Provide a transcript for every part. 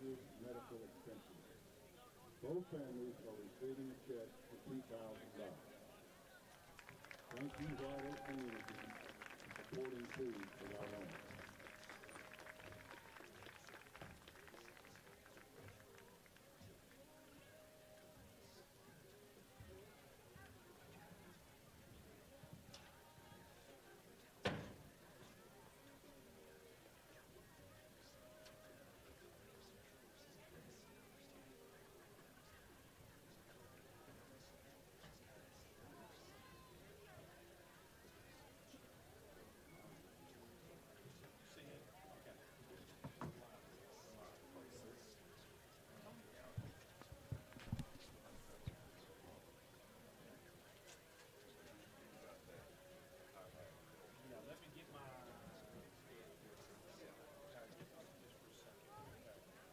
his medical expenses. Both families are receiving a check for $2,000. Thank you, White Oak community, for supporting food for our own.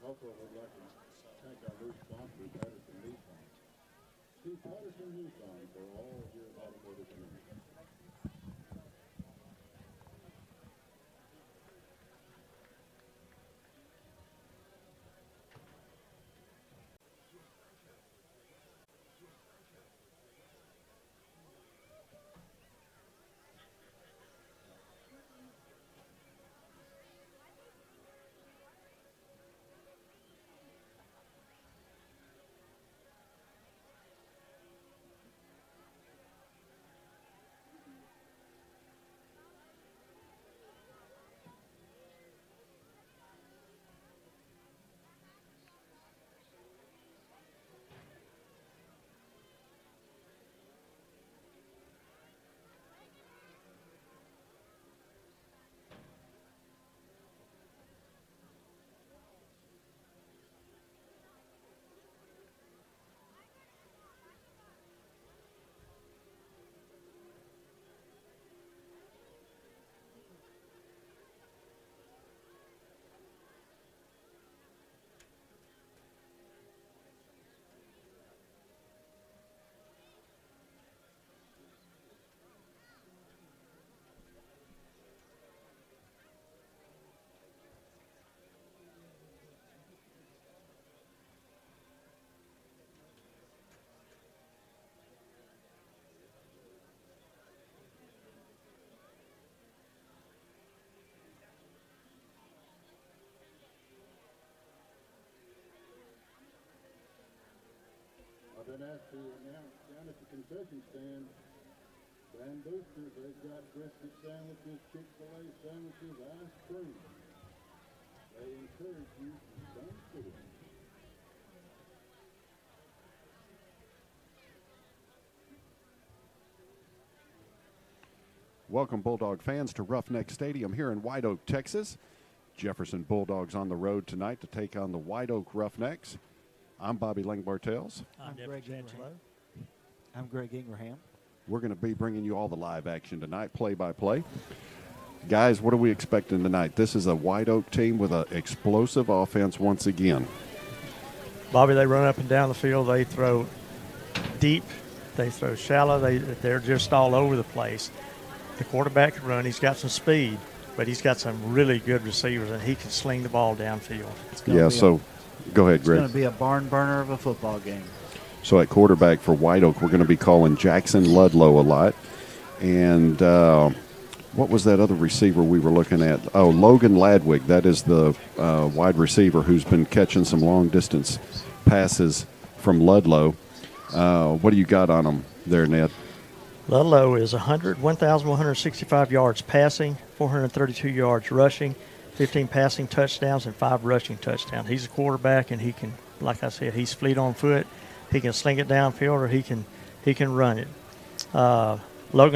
Also, I'd like to thank our new sponsor, Patterson Nissan. See Patterson Nissan for all of your automotive needs. I've been asked to announce down at the concession stand, Grand Boosters, they've got brisket sandwiches, Chick-fil-A sandwiches, ice cream. They encourage you to come to them. Welcome, Bulldog fans, to Roughnecks Stadium here in White Oak, Texas. Jefferson Bulldogs on the road tonight to take on the White Oak Roughnecks. I'm Bobby Lang-Bartels. I'm Greg Ingraham. I'm Greg Ingraham. We're going to be bringing you all the live action tonight, play-by-play. Guys, what are we expecting tonight? This is a White Oak team with an explosive offense once again. Bobby, they run up and down the field. They throw deep. They throw shallow. They're just all over the place. The quarterback can run. He's got some speed, but he's got some really good receivers, and he can sling the ball downfield. Yeah, so go ahead, Greg. It's going to be a barn burner of a football game. So at quarterback for White Oak, we're going to be calling Jackson Ludlow a lot. And what was that other receiver we were looking at? Oh, Logan Ladwig. That is the wide receiver who's been catching some long-distance passes from Ludlow. What do you got on him there, Ned? Ludlow is 1,165 yards passing, 432 yards rushing, 15 passing touchdowns, and 5 rushing touchdowns. He's a quarterback, and he can, like I said, he's fleet on foot. He can sling it downfield, or he can run it. Logan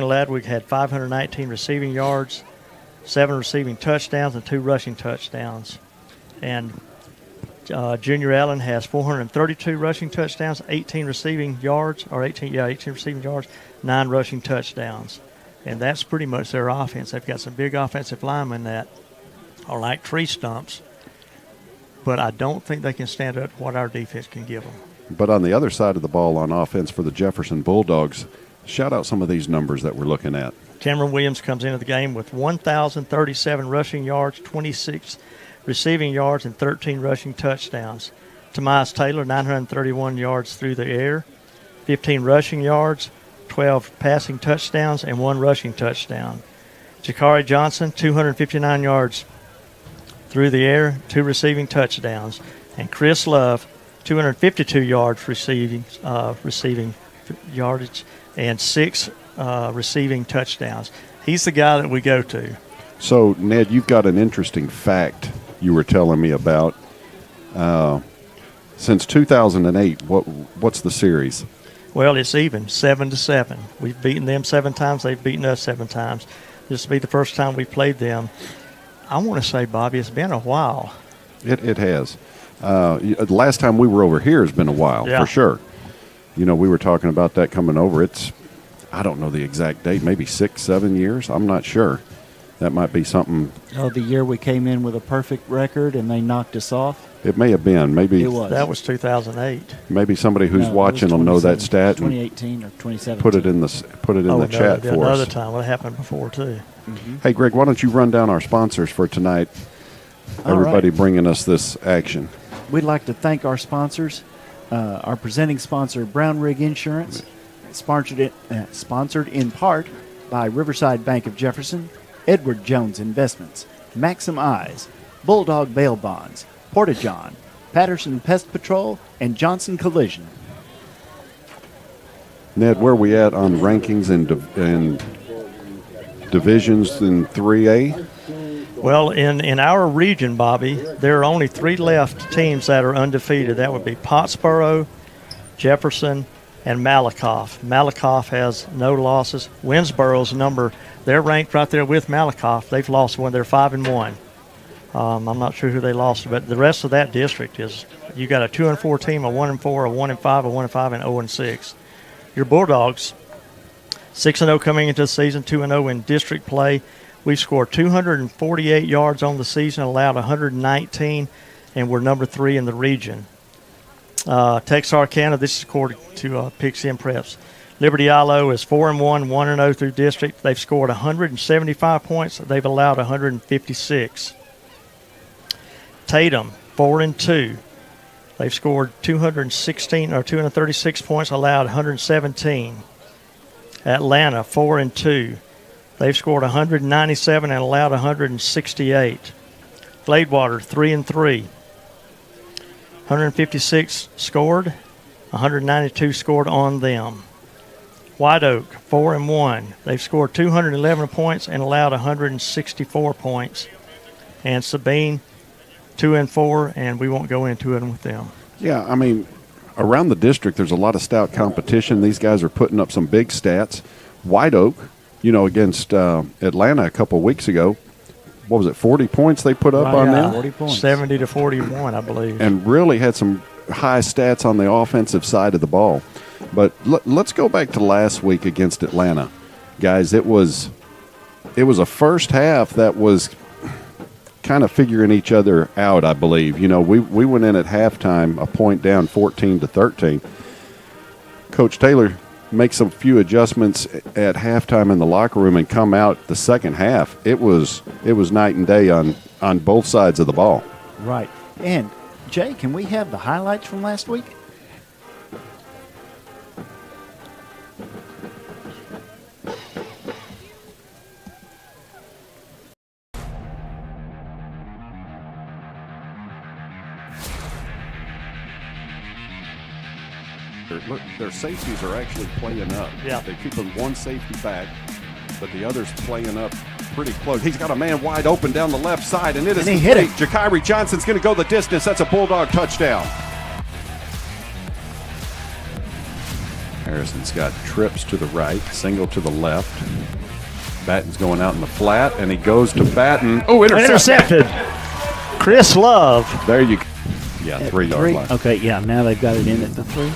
Ladwig had 519 receiving yards, 7 receiving touchdowns, and 2 rushing touchdowns. And Junior Allen has 432 rushing touchdowns, 18 receiving yards, 18 receiving yards, 9 rushing touchdowns. And that's pretty much their offense. They've got some big offensive linemen that are like tree stumps, but I don't think they can stand up to what our defense can give them. But on the other side of the ball on offense for the Jefferson Bulldogs, shout out some of these numbers that we're looking at. Cameron Williams comes into the game with 1,037 rushing yards, 26 receiving yards, and 13 rushing touchdowns. Tomias Taylor, 931 yards through the air, 15 rushing yards, 12 passing touchdowns, and 1 rushing touchdown. Jakari Johnson, 259 yards through the air, 2 receiving touchdowns. And Chris Love, 252 yards receiving yardage and 6 receiving touchdowns. He's the guy that we go to. So, Ned, you've got an interesting fact you were telling me about. Since 2008, what's the series? Well, it's even, 7-7. We've beaten them 7 times. They've beaten us 7 times. This will be the first time we played them. I want to say, Bobby, it's been a while. It has. The last time we were over here has been a while, yeah. For sure. We were talking about that coming over. I don't know the exact date, maybe 6-7 years. I'm not sure. That might be something. Oh, the year we came in with a perfect record and they knocked us off? It may have been. Maybe it was. That was 2008. Maybe somebody who's watching will know that stat. 2018 or 2017. Put it in the chat for us. Another time. What happened before, too. Mm-hmm. Hey, Greg, why don't you run down our sponsors for tonight? Everybody bringing us this action. We'd like to thank our sponsors. Our presenting sponsor, Brown Rig Insurance, sponsored in part by Riverside Bank of Jefferson, Edward Jones Investments, Maxim Eyes, Bulldog Bail Bonds, Porta-John, Patterson Pest Patrol, and Johnson Collision. Ned, where are we at on rankings and divisions in 3A? Well, in our region, Bobby, there are only 3 left teams that are undefeated. That would be Pottsboro, Jefferson, and Malakoff. Malakoff has no losses. Winsboro's they're ranked right there with Malakoff. They've lost one. They're 5-1. I'm not sure who they lost to, but the rest of that district is you got a 2-4 team, a 1-4, a 1-5, a 1-5, and 0-6. Your Bulldogs, 6-0 coming into the season, 2-0 in district play. We've scored 248 yards on the season, allowed 119, and we're number 3 in the region. Texarkana, this is according to Pixie and Preps. Liberty Ilo is 4-1, 1-0 through district. They've scored 175 points. They've allowed 156. Tatum, 4-2. They've scored 236 points, allowed 117. Atlanta, 4-2. They've scored 197 and allowed 168. Gladewater, 3-3. 156 scored, 192 scored on them. White Oak, 4-1. They've scored 211 points and allowed 164 points. And Sabine, 2-4, and we won't go into it with them. Yeah, I mean, around the district, there's a lot of stout competition. These guys are putting up some big stats. White Oak, against Atlanta a couple of weeks ago, what was it, 40 points they put up on them? 40 points. 70-41, I believe. And really had some high stats on the offensive side of the ball. But let's go back to last week against Atlanta. Guys, it was a first half that was kind of figuring each other out, I believe. We went in at halftime a point down, 14-13. Coach Taylor makes a few adjustments at halftime in the locker room and come out the second half. It was night and day on both sides of the ball. Right. And, Jay, can we have the highlights from last week? Look, their safeties are actually playing up. Yeah. They keep one safety back, but the other's playing up pretty close. He's got a man wide open down the left side, and he hit it. Jakiri Johnson's going to go the distance. That's a Bulldog touchdown. Harrison's got trips to the right, single to the left. Batten's going out in the flat, and he goes to Batten. Oh, intercepted. Chris Love. There you go. Yeah, 3-yard line. Okay, yeah, now they've got it in at the 3.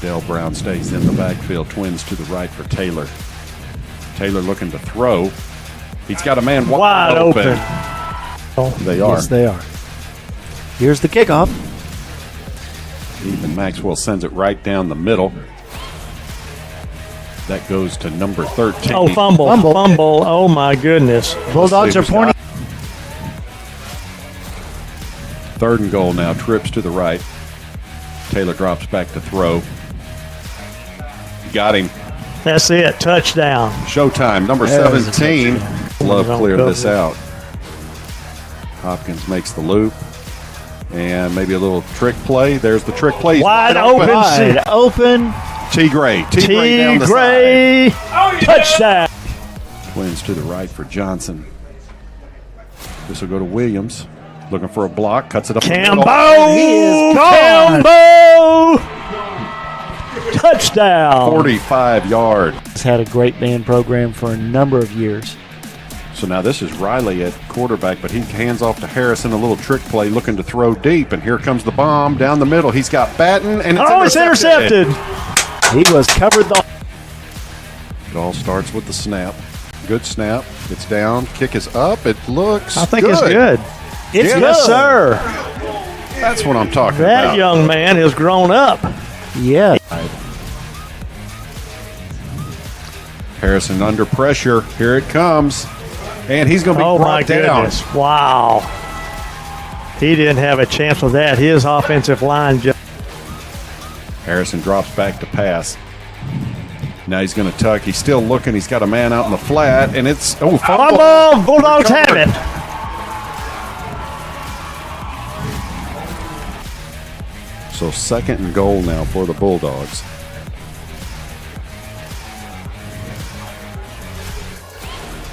Dale Brown stays in the backfield. Twins to the right for Taylor. Taylor looking to throw. He's got a man wide open. They are. Yes, they are. Here's the kickoff. Ethan Maxwell sends it right down the middle. That goes to number 13. Oh, fumble. Oh, my goodness. Bulldogs are pointing. 3rd and goal now. Trips to the right. Taylor drops back to throw. Got him. That's it. Touchdown. Showtime. Number There's a 17. Love Don't cleared cover this it. out. Hopkins makes the loop. And maybe a little trick play. There's the trick play. He's Wide open. Wide open. T. Gray. T. down the side. Gray. Touchdown. Twins to the right for Johnson. This will go to Williams. Looking for a block. Cuts it up. the middle. Cambo. He is gone. Cambo. Touchdown. 45 yard. He's had a great band program for a number of years. So now this is Riley at quarterback, but he hands off to Harrison, a little trick play, looking to throw deep, and here comes the bomb down the middle. He's got Batten, and It's intercepted. He was covered the. It all starts with the snap. Good snap. It's down. Kick is up. It looks I think it's good. It's Yeah. good. Yes, sir. That's what I'm talking That about. young man has grown up. Yeah. Harrison under pressure. Here it comes. And he's going to be Oh, my brought down. goodness. Wow. He didn't have a chance with that. His offensive line just. Harrison drops back to pass. Now he's going to tuck. He's still looking. He's got a man out in the flat, and it's fumble. Fumble. Bulldogs have Recovered. it. So 2nd and goal now for the Bulldogs.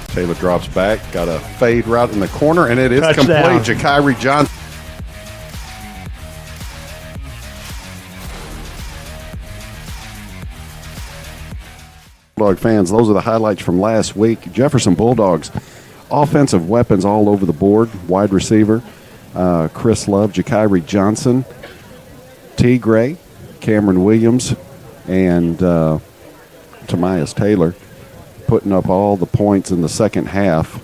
Taylor drops back. Got a fade route in the corner, and it is Touchdown. complete. Ja'Kyrie Johnson. Bulldog fans, those are the highlights from last week. Jefferson Bulldogs, offensive weapons all over the board. Wide receiver, Chris Love, Ja'Kyrie Johnson, T. Gray, Cameron Williams, and Tamias Taylor putting up all the points in the second half.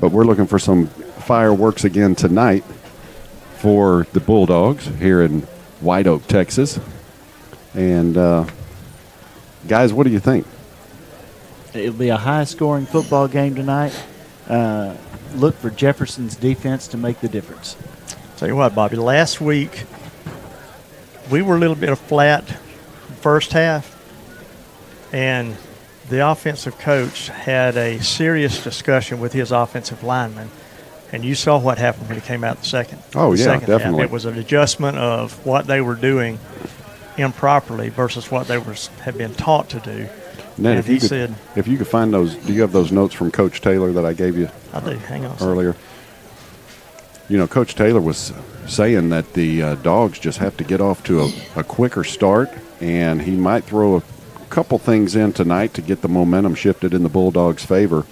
But we're looking for some fireworks again tonight for the Bulldogs here in White Oak, Texas. And guys, what do you think? It'll be a high-scoring football game tonight. Look for Jefferson's defense to make the difference. Tell you what, Bobby, last week we were a little bit of flat first half, and the offensive coach had a serious discussion with his offensive lineman, and you saw what happened when he came out the second. Oh, the yeah, second half. definitely. It was an adjustment of what they were doing improperly versus what they had been taught to do. Ned, And if you he could, said- if you could find those, do you have those notes from Coach Taylor that I gave you I do. Hang on a second. earlier? You know, Coach Taylor was saying that the Dogs just have to get off to a quicker start, and he might throw a couple things in tonight to get the momentum shifted in the Bulldogs' favor.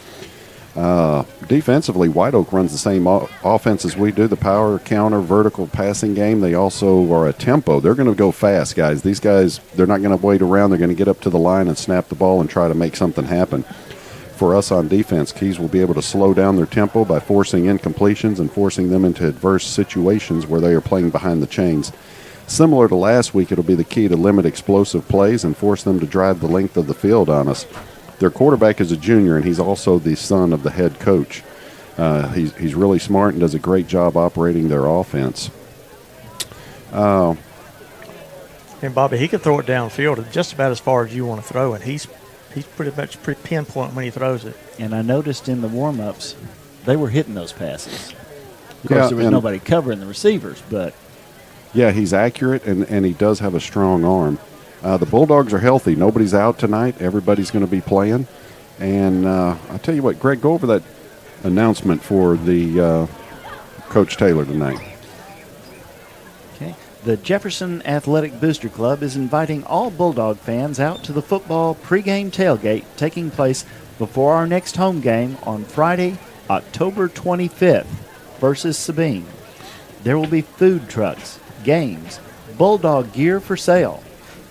Defensively, White Oak runs the same offense as we do, the power, counter, vertical passing game. They also are a tempo. They're going to go fast, guys. These guys, they're not going to wait around. They're going to get up to the line and snap the ball and try to make something happen. For us on defense, Keys will be able to slow down their tempo by forcing incompletions and forcing them into adverse situations where they are playing behind the chains. Similar to last week, it'll be the key to limit explosive plays and force them to drive the length of the field on us. Their quarterback is a junior, and he's also the son of the head coach. He's really smart and does a great job operating their offense. And Bobby, he can throw it downfield just about as far as you want to throw it. He's pretty much pinpoint when he throws it. And I noticed in the warm-ups, they were hitting those passes. Of Yeah, course, there was and- nobody covering the receivers, but Yeah, he's accurate, and he does have a strong arm. The Bulldogs are healthy. Nobody's out tonight. Everybody's going to be playing. And I'll tell you what, Greg, go over that announcement for the Coach Taylor tonight. okay. The Jefferson Athletic Booster Club is inviting all Bulldog fans out to the football pregame tailgate taking place before our next home game on Friday, October 25th versus Sabine. There will be food trucks, games, Bulldog gear for sale,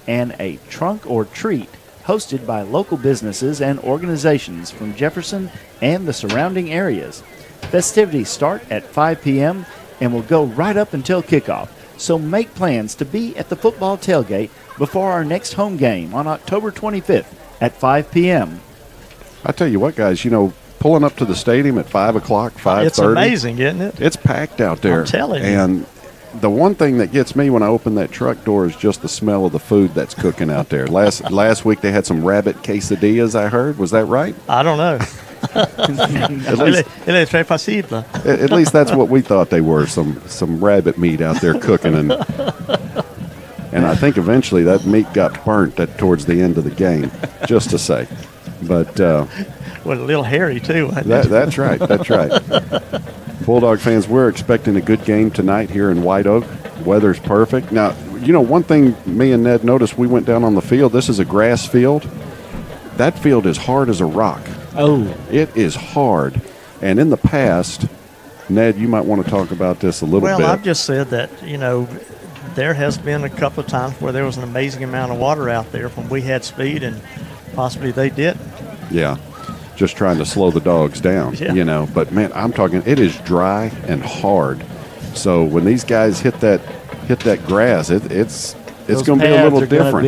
and a trunk or treat hosted by local businesses and organizations from Jefferson and the surrounding areas. Festivities start at 5 p.m. and will go right up until kickoff, so make plans to be at the football tailgate before our next home game on October 25th at 5 p.m. I tell you what, guys, pulling up to the stadium at 5 o'clock, 5:30. It's amazing, isn't it? It's packed out there. I'm telling you. And the one thing that gets me when I open that truck door is just the smell of the food that's cooking out there. Last week they had some rabbit quesadillas, I heard. Was that right? I don't know. At least, It is très possible. at least that's what we thought they were, some rabbit meat out there cooking. And I think eventually that meat got burnt towards the end of the game, just to say. But Was a little hairy, too. Wasn't it? that's right. That's right. Bulldog fans, we're expecting a good game tonight here in White Oak. Weather's perfect. Now, one thing me and Ned noticed, we went down on the field. This is a grass field. That field is hard as a rock. Oh. It is hard. And in the past, Ned, you might want to talk about this a little bit. Well, I've just said that, there has been a couple of times where there was an amazing amount of water out there when we had speed and possibly they didn't. Yeah. Just trying to slow the dogs down, Yeah. But, man, I'm talking it is dry and hard. So when these guys hit that grass, it's going to be a little different.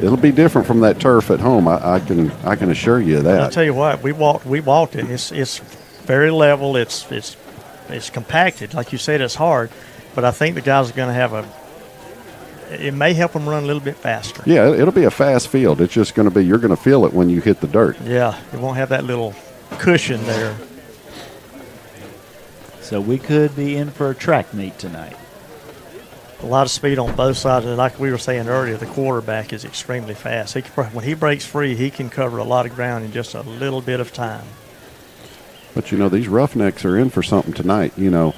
It'll be different from that turf at home. I can assure you of that. I'll tell you what, we walked it. It's very level. It's compacted, like you said. It's hard, but I think the guys are going to have it may help them run a little bit faster. Yeah, it'll be a fast field. It's just going to be you're going to feel it when you hit the dirt. Yeah, it won't have that little cushion there. So we could be in for a track meet tonight. A lot of speed on both sides, and like we were saying earlier, the quarterback is extremely fast. When he breaks free, he can cover a lot of ground in just a little bit of time. But these Roughnecks are in for something tonight. You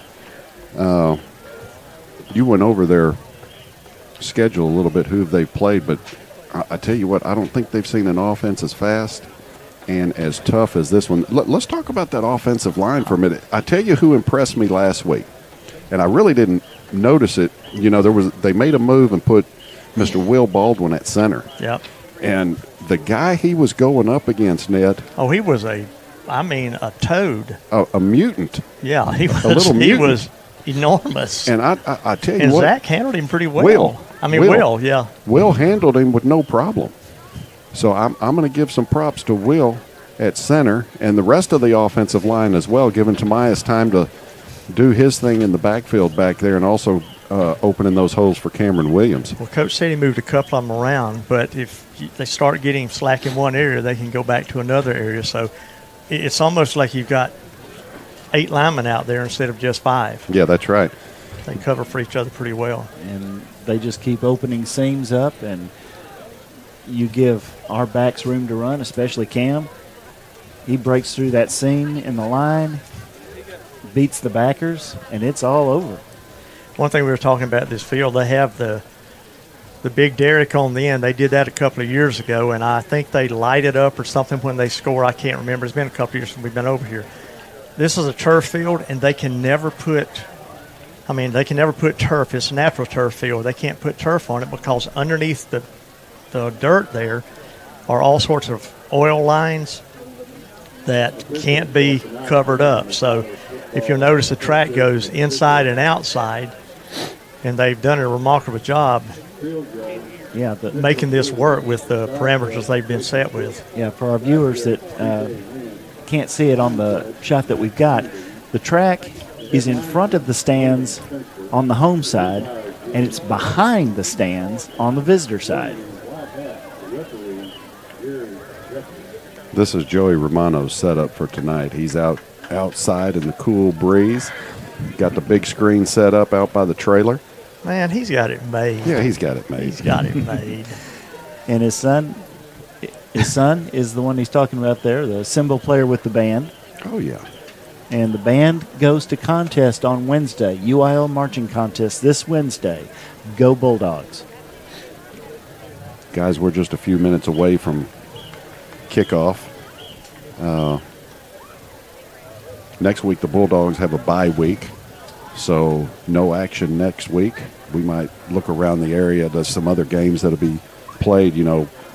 went over their schedule a little bit, who they've played, but I tell you what, I don't think they've seen an offense as fast and as tough as this one. Let's talk about that offensive line for a minute. I tell you who impressed me last week, and I really didn't notice it. They made a move and put Mr. Will Baldwin at center. Yep. And the guy he was going up against, Ned. Oh, he was a toad. A mutant. Yeah, he was. A little mutant. He was enormous. And I tell you and what. Zach handled him pretty well. Will, yeah. Will handled him with no problem. So I'm going to give some props to Will at center and the rest of the offensive line as well, giving Tomias time to do his thing in the backfield back there and also opening those holes for Cameron Williams. Well, Coach said he moved a couple of them around, but if they start getting slack in one area, they can go back to another area. So it's almost like you've got 8 linemen out there instead of just 5. Yeah, that's right. They cover for each other pretty well. And they just keep opening seams up, and you give our backs room to run, especially Cam. He breaks through that seam in the line, beats the backers, and it's all over. One thing we were talking about this field, they have the big derrick on the end. They did that a couple of years ago, and I think they light it up or something when they score. I can't remember. It's been a couple of years since we've been over here. This is a turf field, and they can never put turf. It's a natural turf field. They can't put turf on it because underneath the dirt there are all sorts of oil lines that can't be covered up. So if you'll notice, the track goes inside and outside, and they've done a remarkable job making this work with the parameters they've been set with. Yeah, for our viewers that can't see it on the shot that we've got, the track is in front of the stands on the home side, and it's behind the stands on the visitor side. This is Joey Romano's setup for tonight. He's outside in the cool breeze. Got the big screen set up out by the trailer. Man, he's got it made. Yeah, he's got it made. He's got it made. And his son is the one he's talking about there, the cymbal player with the band. Oh, yeah. And the band goes to contest on Wednesday, UIL marching contest this Wednesday. Go Bulldogs. Guys, we're just a few minutes away from kickoff. Next week, the Bulldogs have a bye week, so no action next week. We might look around the area. There's some other games that'll be played,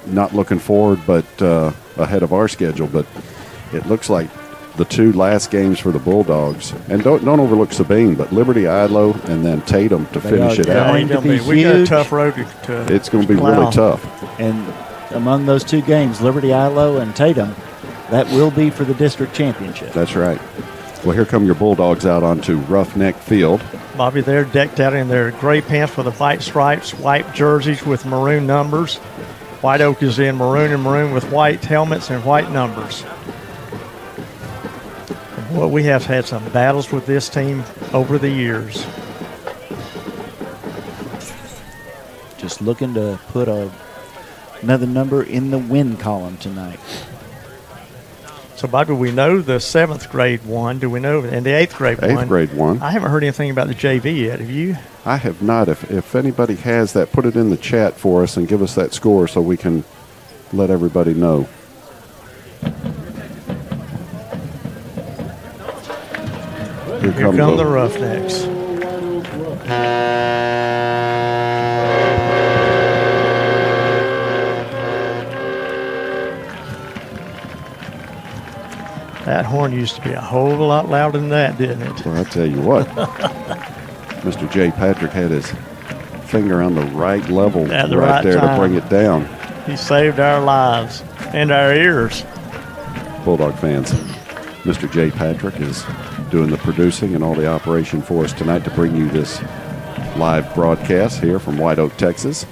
not looking forward, but ahead of our schedule. But it looks like the 2 last games for the Bulldogs, and don't overlook Sabine, but Liberty Idlo and then Tatum to finish it out. Going to be we got a huge. tough road to It's going to be plow. really tough. And among those 2 games, Liberty Idlo and Tatum, That will be for the district championship. That's right. Well, here come your Bulldogs out onto Roughneck Field. Bobby, they're decked out in their gray pants with the white stripes, white jerseys with maroon numbers. White Oak is in maroon and maroon with white helmets and white numbers. Well, we have had some battles with this team over the years. Just looking to put another number in the win column tonight. So, Bobby, we know the 7th grade one. Do we know? And the 8th grade one. 8th grade one. I haven't heard anything about the JV yet. Have you? I have not. If anybody has that, put it in the chat for us and give us that score so we can let everybody know. Here come the Roughnecks. That horn used to be a whole lot louder than that, didn't it? Well, I'll tell you what. Mr. J. Patrick had his finger on the right level At the right right there time. to bring it down. He saved our lives and our ears. Bulldog fans, Mr. J. Patrick is doing the producing and all the operation for us tonight to bring you this live broadcast here from White Oak, Texas.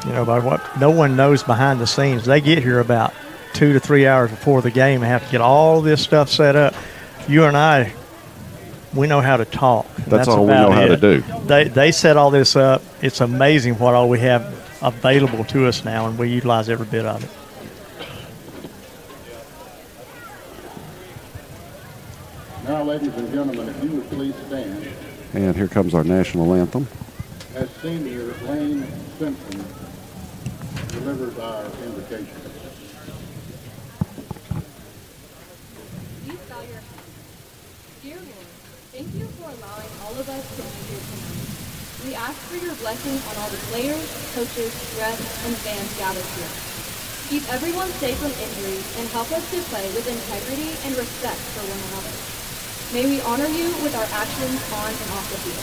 You know, by what no one knows behind the scenes. They get here about 2 to 3 hours before the game and have to get all this stuff set up. You and I, we know how to talk. That's all we know how to do. They set all this up. It's amazing what all we have available to us now, and we utilize every bit of it. Now, ladies and gentlemen, if you would please stand. And here comes our national anthem. As senior Lane Simpson delivers our invocation. Please bow your heads. Dear Lord, thank you for allowing all of us to be here tonight. We ask for your blessing on all the players, coaches, refs, and fans gathered here. Keep everyone safe from injury and help us to play with integrity and respect for one another. May we honor you with our actions on and off the field.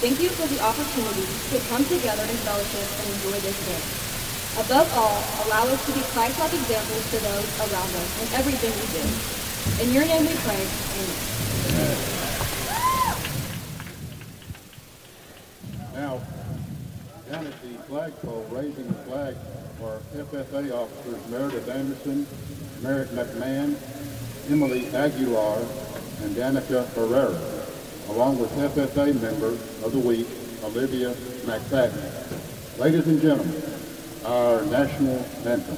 Thank you for the opportunity to come together in fellowship and enjoy this day. Above all, allow us to be Christ-like examples to those around us in everything we do. In your name we pray, amen. Now, down at the flagpole, raising the flag are FFA officers Meredith Anderson, Merritt McMahon, Emily Aguilar, and Danica Herrera, along with FFA member of the week, Olivia McFadden. Ladies and gentlemen, our national anthem.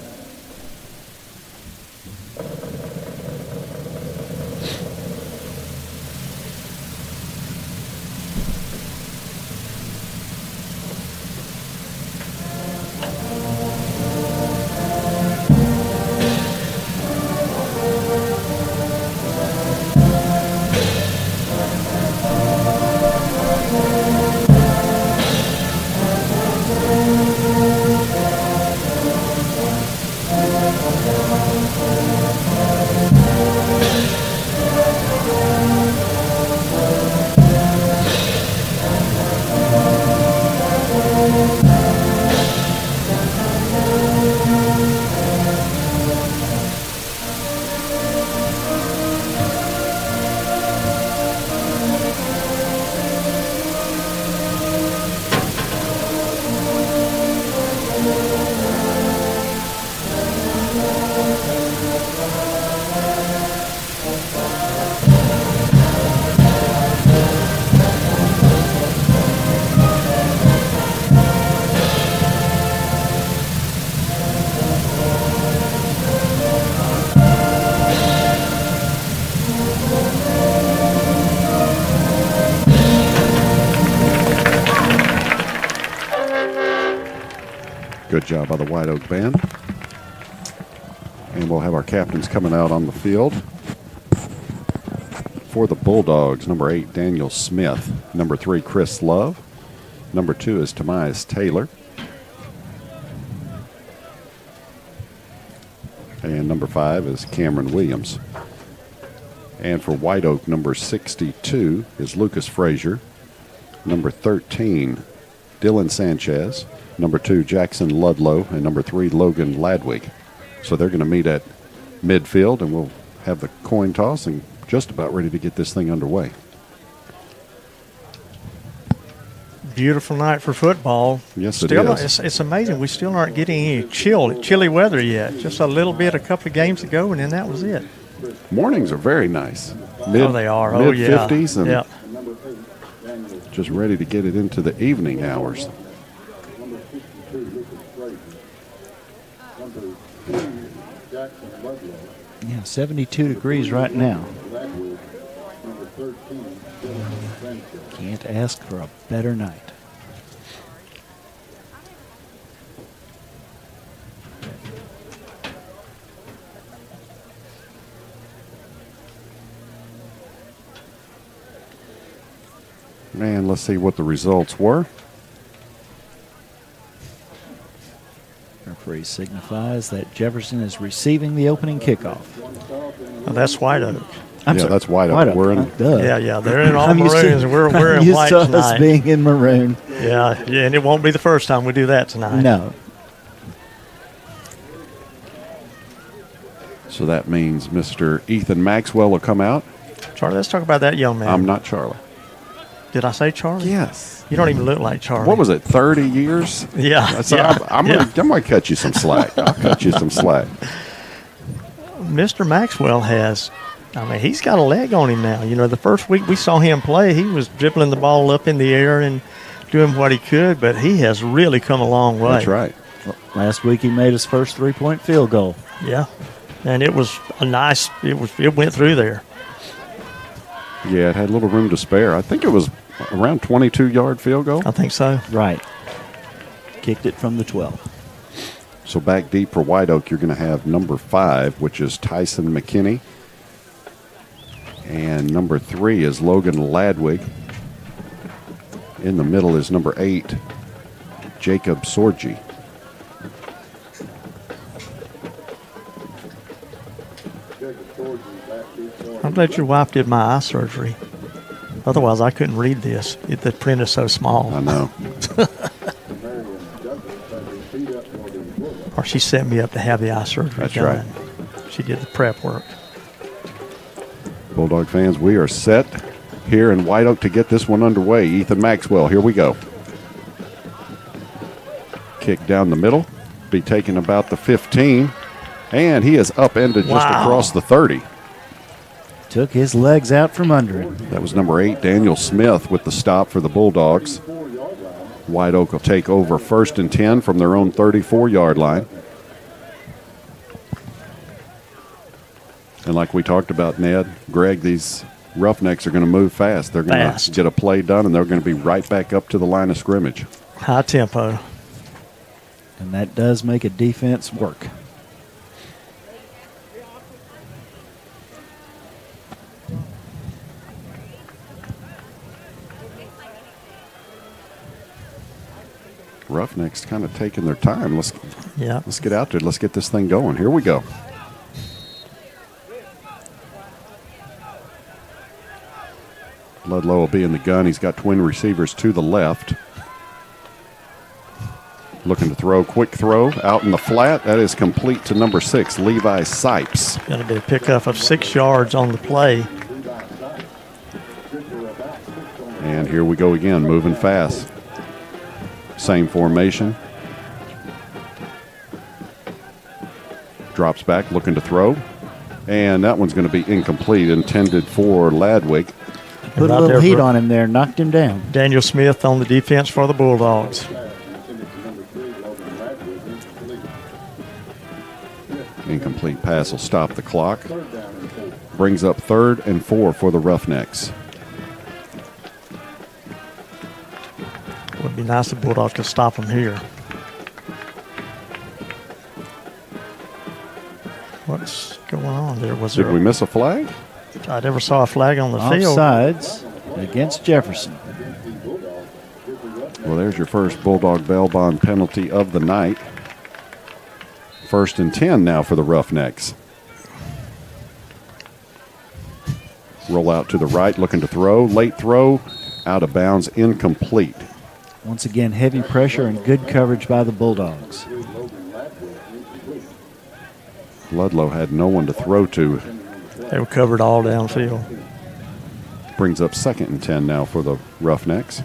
Good job by the White Oak Band. And we'll have our captains coming out on the field. For the Bulldogs, number 8, Daniel Smith. Number 3, Chris Love. Number 2 is Tomias Taylor. And number 5 is Cameron Williams. And for White Oak, number 62 is Lucas Frazier. Number 13, Dylan Sanchez. Number 2, Jackson Ludlow. And number 3, Logan Ladwig. So they're going to meet at midfield, and we'll have the coin toss and just about ready to get this thing underway. Beautiful night for football. Yes, it still, is. It's amazing. We still aren't getting any chilly weather yet. Just a little bit a couple of games ago, and then that was it. Mornings are very nice. They are. Oh, yeah. Mid-50s and yeah. just ready to get it into the evening hours. Number 62, Lucas Frazier. Number 2, Jackson Ludlow. Yeah, 72 degrees right now. Ladwood. Number 13, Dylan Sanchez. Can't ask for a better night. And let's see what the results were. Referee signifies that Jefferson is receiving the opening kickoff. Oh, that's White Oak. That's White Oak. We're in. Yeah. They're in all I'm used maroons, to- and we're I'm in used white to us tonight. being in maroon. Yeah, and it won't be the first time we do that tonight. No. So that means Mr. Ethan Maxwell will come out. Charlie, let's talk about that young man. I'm not Charlie. Did I say Charlie? Yes. You don't even look like Charlie. What was it, 30 years? Yeah. So yeah. I'm going to cut you some slack. I'll cut you some slack. Mr. Maxwell he's got a leg on him now. You know, the first week we saw him play, he was dribbling the ball up in the air and doing what he could, but he has really come a long way. That's right. Last week he made his first three-point field goal. Yeah. And it was it went through there. Yeah, it had a little room to spare. I think it was around 22-yard field goal. I think so. Right. Kicked it from the 12. So back deep for White Oak, you're going to have number 5, which is Tyson McKinney. And number 3 is Logan Ladwig. In the middle is number 8, Jacob Sorgi. I'm glad your wife did my eye surgery. Otherwise, I couldn't read this. The print is so small. I know. Or she set me up to have the eye surgery That's done. She did the prep work. Bulldog fans, we are set here in White Oak to get this one underway. Ethan Maxwell, here we go. Kick down the middle, be taken about the 15, and he is upended just across the 30. Took his legs out from under him. That was number 8, Daniel Smith, with the stop for the Bulldogs. White Oak will take over 1st and 10 from their own 34-yard line. And like we talked about, Ned, Greg, these Roughnecks are going to move fast. They're going to get a play done, and they're going to be right back up to the line of scrimmage. High tempo. And that does make a defense work. Roughnecks kind of taking their time. Let's get out there. Let's get this thing going. Here we go. Ludlow will be in the gun. He's got twin receivers to the left. Looking to throw. Quick throw out in the flat. That is complete to number 6, Levi Sipes. Going to be a pickup of 6 yards on the play. And here we go again, moving fast. Same formation. Drops back, looking to throw. And that one's going to be incomplete, intended for Ladwig. Put a little heat on him there, knocked him down. Daniel Smith on the defense for the Bulldogs. Incomplete pass will stop the clock. Brings up 3rd and 4 for the Roughnecks. It would be nice if Bulldogs could stop them here. What's going on there? Did we miss a flag? I never saw a flag on the field. Offsides against Jefferson. Well, there's your first Bulldog bail bond penalty of the night. 1st and 10 now for the Roughnecks. Roll out to the right, looking to throw. Late throw, out of bounds, incomplete. Once again, heavy pressure and good coverage by the Bulldogs. Ludlow had no one to throw to. They were covered all downfield. Brings up 2nd and 10 now for the Roughnecks.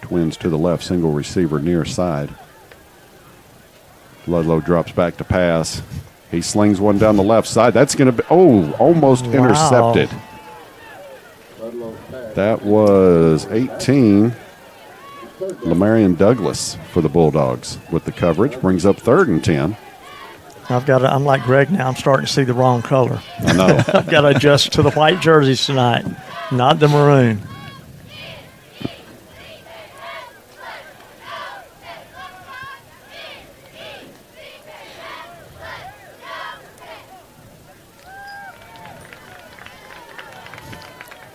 Twins to the left, single receiver near side. Ludlow drops back to pass. He slings one down the left side. That's going to be, almost intercepted. That was 18. Lamarion Douglas for the Bulldogs with the coverage. Brings up 3rd and 10. I'm like Greg now. I'm starting to see the wrong color. I know. I've got to adjust to the white jerseys tonight, not the maroon.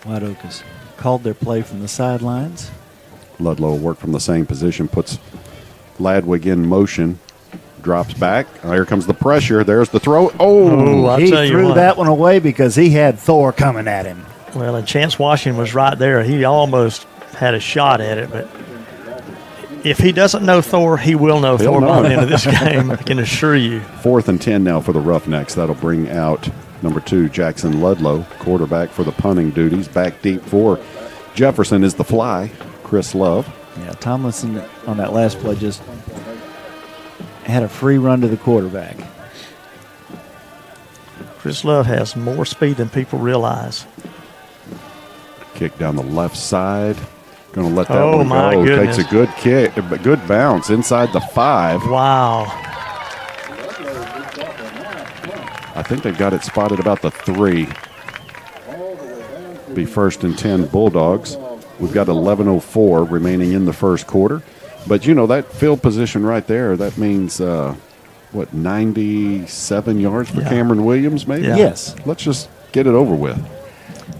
White Oak has called their play from the sidelines. Ludlow will work from the same position, puts Ladwig in motion, drops back. Here comes the pressure. There's the throw. He threw that one away because he had Thor coming at him. Well, and Chance Washington was right there. He almost had a shot at it, but if he doesn't know Thor, he will know Thor by the end of this game, I can assure you. 4th and 10 now for the Roughnecks. That'll bring out number 2, Jackson Ludlow, quarterback for the punting duties. Back deep for Jefferson is the fly, Chris Love. Yeah, Tomlinson on that last play just had a free run to the quarterback. Chris Love has more speed than people realize. Kick down the left side. Going to let that one go. My goodness. Takes a good kick, a good bounce inside the 5. Wow. I think they've got it spotted about the 3. Be 1st and 10 Bulldogs. We've got 11:04 remaining in the first quarter. But, that field position right there, that means, 97 yards for Cameron Williams maybe? Yeah. Yes. Let's just get it over with.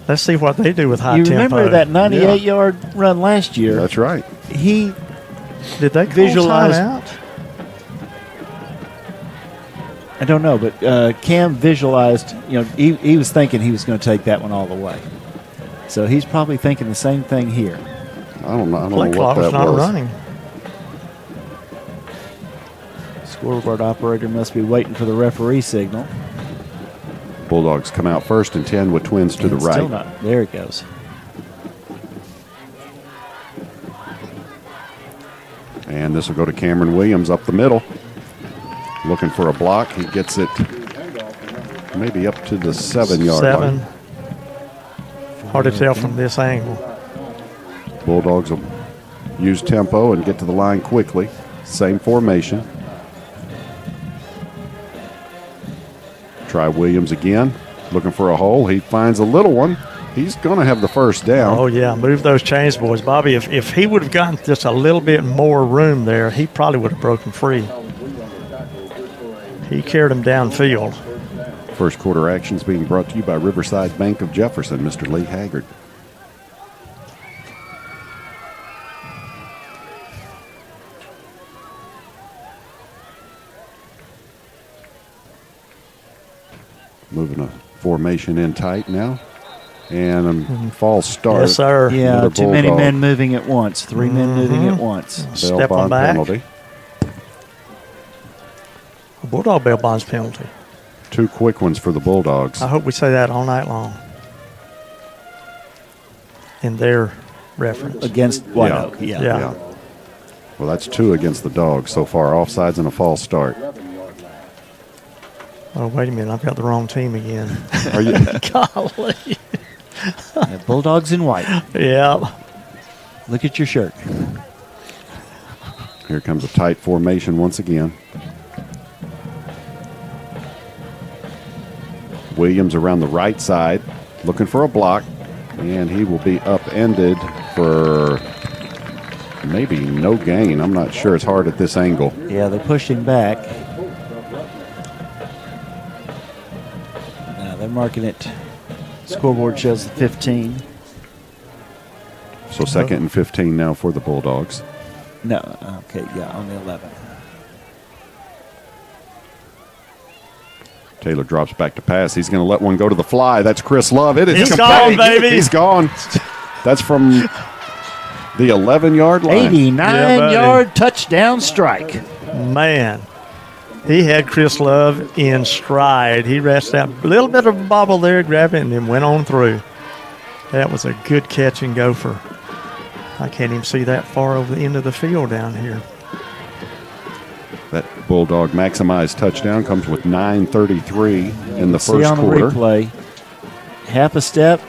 Let's see what they do with high tempo. You remember that 98-yard run last year? That's right. He Did they visualize out? I don't know, but Cam visualized, he was thinking he was going to take that one all the way. So he's probably thinking the same thing here. I don't know Play what clock that was not was. running. Scoreboard operator must be waiting for the referee signal. Bulldogs come out 1st and 10 with Twins to the right. Still not. There it goes. And this will go to Cameron Williams up the middle. Looking for a block. He gets it maybe up to the 7-yard line. Hard to tell from this angle. Bulldogs will use tempo and get to the line quickly. Same formation. Try Williams again. Looking for a hole. He finds a little one. He's going to have the first down. Oh, yeah. Move those chains, boys. Bobby, if he would have gotten just a little bit more room there, he probably would have broken free. He carried him downfield. First quarter actions being brought to you by Riverside Bank of Jefferson. Mr. Lee Haggard. Moving a formation in tight now. And a false start. Yes, sir. Yeah, Another too many Bulldog. men moving at once. 3 men moving at once. Bail Step bond on back. penalty. A Bulldog bail bonds penalty. 2 quick ones for the Bulldogs. I hope we say that all night long in their reference. Against White Yeah. Oak. Yeah. Yeah. Well, that's 2 against the Dogs so far. Offsides and a false start. Oh, wait a minute. I've got the wrong team again. Are you? Golly. Yeah, Bulldogs in white. Yeah. Look at your shirt. Here comes a tight formation once again. Williams around the right side, looking for a block, and he will be upended for maybe no gain. I'm not sure. It's hard at this angle. Yeah, they pushed him back. They're marking it. Scoreboard shows the 15. So 2nd and 15 now for the Bulldogs. No, okay, yeah, on the 11. Taylor drops back to pass. He's going to let one go to the fly. That's Chris Love. It is He's complete. gone, baby. He's gone. That's from the 11-yard line. 89-yard touchdown strike. Man, he had Chris Love in stride. He rested out a little bit of a bobble there, grabbed it, and then went on through. That was a good catch and go for. I can't even see that far over the end of the field down here. That Bulldog maximized touchdown comes with 9:33 in the See first on the quarter. replay, half a step,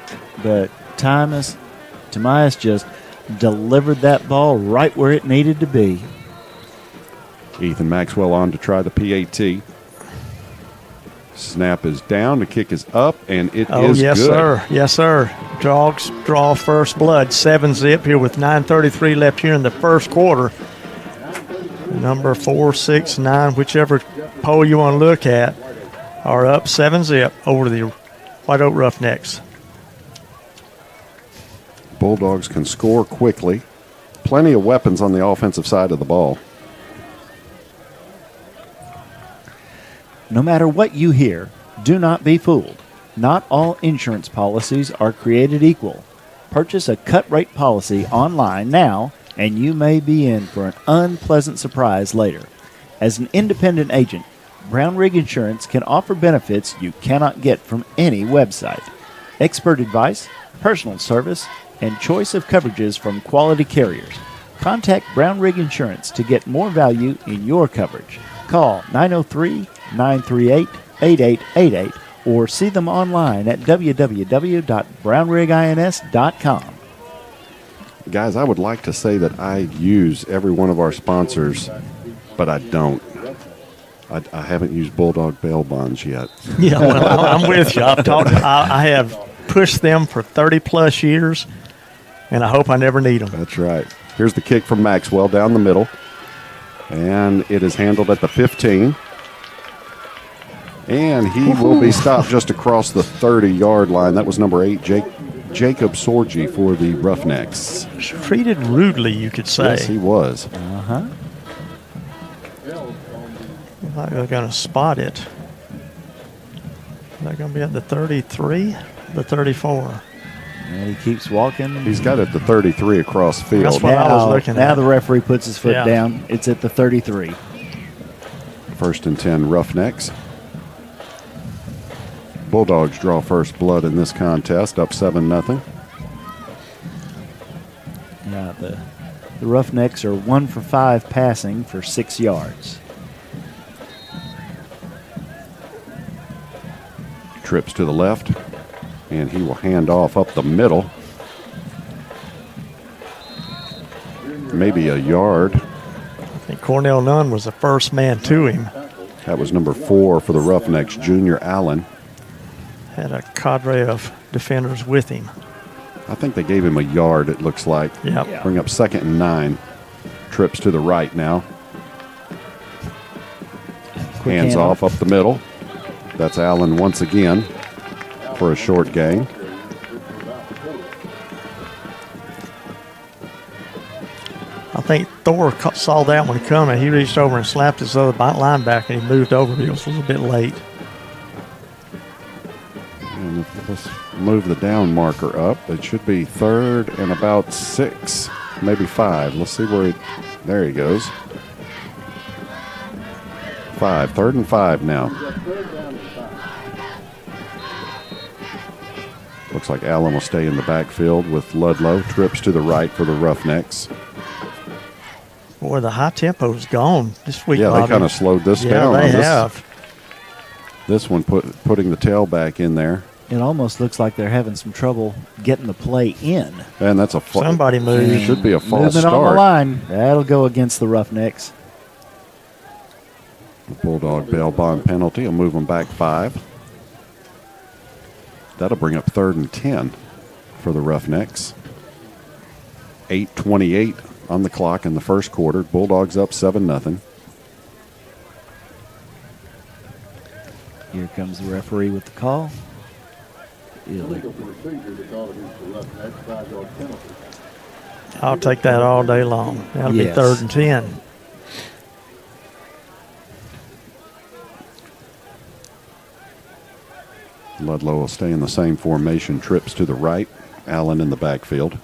but Tomias just delivered that ball right where it needed to be. Ethan Maxwell on to try the PAT. Snap is down, the kick is up, and it is yes, good. sir. Yes, sir. Dogs draw first blood. 7-zip here with 9:33 left here in the first quarter. Number 4, 6, 9, whichever poll you want to look at, are up 7-zip over the White Oak Roughnecks. Bulldogs can score quickly. Plenty of weapons on the offensive side of the ball. No matter what you hear, do not be fooled. Not all insurance policies are created equal. Purchase a cut-rate policy online now, and you may be in for an unpleasant surprise later. As an independent agent, Brown Rig Insurance can offer benefits you cannot get from any website. Expert advice, personal service, and choice of coverages from quality carriers. Contact Brown Rig Insurance to get more value in your coverage. Call 903-938-8888 or see them online at www.brownrigins.com. Guys, I would like to say that I use every one of our sponsors, but I don't. I haven't used Bulldog bail bonds yet. Yeah, well, I'm with you. I have pushed them for 30-plus years, and I hope I never need them. That's right. Here's the kick from Maxwell down the middle, and it is handled at the 15. And he will be stopped just across the 30-yard line. That was number 8, Jacob Sorgi for the Roughnecks. Treated rudely, you could say. Yes, he was. Uh-huh. Looks like they're going to spot it. They're going to be at the 33, the 34. And he keeps walking. He's got it at the 33 across field. That's what I was looking now at. the referee puts his foot down. It's at the 33. 1st and 10 Roughnecks. Bulldogs draw first blood in this contest, up 7-0. Yeah, the Roughnecks are 1 for 5 passing for 6 yards. Trips to the left, and he will hand off up the middle. Maybe a yard. I think Cornell Nunn was the first man to him. That was number 4 for the Roughnecks, Junior Allen. Had a cadre of defenders with him. I think they gave him a yard, it looks like. Yep. Bring up 2nd and 9. Trips to the right now. Hands off up the middle. That's Allen once again for a short gain. I think Thor saw that one coming. He reached over and slapped his other linebacker, and he moved over. He was a little bit late. And let's move the down marker up. It should be 3rd and about 6, maybe 5. Let's see where there he goes. 5, 3rd and 5 now. Looks like Allen will stay in the backfield with Ludlow. Trips to the right for the Roughnecks. Boy, the high tempo's gone this week. Yeah, Bobby. they kind of slowed this down. Yeah, they on this. have. This one putting the tailback in there. It almost looks like they're having some trouble getting the play in. And that's a Somebody moved. Should be a false Movement start. on the line. That'll go against the Roughnecks. Bulldog bail bond penalty will move them back 5. That'll bring up 3rd and 10 for the Roughnecks. 8:28 on the clock in the first quarter. Bulldogs up 7-0. Here comes the referee with the call. Illegal procedure to call against the Roughnecks, 5-yard penalty. I'll take that all day long. That'll Yes. be 3rd and 10. Ludlow will stay in the same formation. Trips to the right. Allen in the backfield.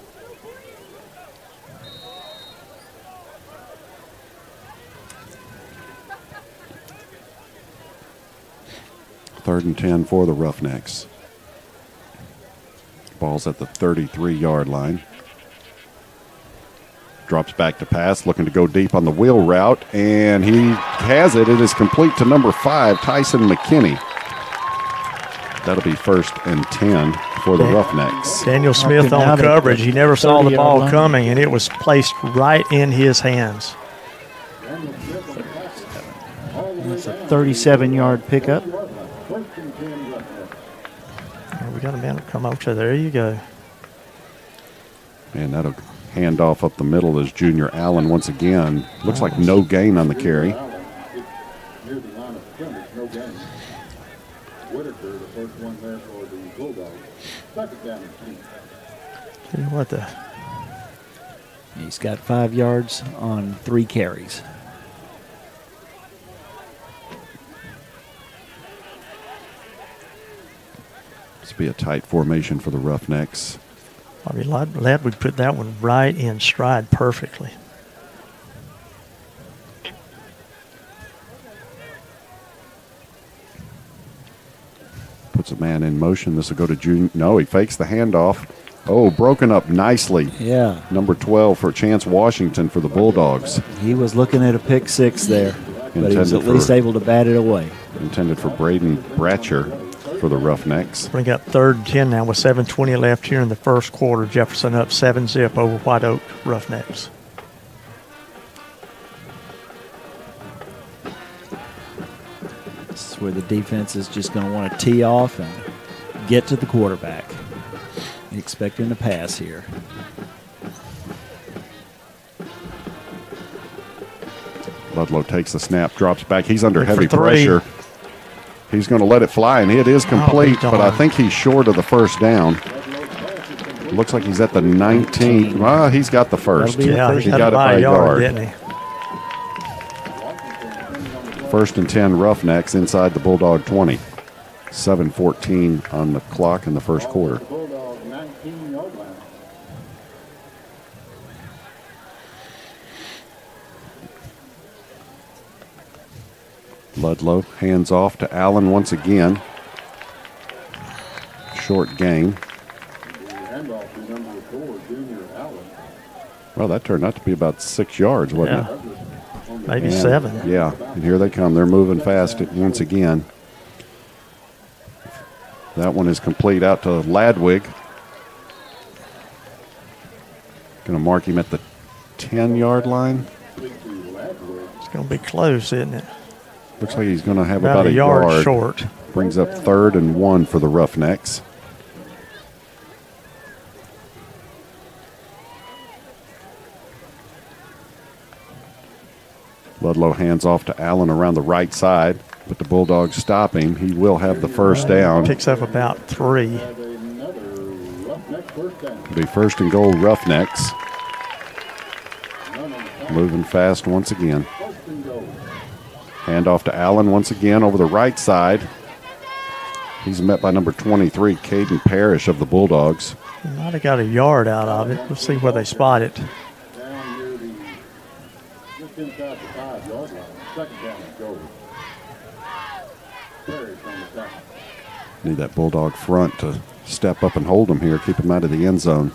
3rd and 10 for the Roughnecks. Ball's at the 33-yard line. Drops back to pass, looking to go deep on the wheel route, and he has it. It is complete to number 5, Tyson McKinney. That'll be 1st and 10 for the Roughnecks. Daniel Smith on coverage. He never saw the ball coming, and it was placed right in his hands. That's a 37-yard pickup. We got a man to come up to. There you go. And that'll hand off up the middle as Junior Allen once again. Looks like no gain on the carry. Near the line of scrimmage, no gain. Whitaker, the first one there for the Bulldogs. Second down and 10. See what the... He's got 5 yards on 3 carries. This will be a tight formation for the Roughnecks. I'll be glad we put that one right in stride perfectly. Puts a man in motion. This will go to Junior. No, he fakes the handoff. Oh, broken up nicely. Yeah. Number 12 for Chance Washington for the Bulldogs. He was looking at a pick 6 there, but he was at Intended least for- able to bat it away. Intended for Braden Bratcher for the Roughnecks. Bring up 3rd and 10 now with 7:20 left here in the first quarter. Jefferson up 7-0 over White Oak Roughnecks. This is where the defense is just going to want to tee off and get to the quarterback. Expecting a pass here. Ludlow takes the snap, drops back. He's under Good for heavy 3. pressure. He's going to let it fly, and it is complete, darn. but I think he's short of the first down. Looks like he's at the 19. Well, he's got the first. That'll be Yeah, He he got got it by a yard. didn't he? 1st and 10 Roughnecks inside the Bulldog 20. 7:14 on the clock in the first quarter. Bulldog 19-yard line. Ludlow hands off to Allen once again. Short gain. The handoff to number 4, Junior Allen. Well, that turned out to be about 6 yards, wasn't Yeah. it? Maybe And- 7. Yeah, and here they come. They're moving fast once again. That one is complete out to Ladwig. Going to mark him at the 10-yard line. It's going to be close, isn't it? Looks like he's going to have About about a yard yard. short. Brings up 3rd and 1 for the Roughnecks. Ludlow hands off to Allen around the right side, but the Bulldogs stop him. He will have the first down. Picks up about 3. Have another Roughneck first down. It'll be 1st and goal Roughnecks. None on the clock. Moving fast once again. 1st and goal. Hand off to Allen once again over the right side. He's met by number 23, Caden Parrish of the Bulldogs. He might have got a yard out of it. We'll see where they spot it. Down near the, just inside the 5-yard line. Second down and goal. Parrish on the top. Need that Bulldog front to step up and hold him here, keep him out of the end zone.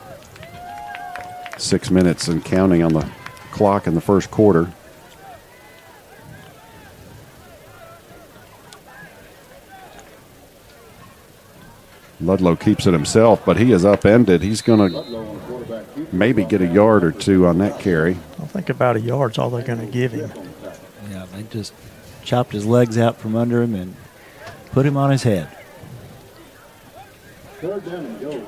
6 minutes and counting on the clock in the first quarter. Ludlow keeps it himself, but he is upended. He's going to Ludlow on the quarterback keeper. maybe get a yard or 2 on that carry. I think about a yard's all they're going to give him. Yeah, they just chopped his legs out from under him and put him on his head. 3rd down and goal.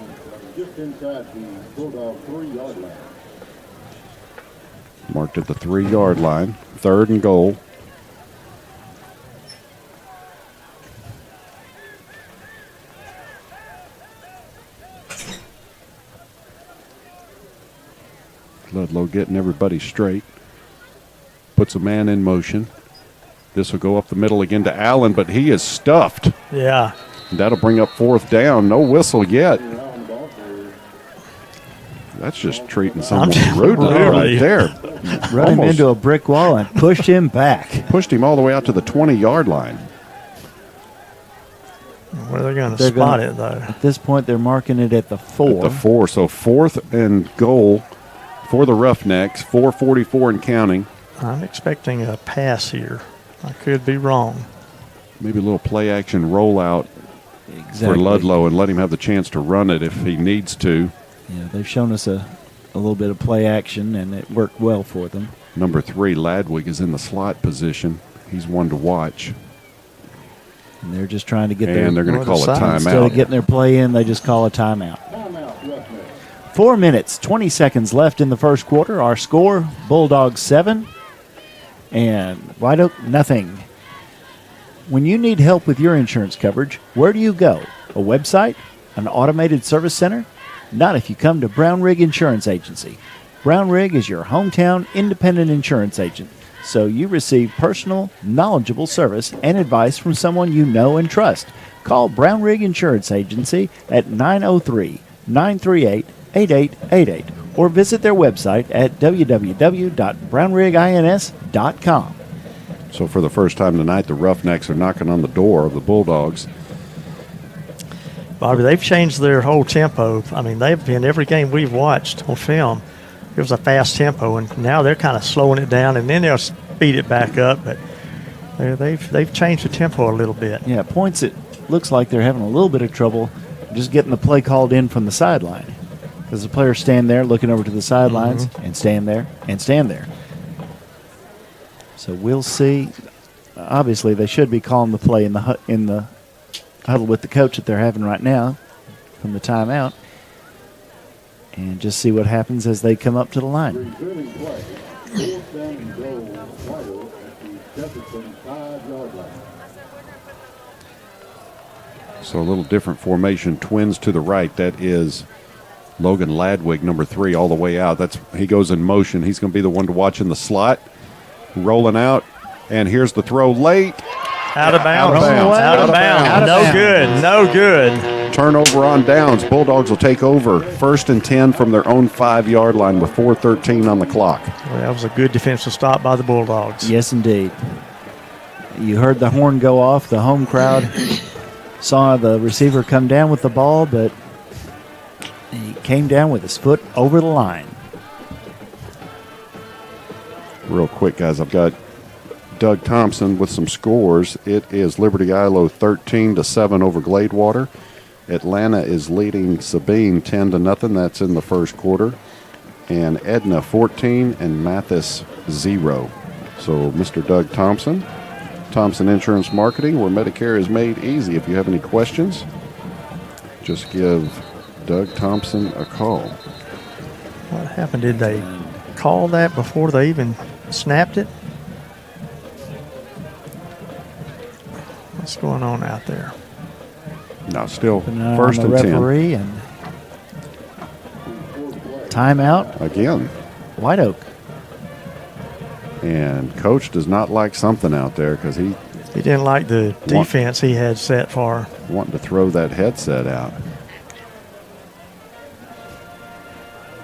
Just inside the Bulldog 3-yard line. Marked at the 3-yard line. 3rd and goal. Ludlow getting everybody straight. Puts a man in motion. This will go up the middle again to Allen, but he is stuffed. Yeah. That'll bring up 4th down. No whistle yet. You're on the ball for That's just treating someone just rudely rudely. right there. Run him Almost into a brick wall and pushed him back. pushed him all the way out to the 20-yard line. Where are they going to spot it, though? At this point, they're marking it at the 4. At the 4, so 4th and goal for the Roughnecks, 4:44 and counting. I'm expecting a pass here. I could be wrong. Maybe a little play-action rollout Exactly. for Ludlow and let him have the chance to run it if he needs to. Yeah, they've shown us a little bit of play action, and it worked well for them. Number 3, Ladwig, is in the slot position. He's one to watch. And they're just trying to get And they're going to call a Instead of timeout. getting their play in, they just call a timeout. Timeout, Roughnecks. 4 minutes, 20 seconds left in the first quarter. Our score, Bulldogs 7 and White Oak nothing. When you need help with your insurance coverage, where do you go? A website? An automated service center? Not if you come to Brown Rig Insurance Agency. Brown Rig is your hometown independent insurance agent, so you receive personal, knowledgeable service and advice from someone you know and trust. Call Brown Rig Insurance Agency at 903-938-8888 or visit their website at www.brownrigins.com. So for the first time tonight, the Roughnecks are knocking on the door of the Bulldogs. Bobby, they've changed their whole tempo. I mean, they've been every game we've watched on film. It was a fast tempo, and now they're kind of slowing it down, and then they'll speed it back up. But they've changed the tempo a little bit. Yeah, points it looks like they're having a little bit of trouble just getting the play called in from the sideline, because the players stand there looking over to the sidelines and stand there and stand there. So we'll see. Obviously, they should be calling the play in the huddle with the coach that they're having right now from the timeout, and just see what happens as they come up to the line. Returning play. 4th down and goal, White Oak at the Jefferson 5-yard line. So a little different formation. Twins to the right. That is Logan Ladwig, number 3, all the way out. He goes in motion. He's going to be the one to watch in the slot. Rolling out. And here's the throw late. Out of bounds. Out of bounds. No good. No good. Turnover on downs. Bulldogs will take over. 1st and 10 from their own 5-yard line with 4:13 on the clock. Well, that was a good defensive stop by the Bulldogs. Yes, indeed. You heard the horn go off. The home crowd saw the receiver come down with the ball, but he came down with his foot over the line. Real quick, guys, I've got Doug Thompson with some scores. It is Liberty Ilo 13-7 over Gladewater. Atlanta is leading Sabine 10-0. That's in the first quarter. And Edna 14 and Mathis 0. So Mr. Doug Thompson, Thompson Insurance Marketing, where Medicare is made easy. If you have any questions, just give Doug Thompson a call. What happened? Did they call that before they even snapped it? What's going on out there? No, still First first and and 10. referee and timeout. Again. White Oak. And Coach does not like something out there because he He didn't like the defense he had set for. wanting to throw that headset out.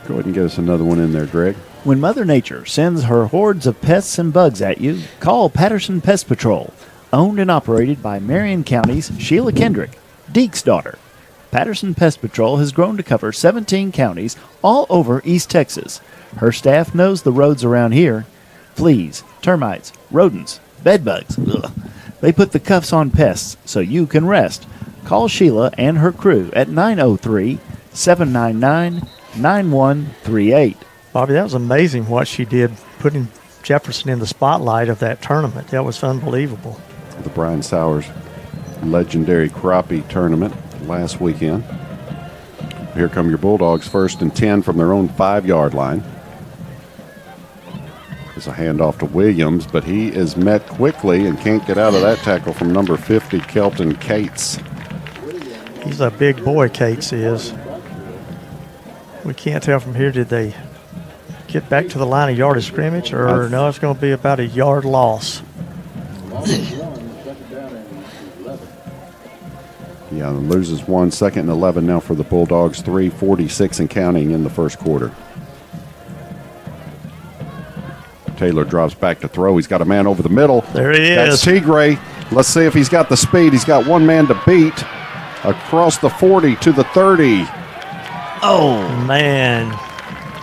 Go ahead and get us another one in there, Greg. When Mother Nature sends her hordes of pests and bugs at you, call Patterson Pest Patrol. Owned and operated by Marion County's Sheila Kendrick, Deke's daughter. Patterson Pest Patrol has grown to cover 17 counties all over East Texas. Her staff knows the roads around here. Fleas, termites, rodents, bedbugs. Ugh. They put the cuffs on pests so you can rest. Call Sheila and her crew at 903-799-9138. Bobby, that was amazing what she did, putting Jefferson in the spotlight of that tournament. That was unbelievable. The Brian Sowers legendary crappie tournament last weekend. Here come your Bulldogs, 1st and 10 from their own 5-yard line. It's a handoff to Williams, but he is met quickly and can't get out of that tackle from number 50, Kelton Cates. He's a big boy, Cates is. We can't tell from here, did they get back to the line of yard of scrimmage, or no, it's going to be about a yard loss. Loss of 1, 2nd down and 11. Yeah, and loses 1, 2nd and 11 now for the Bulldogs, 3:46 and counting in the first quarter. Taylor drops back to throw. He's got a man over the middle. There he That's is. Tigre. Let's see if he's got the speed. He's got one man to beat. across the 40 to the 30. Oh, man.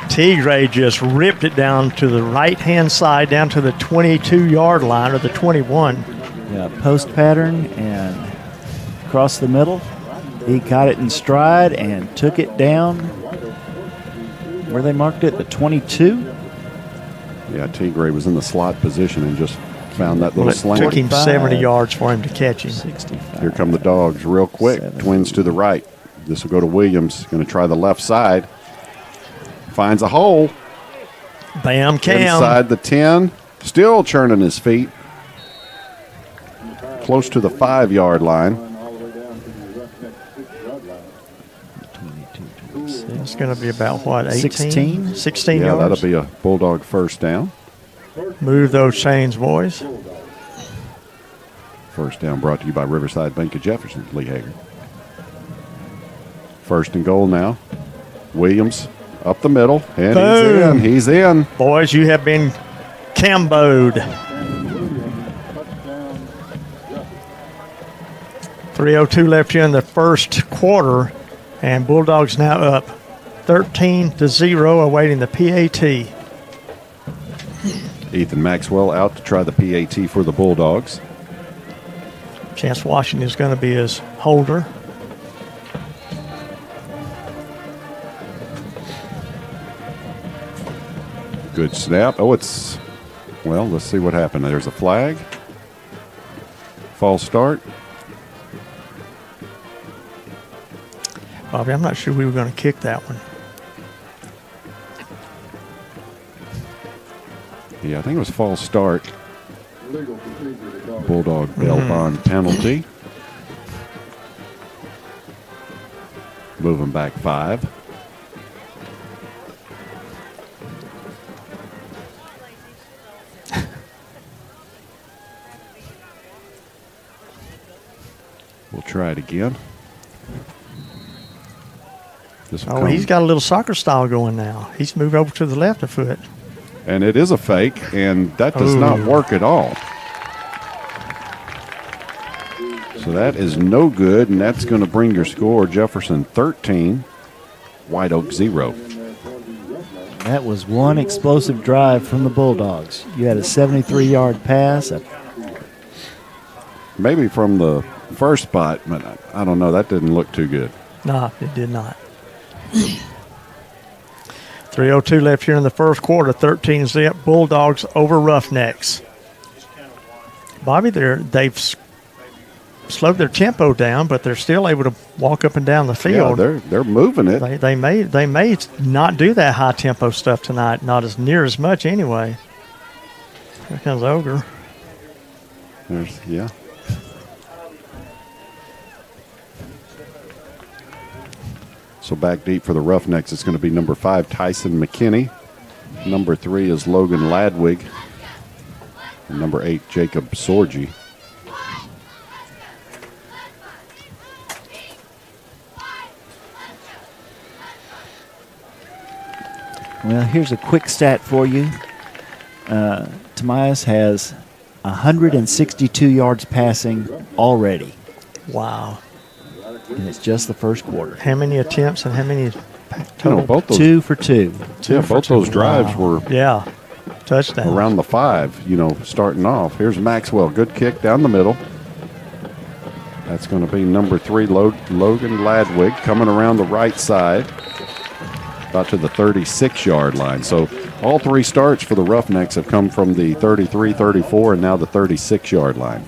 Tigre just ripped it down to the right-hand side, down to the 22-yard line, or the 21. Yeah, post pattern and across the middle. He caught it in stride and took it down. Where they marked it, the 22? Yeah, Tigre was in the slot position and just found that little Well, it slant. took him 70 yards for him to catch him. 65. Here come the Dogs real quick. 70. Twins to the right. This will go to Williams. Going to try the left side. Finds a hole. Bam, Cam. Inside the 10. Still churning his feet. Close to the 5-yard line. All the way down to the Roughnecks 6-yard line. 22, 26. It's going to be about, what, 18? 16? 16 Yeah, yards. that'll be a Bulldog first down. Move those chains, boys. First down brought to you by Riverside Bank of Jefferson, Lee Hager. First and goal now. Williams up the middle, and Boom. he's in. Boys, you have been camboed. Touchdown, Jefferson. 3:02 left here in the first quarter, and Bulldogs now up 13-0, awaiting the PAT. Ethan Maxwell out to try the PAT for the Bulldogs. Chance Washington is going to be his holder. Good snap. Oh, well, let's see what happened. There's a flag. False start. Bobby, I'm not sure we were going to kick that one. Yeah, I think it was false start. Legal procedure to call. Bulldog bail bond penalty. Moving back 5. We'll try it again. This will Oh, come- he's got a little soccer style going now. He's moved over to the left a foot. And it is a fake, and that does not work at all. So that is no good, and that's going to bring your score Jefferson 13, White Oak 0. That was one explosive drive from the Bulldogs. You had a 73-yard pass. Maybe from the first spot, but I don't know. That didn't look too good. Nah, it did not. 3:02 left here in the first quarter. 13-0 Bulldogs over Roughnecks. Bobby, they've slowed their tempo down, but they're still able to walk up and down the Yeah, field. they're moving it. They may not do that high tempo stuff tonight. Not as near as much anyway. Here comes Ogre. Yeah. So back deep for the Roughnecks, it's going to be number 5, Tyson McKinney. Number 3 is Logan Ladwig. And number 8, Jacob Sorgi. Well, here's a quick stat for you. Tamias has 162 yards passing already, Wow. and it's just the first quarter. How many attempts and how many You total? know, both those, 2 for 2. both those drives were Yeah. Touchdown. around the 5, starting off. Here's Maxwell. Good kick down the middle. That's going to be number 3, Logan Ladwig, coming around the right side, about to the 36-yard line. So all 3 starts for the Roughnecks have come from the 33, 34, and now the 36-yard line.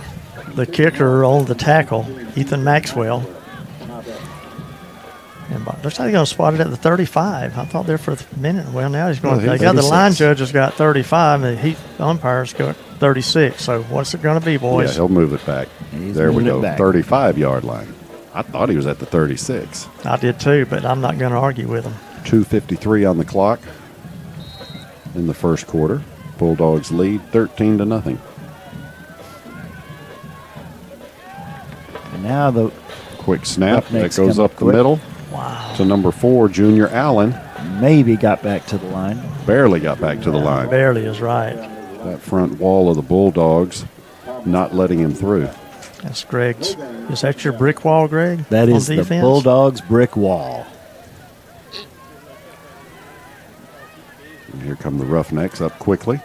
The kicker on the tackle, Ethan Maxwell. And looks like he's going to spot it at the 35. I thought there for a minute. Well, now he's going. Well, They he's got the 36. line judge has got 35, and the umpire's got 36. So what's it going to be, Yeah, boys? he'll move it back. He's There we moving it go, back. 35-yard line. I thought he was at the 36. I did too, but I'm not going to argue with him. 2:53 on the clock in the first quarter. Bulldogs lead 13-0. And now the Quick snap that Roughnecks goes come up the quick. middle Wow. to number 4, Junior Allen. maybe got back to the line. Barely got back to the line. Barely is right. That front wall of the Bulldogs not letting him through. That's Greg's. Is that your brick wall, Greg? That on is the defense? Bulldogs brick wall. And here come the Roughnecks up quickly.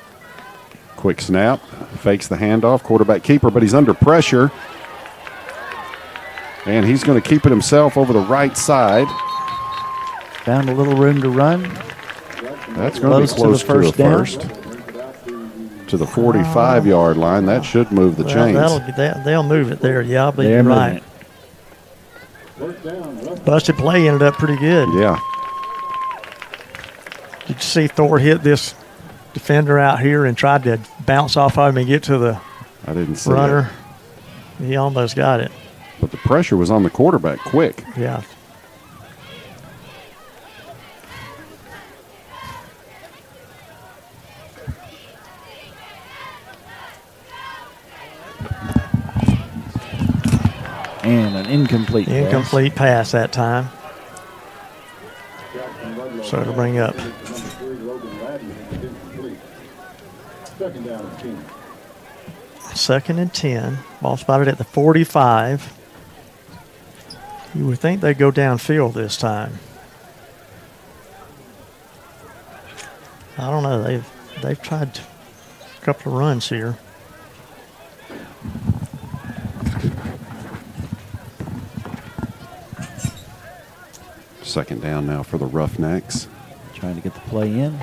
Quick snap, fakes the handoff, quarterback keeper, but he's under pressure. And he's going to keep it himself over the right side. Found a little room to run. That's going to be close to the first. To the 45-yard line. That should move the chains. They'll move it there. Yeah, I believe They're you're right. Busted play ended up pretty good. Yeah. Did you see Thor hit this defender out here and tried to bounce off of him and get to the I didn't see runner? it. He almost got it. But the pressure was on the quarterback quick. Yeah. And an incomplete pass. Incomplete pass that time. So to bring up. Second and 10. Ball spotted at the 45. You would think they'd go downfield this time. I don't know. They've tried a couple of runs here. Second down now for the Roughnecks. Trying to get the play in.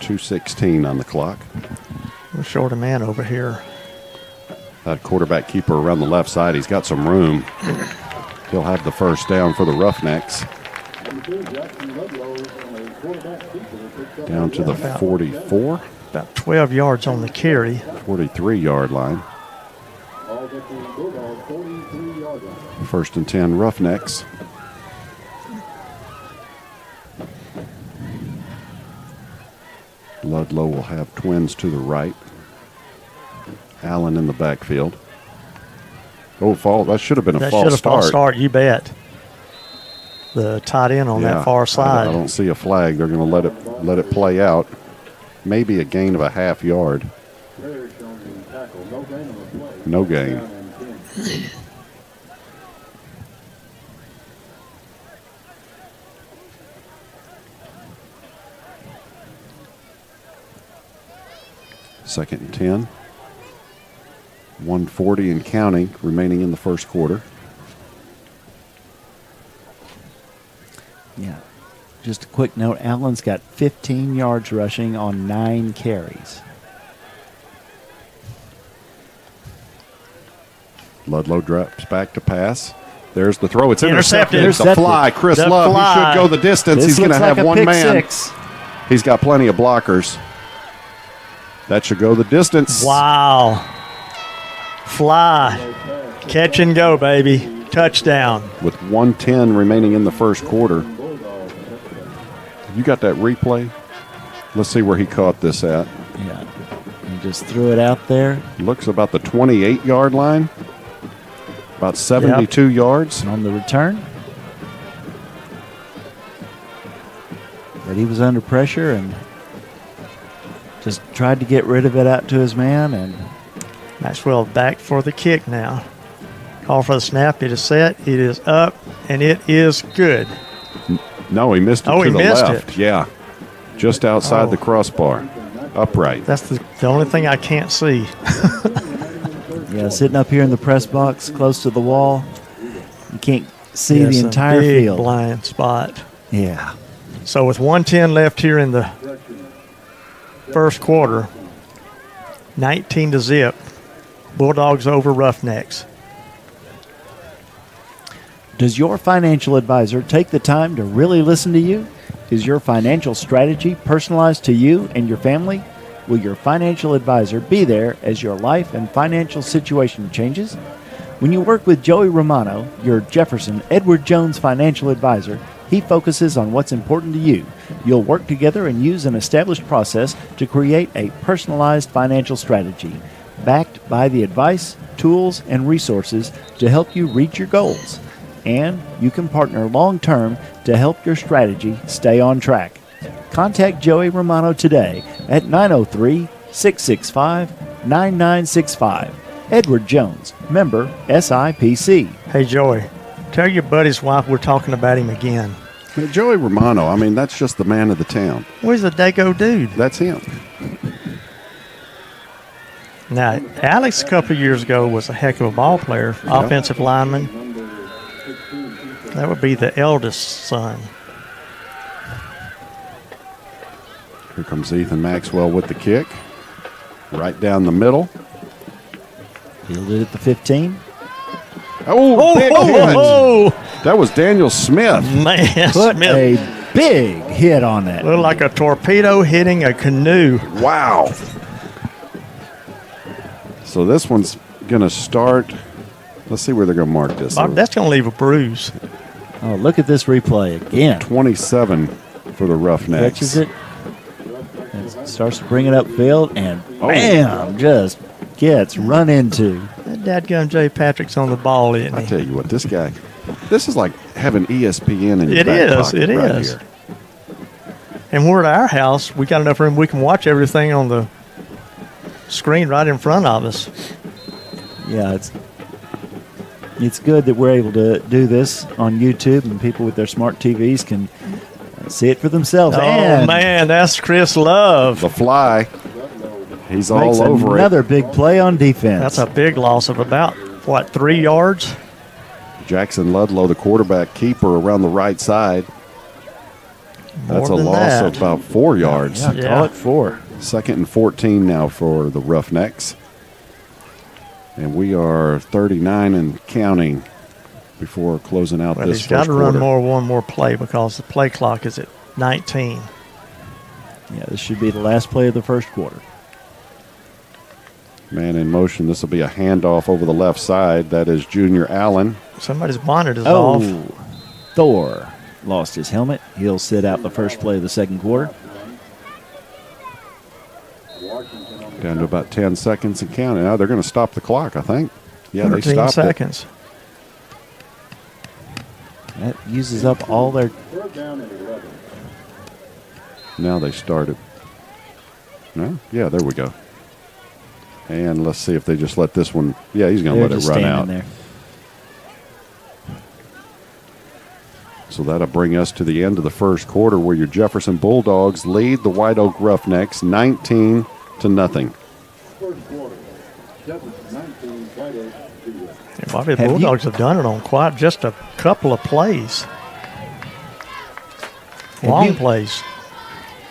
2:16 on the clock. We're short a man over here. That quarterback keeper around the left side, he's got some room. He'll have the first down for the Roughnecks. Down to the 44. About 12 yards on the carry. 43-yard line. First and 10, Roughnecks. Ludlow will have twins to the right. Allen in the backfield. Oh, fall. That should have been a That false should have start. false start, you bet. The tight end on that far side. I don't see a flag. They're going to let it play out. Maybe a gain of a half yard. No gain. Second and 10. 140 and counting remaining in the first quarter. Yeah. Just a quick note, Allen's got 15 yards rushing on 9 carries. Ludlow drops back to pass. There's the throw. It's Intercepted. intercepted. The fly. Chris The Love. fly. He should go the distance. This He's going to looks like have a one pick man. six. He's got plenty of blockers. That should go the distance. Wow. Fly. Catch and go, baby. Touchdown. With 1:10 remaining in the first quarter. You got that replay? Let's see where he caught this at. Yeah. He just threw it out there. Looks about the 28-yard line. About 72 yards. And on the return. But he was under pressure and just tried to get rid of it out to his man. And Maxwell back for the kick now. Call for the snap. It is set. It is up. And it is good. No, he missed it to he the missed left. it. Yeah. Just outside the crossbar. Upright. That's the only thing I can't see. yeah, sitting up here in the press box close to the wall. You can't see Yes, the a entire big field. blind spot. Yeah. So with 1:10 left here in the first quarter, 19-0, Bulldogs over Roughnecks. Does your financial advisor take the time to really listen to you? Is your financial strategy personalized to you and your family? Will your financial advisor be there as your life and financial situation changes? When you work with Joey Romano, your Jefferson Edward Jones financial advisor, he focuses on what's important to you. You'll work together and use an established process to create a personalized financial strategy, backed by the advice, tools, and resources to help you reach your goals. And you can partner long-term to help your strategy stay on track. Contact Joey Romano today at 903-665-9965. Edward Jones, member SIPC. Hey, Joey, tell your buddy's wife we're talking about him again. Joey Romano, I mean, that's just the man of the town. Where's the Dago dude? That's him. Now, Alex a couple of years ago was a heck of a ball player, offensive lineman. That would be the eldest son. Here comes Ethan Maxwell with the kick. Right down the middle. Fielded at the 15. Oh, big hit. Oh, That was Daniel Smith. man, Put Smith a big hit on that. looked like a torpedo hitting a canoe. Wow. So this one's going to start. Let's see where they're going to mark this. Bob, that's going to leave a bruise. Oh, look at this replay again. 27 for the Roughnecks. Catches it. And starts to bring it upfield, and bam, just gets run into. That dadgum Jay Patrick's on the ball, isn't I he? tell you what, this guy, this is like having ESPN in your It back is, pocket it right is. here. And we're at our house. We got enough room we can watch everything on the screen right in front of us. Yeah, it's good that we're able to do this on YouTube, and people with their smart TVs can see it for themselves. Oh, and man, that's Chris Love. The fly, he's makes all over another big play on defense. That's a big loss of about, 3 yards? it. Jackson Ludlow, the quarterback keeper, around the right side. That's a More than loss that. of about 4 yards. Yeah, Yeah. call it 4. 2nd and 14 now for the Roughnecks. And we are 39 and counting before closing out Well, this he's got first to run quarter. one more play because the play clock is at 19. Yeah, this should be the last play of the first quarter. Man in motion. This will be a handoff over the left side. That is Junior Allen. Somebody's bonnet is off. Thor lost his helmet. He'll sit out the first play of the second quarter. Down to about 10 seconds and counting. Now they're going to stop the clock, I think. Yeah, they 13 stopped seconds. That uses up all their. Third down and 11. it. Now they started. No? Yeah, there we go. And let's see if they just let this one. Yeah, he's going to They're let it just run standing out. there. So that'll bring us to the end of the first quarter where your Jefferson Bulldogs lead the White Oak Roughnecks 19-0. First quarter. Jefferson 19, White Oak 0. And Bobby, the Have you- Bulldogs have done it on quite just a couple of plays. Long you- plays.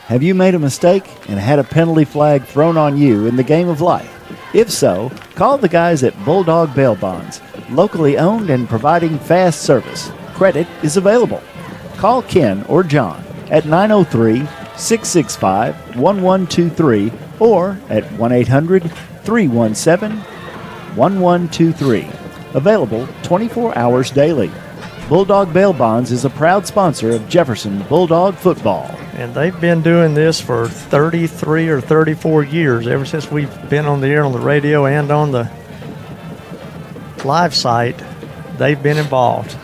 Have you made a mistake and had a penalty flag thrown on you in the game of life? If so, call the guys at Bulldog Bail Bonds, locally owned and providing fast service. Credit is available. Call Ken or John at 903-665-1123 or at 1-800-317-1123. Available 24 hours daily. Bulldog Bail Bonds is a proud sponsor of Jefferson Bulldog football. And they've been doing this for 33 or 34 years, ever since we've been on the air on the radio and on the live site. They've been involved.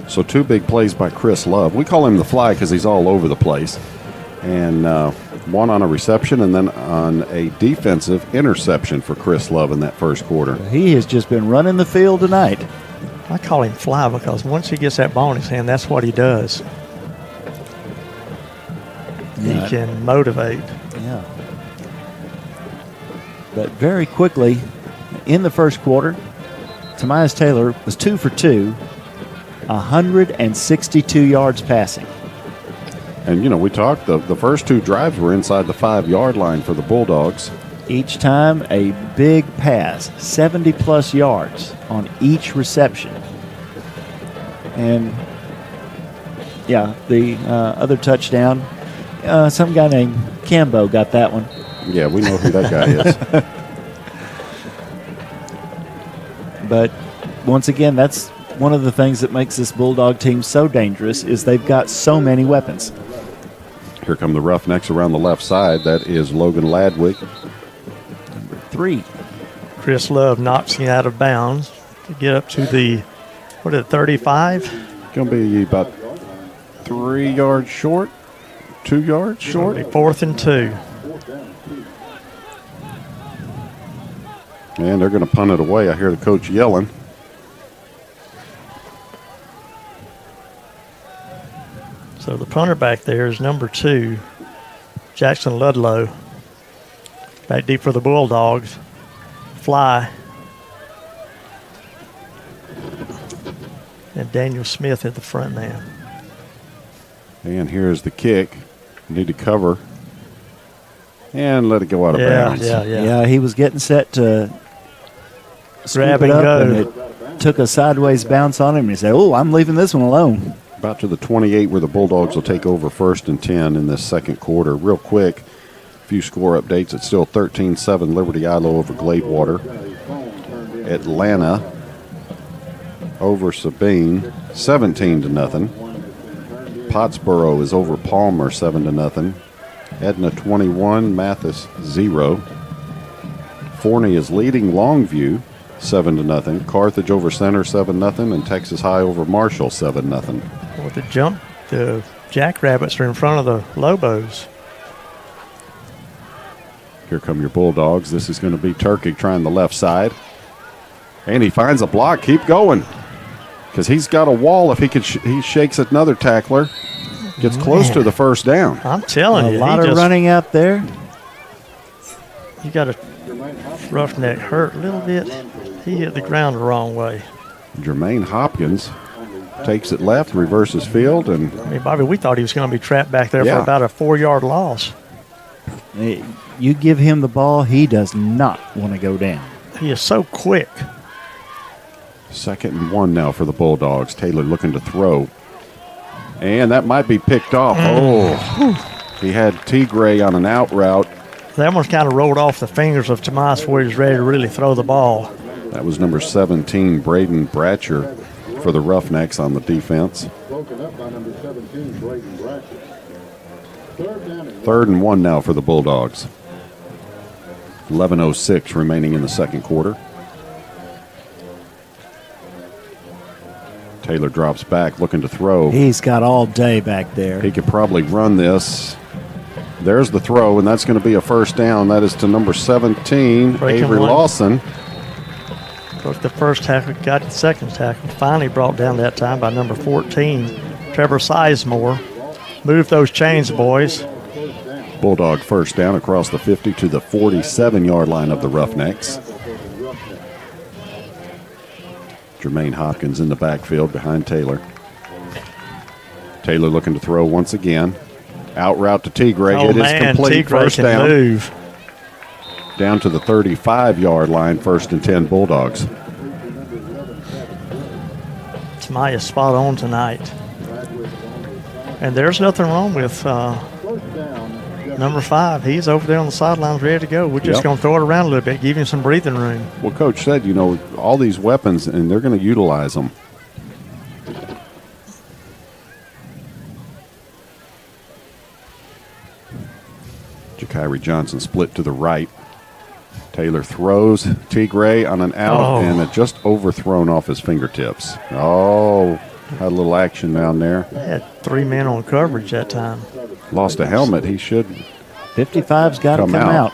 So 2 big plays by Chris Love. We call him the fly because he's all over the place. And one on a reception and then on a defensive interception for Chris Love in that first quarter. He has just been running the field tonight. I call him Fly because once he gets that ball in his hand, that's what he does. Yeah. He can motivate. Yeah. But very quickly, in the first quarter, Tomias Taylor was 2 for 2, 162 yards passing. And, you know, we talked, the first 2 drives were inside the 5-yard line for the Bulldogs. Each time a big pass, 70-plus yards on each reception. And, yeah, the other touchdown, some guy named Cambo got that one. Yeah, we know who that guy is. But once again, that's one of the things that makes this Bulldog team so dangerous is they've got so many weapons. Here come the Roughnecks around the left side. That is Logan Ladwick. 3. Chris Love knocks him out of bounds to get up to the, 35? Going to be about 3 yards short, 2 yards short. It'll be 4th and 2. And they're going to punt it away. I hear the coach yelling. So the punter back there is number 2, Jackson Ludlow. Back deep for the Bulldogs. Fly. And Daniel Smith at the front man. And here's the kick. Need to cover. And let it go out of bounds. Yeah, he was getting set to Grab scoop it and up, go. and it took a sideways bounce on him. And he said, "Oh, I'm leaving this one alone." About to the 28 where the Bulldogs will take over 1st and 10 in this second quarter. Real quick, a few score updates. It's still 13-7 Liberty Ilo over Gladewater. Atlanta over Sabine 17-0. Pottsboro is over Palmer 7-0. Edna 21, Mathis 0. Forney is leading Longview 7-0. Carthage over Center 7-0, and Texas High over Marshall 7-0. With the jump, the Jackrabbits are in front of the Lobos. Here come your Bulldogs. This is going to be Turkey trying the left side. And he finds a block. Keep going. Because he's got a wall. If he shakes another tackler, gets close to the first down. I'm telling you. A lot of running out there. You got a Roughneck hurt a little bit. He hit the ground the wrong way. Jermaine Hopkins takes it left, reverses field, and I mean, Bobby, we thought he was going to be trapped back there Yeah. for about a 4-yard loss. You give him the ball, he does not want to go down. He is so quick. 2nd and 1 now for the Bulldogs. Taylor looking to throw. And that might be picked off. Oh, he had Tigray on an out route. That one's kind of rolled off the fingers of Tomas where he's ready to really throw the ball. That was number 17, Braden Bratcher, for the Roughnecks on the defense. Broken up by number 17, Braden Bratcher. 3rd and 1 now for the Bulldogs. 11:06 remaining in the second quarter. Taylor drops back, looking to throw. He's got all day back there. He could probably run this. There's the throw, and that's going to be a first down. That is to number 17, Breaking Avery one. Lawson. Broke the first tackle, got the second tackle. Finally brought down that time by number 14, Trevor Sizemore. Move those chains, boys. Bulldog first down across the 50 to the 47-yard line of the Roughnecks. Jermaine Hopkins in the backfield behind Taylor. Taylor looking to throw once again. Out route to Tigray. Oh, It is man, complete. Tigray First can down. move. Down to the 35-yard line, 1st and 10 Bulldogs. Tamaya's spot on tonight. And there's nothing wrong with number 5. He's over there on the sidelines ready to go. We're just Yep. going to throw it around a little bit, give him some breathing room. Well, Coach said, you know, all these weapons, and they're going to utilize them. Jakiri Johnson split to the right. Taylor throws. Tigray on an out, and it just overthrown off his fingertips. Oh, had a little action down there. Had 3 men on coverage that time. Lost a helmet. He should 55's got to Come come out. out.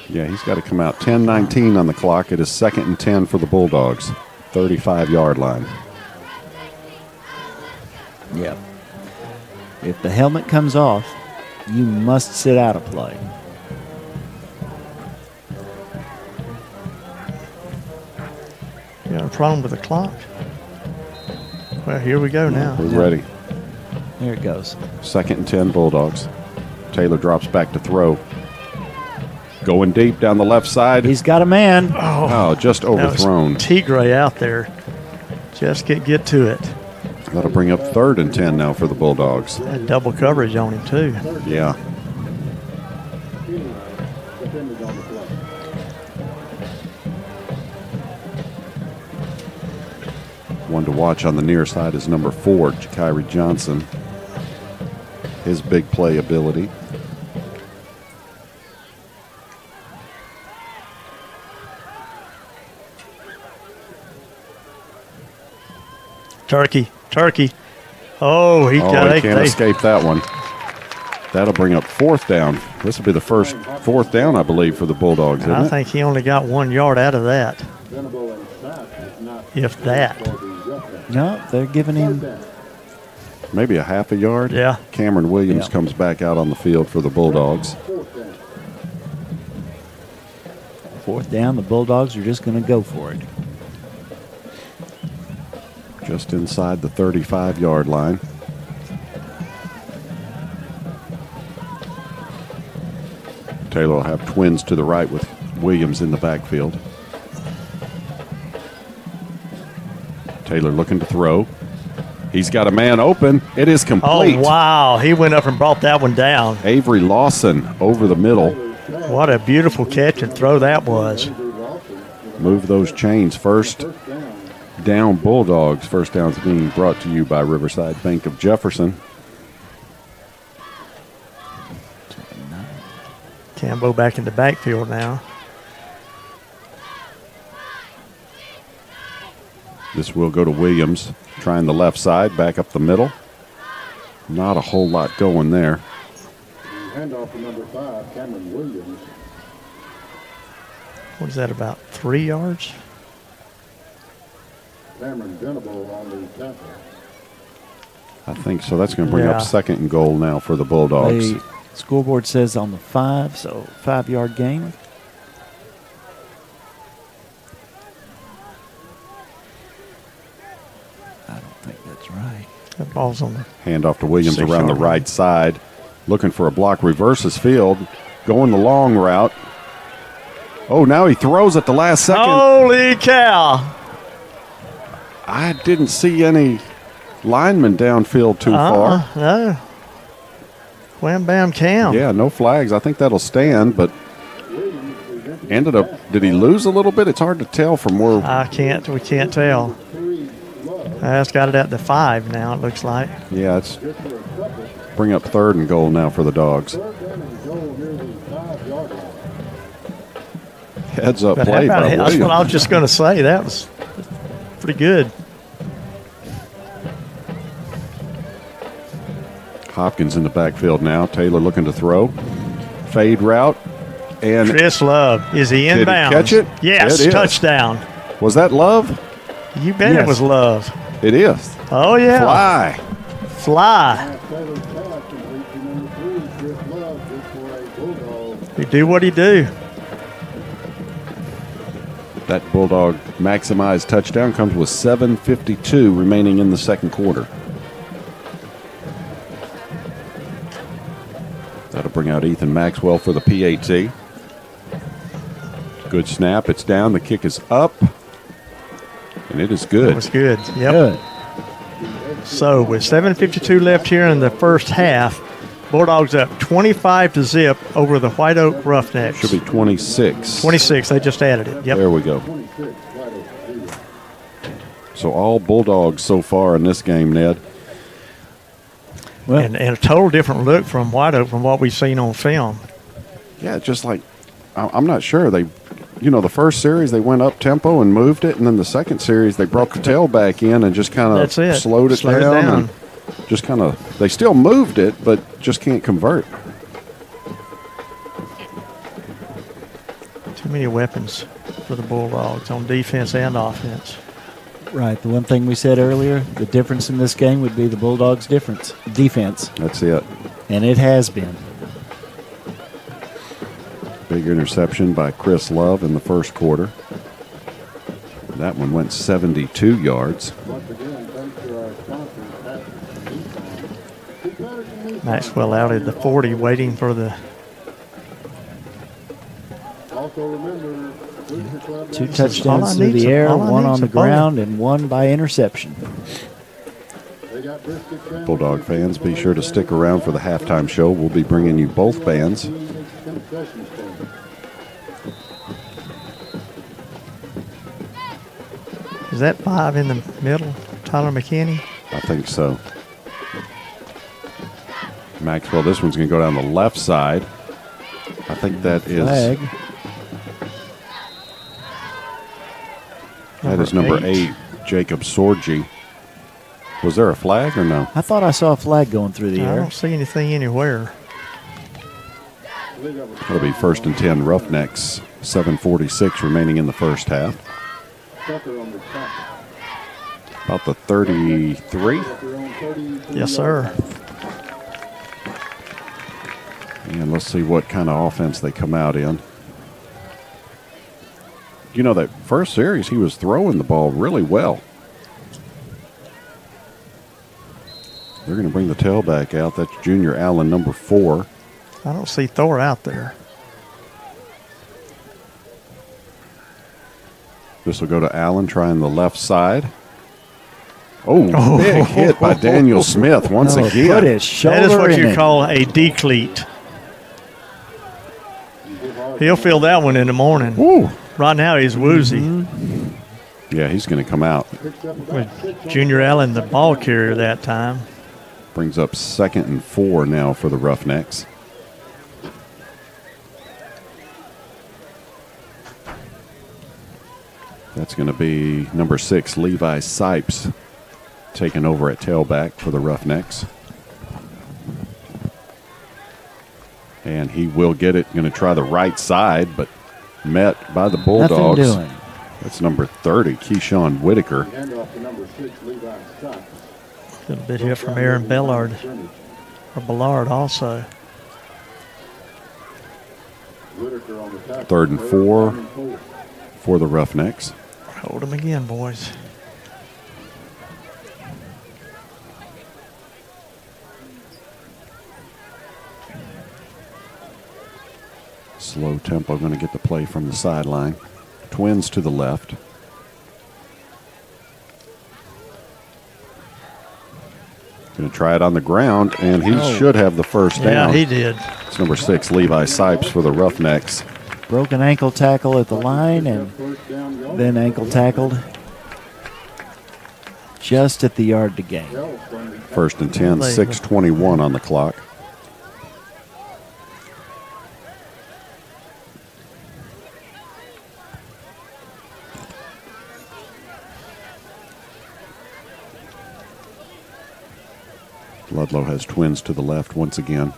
Yeah, he's got to come out. 10:19 on the clock. It is 2nd and 10 for the Bulldogs. 35-yard line. Yep. If the helmet comes off, you must sit out of play. You got a problem with the clock? Well, here we go now. We're ready. There it goes. 2nd and 10 Bulldogs. Taylor drops back to throw. Going deep down the left side. He's got a man. Oh, just That was overthrown. Tigray out there. Just get to it. That'll bring up 3rd and 10 now for the Bulldogs. Had double coverage on him, too. Yeah. One to watch on the near side is number 4, Jakiri Johnson. His big play ability. Turkey. Oh, he Oh, got he can't escape that one. That'll bring up 4th down This will be the first fourth down, I believe, for the Bulldogs, isn't I it? think he only got 1 yard out of that, Venable and Sapp is not if that. for the Roughnecks. No, they're giving him. Third down. Maybe a half a yard. Yeah. Cameron Williams Yeah. comes back out on the field for the Bulldogs. Fourth down. Fourth down, the Bulldogs are just going to go for it. Just inside the 35-yard line. Taylor will have twins to the right with Williams in the backfield. Taylor looking to throw. He's got a man open. It is complete. Oh, wow. He went up and brought that one down. Avery Lawson over the middle. What a beautiful catch and throw that was. Move those chains. First down Bulldogs. First down is being brought to you by Riverside Bank of Jefferson. Cambo back in the backfield now. This will go to Williams, trying the left side, back up the middle. Not a whole lot going there. Handoff to number 5, Cameron Williams. What is that, about 3 yards? Cameron Venable on the tackle. I think so. That's going to bring Yeah. up second and goal now for the Bulldogs. The scoreboard says on the 5, so 5-yard gain. I don't think that's right. That ball's on the Handoff to Williams 6 around the yard right line. side. Looking for a block, reverses field. Going the long route. Oh, now he throws at the last second. Holy cow. I didn't see any linemen downfield too far. No. Wham, bam, cam. Yeah, no flags. I think that'll stand, but ended up, did he lose a little bit? It's hard to tell from where. We can't tell. That's got it at the 5 now, it looks like. Yeah, it's bring up third and goal now for the Dogs. Third down and goal near the 5-yard line. Heads up But play by that's what I Williams. was just going to say. That was pretty good. Hopkins in the backfield now. Taylor looking to throw. Fade route. And Chris Love, is he Did he inbounds? catch it? Yes, It is. touchdown. was that Love? You bet Yes. it was Love. It is. Oh, yeah. Fly. Fly. Taylor's pass complete to number 3, Chris Love, good for a Bulldog. He do what he do. That Bulldog maximized touchdown comes with 7:52 remaining in the second quarter. That'll bring out Ethan Maxwell for the PAT. Good snap. It's down. The kick is up. And it is That good. was good. Yep. Good. So with 7:52 left here in the first half, Bulldogs up 25-0 over the White Oak Roughnecks. Should be 26. 26. They just added it. Yep. There we go. 26, White Oak 0. So all Bulldogs so far in this game, Ned. Well, And a total different look from White Oak from what we've seen on film. Yeah, just like, I'm not sure. They, the first series they went up tempo and moved it, and then the second series they brought the tail back in and just kind That's of it. slowed it down. And just kind of, they still moved it, but just can't convert. Too many weapons for the Bulldogs on defense and offense. right. The one thing we said earlier, the difference in this game would be the Bulldogs' defense. That's it. And it has been. Big interception by Chris Love in the first quarter. That one went 72 yards. Once again, thanks to our sponsors, Patrick and Nissan. Keep Patterson Nissan. Maxwell out at the 40 waiting for the Also remember, Booster Club 2 down- touchdowns I through need the air, all I one need on is the a ball. ground, and one by interception. They got brisket sandwiches, Bulldog fans, be sure to stick around for the halftime show. We'll be bringing you both bands. concession stand. Is that 5 in the middle? Tyler McKinney? I think so. Maxwell, this one's going to go down the left side. I think that is Flag. number 8, Jacob Sorgi. Was there a flag or no? I thought I saw a flag going through the I air. don't see anything anywhere. It'll be 1st and 10 Roughnecks, 7:46 remaining in the first half. About the 33. Yes, sir. And let's see what kind of offense they come out in. You know, that first series, he was throwing the ball really well. They're going to bring the tailback out. That's Junior Allen, number 4. I don't see Thor out there. This will go to Allen, trying the left side. Oh, big hit by Daniel Smith once again. Put his shoulder That is what in you it. call a decleat. He'll feel that one in the morning. Woo. Right now he's woozy. Yeah, he's going to come out. With Junior Allen, the ball carrier that time. Brings up 2nd and 4 now for the Roughnecks. That's going to be number 6, Levi Sipes, taking over at tailback for the Roughnecks. And he will get it. Going to try the right side, but met by the Bulldogs. Nothing doing. That's number 30, Keyshawn Whitaker. Little bit here from Aaron Bellard, or Ballard also. 3rd and 4 for the Roughnecks. Hold him again, boys. Slow tempo, going to get the play from the sideline. Twins to the left. Going to try it on the ground, and he should have the first down. Yeah, he did. It's number 6, Levi Sipes for the Roughnecks. Broken ankle tackle at the line and then ankle tackled just at the yard to gain. 1st and 10, 6:21 on the clock. Ludlow has twins to the left once again.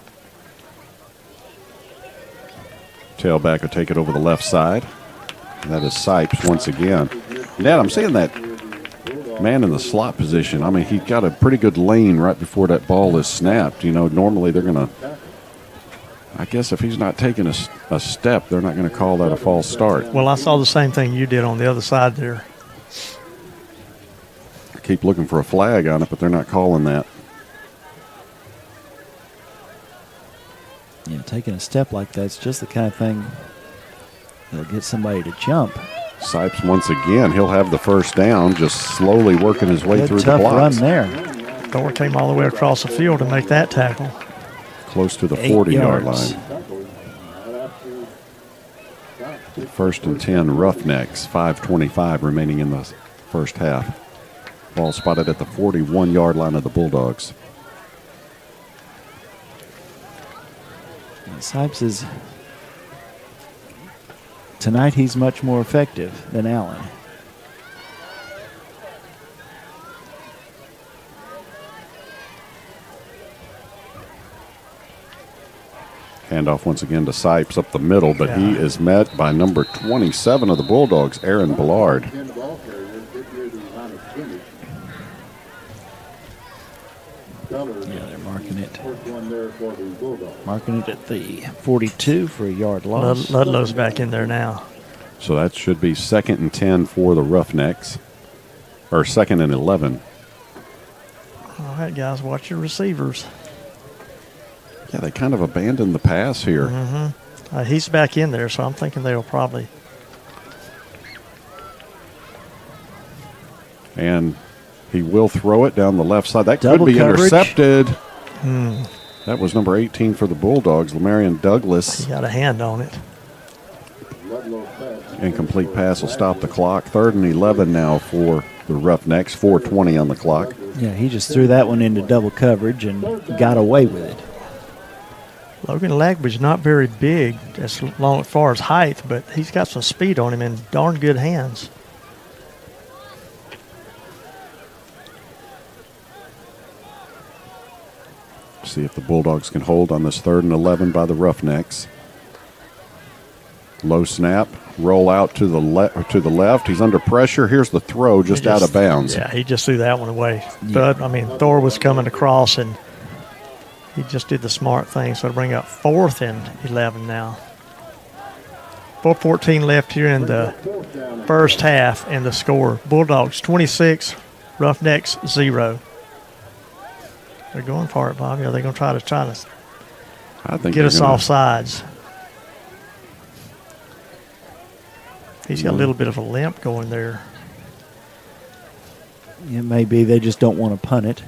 Tailback will take it over the left side. That is Sipes once again. Dad, I'm seeing that man in the slot position. I mean, he got a pretty good lane right before that ball is snapped. You know, normally they're going to, I guess if he's not taking a step, they're not going to call that a false start. Well, I saw the same thing you did on the other side there. I keep looking for a flag on it, but they're not calling that. Yeah, taking a step like that's just the kind of thing that'll get somebody to jump. Sipes once again. He'll have the first down, just slowly working his way Good through the tough blocks. run there. Thor came all the way across the field to make that tackle. Close to the 8 40-yard yards. line. 1st and 10 Roughnecks, 5:25 remaining in the first half. Ball spotted at the 41-yard line of the Bulldogs. Sipes is, tonight he's much more effective than Allen. Handoff once again to Sipes up the middle, but he is met by number 27 of the Bulldogs, Aaron Ballard. Yeah, they're marking it. Marking it at the 42 for a yard loss. Ludlow's back in there now. So that should be 2nd and 10 for the Roughnecks, or 2nd and 11. All right, guys, watch your receivers. Yeah, they kind of abandoned the pass here. He's back in there, so I'm thinking they'll probably. And he will throw it down the left side. That Double could be coverage. intercepted. That was number 18 for the Bulldogs, Lamarian Douglas. He got a hand on it. Incomplete pass will stop the clock. 3rd and 11 now for the Roughnecks. 4:20 on the clock. Yeah, he just threw that one into double coverage and got away with it. Logan Lagby's not very big as long as far as height, but he's got some speed on him and darn good hands. See if the Bulldogs can hold on this 3rd and 11 by the Roughnecks. Low snap, roll out to the left. He's under pressure. Here's the throw, just out of bounds. Yeah, he just threw that one away. But Thor was coming across, and he just did the smart thing. So to bring up 4th and 11 now. 4:14 left here in the first half, and the score: Bulldogs 26, Roughnecks 0. They're going for it, Bobby. Are they going to try to I think get us off sides? He's got a little bit of a limp going there. It may be they just don't want to punt it.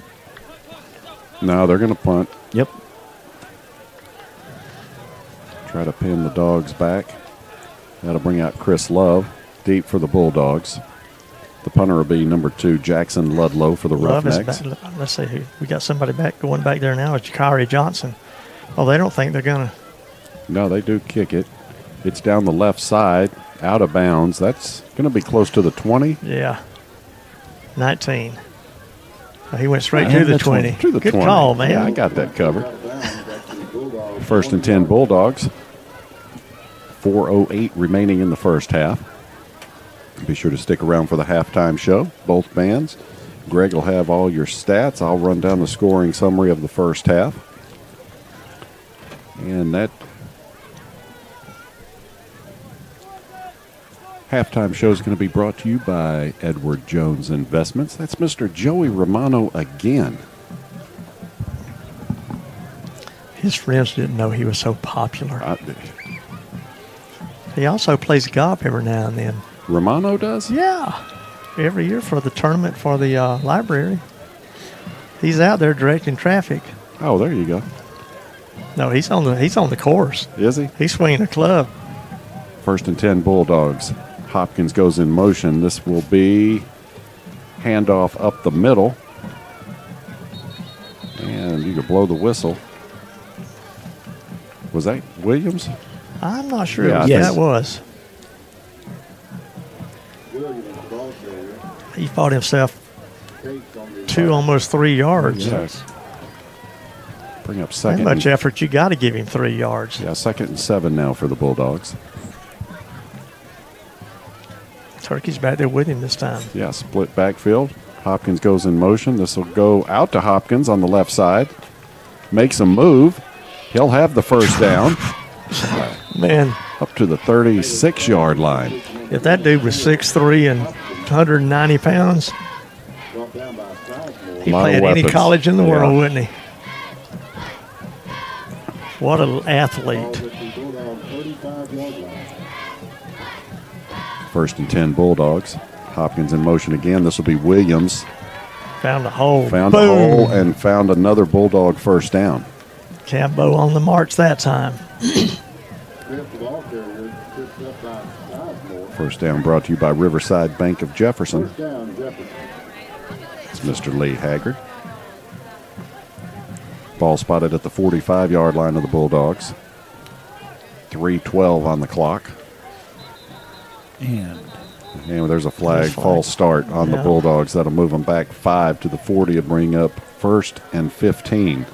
No, they're going to punt. Yep. Try to pin the Dogs back. That'll bring out Chris Love, deep for the Bulldogs. The punter will be number 2, Jackson Ludlow for the Roughnecks. Let's see who we got. Somebody going back there now. It's Jakari Johnson. Oh, they don't think they're going to. No, they do kick it. It's down the left side, out of bounds. That's going to be close to the 20. Yeah. 19. He went straight to the 20. To the Good 20. call, man. Yeah, I got that covered. 1st and 10 Bulldogs. 4:08 remaining in the first half. Be sure to stick around for the halftime show, both bands. Greg will have all your stats. I'll run down the scoring summary of the first half. And that halftime show is going to be brought to you by Edward Jones Investments. That's Mr. Joey Romano again. His friends didn't know he was so popular. He also plays golf every now and then. Romano does? Yeah. Every year for the tournament for the library. He's out there directing traffic. Oh, there you go. No, he's on the course. Is he? He's swinging a club. 1st and 10 Bulldogs. Hopkins goes in motion. This will be handoff up the middle. And you could blow the whistle. Was that Williams? I'm not sure Yeah, that was. He fought himself 2, almost 3 yards. Yes. Bring up That second. much effort, you got to give him 3 yards. Yeah, 2nd and 7 now for the Bulldogs. Turkey's back there with him this time. Yeah, split backfield. Hopkins goes in motion. This will go out to Hopkins on the left side. Makes a move. He'll have the first down. Man, Up to the 36-yard line. if that dude was 6'3" and 190 pounds, he'd Lot play of at any weapons. college in the Yeah. world, wouldn't he? What an athlete. 1st and 10 Bulldogs. Hopkins in motion again. This will be Williams. Found a hole. Found a Boom. hole and found another Bulldog first down. Cambo on the march that time. First down brought to you by Riverside Bank of Jefferson. It's Mr. Lee Haggard. Ball spotted at the 45-yard line of the Bulldogs. 3:12 on the clock. And There's a flag, false start on the Yeah. Bulldogs. That'll move them back 5 to the 40 and bring up 1st and 15.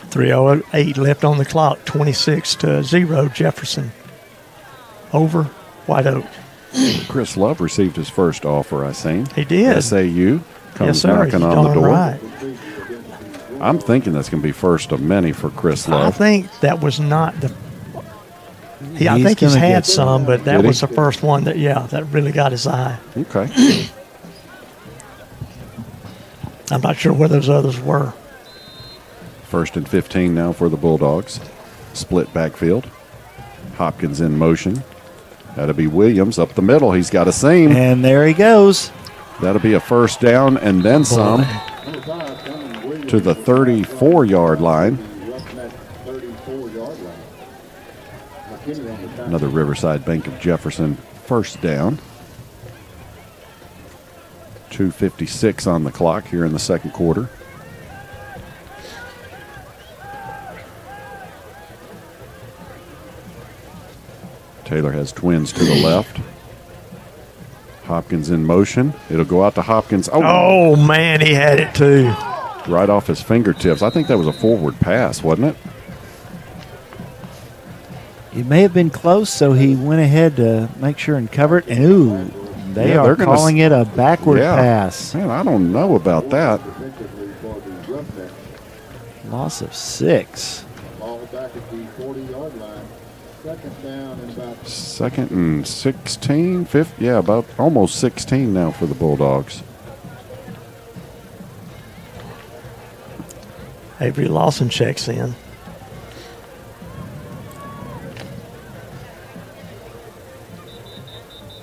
3:08 left on the clock. 26-0 Jefferson. Over White Oak. Chris Love received his first offer, I seen. He did. SAU comes Yes, sir. knocking You're on the darn door. right. I'm thinking that's going to be first of many for Chris I Love. think that was not the. I He's think he's gonna had get- some, but that Did he? was the first one that really got his eye. Okay. I'm not sure where those others were. 1st and 15 now for the Bulldogs. Split backfield. Hopkins in motion. That'll be Williams up the middle. He's got a seam. And there he goes. That'll be a first down and then some to the 34-yard line. Another Riverside Bank of Jefferson first down. 2:56 on the clock here in the second quarter. Taylor has twins to the left. Hopkins in motion. It'll go out to Hopkins. Oh, man, he had it too. Right off his fingertips. I think that was a forward pass, wasn't it? It may have been close, so he went ahead to make sure and cover it. And, ooh, they are calling it a backward pass. Man, I don't know about that. Loss of 6. Ball back at the 40-yard line. Second down and about 2nd and 16, about almost 16 now for the Bulldogs. Avery Lawson checks in.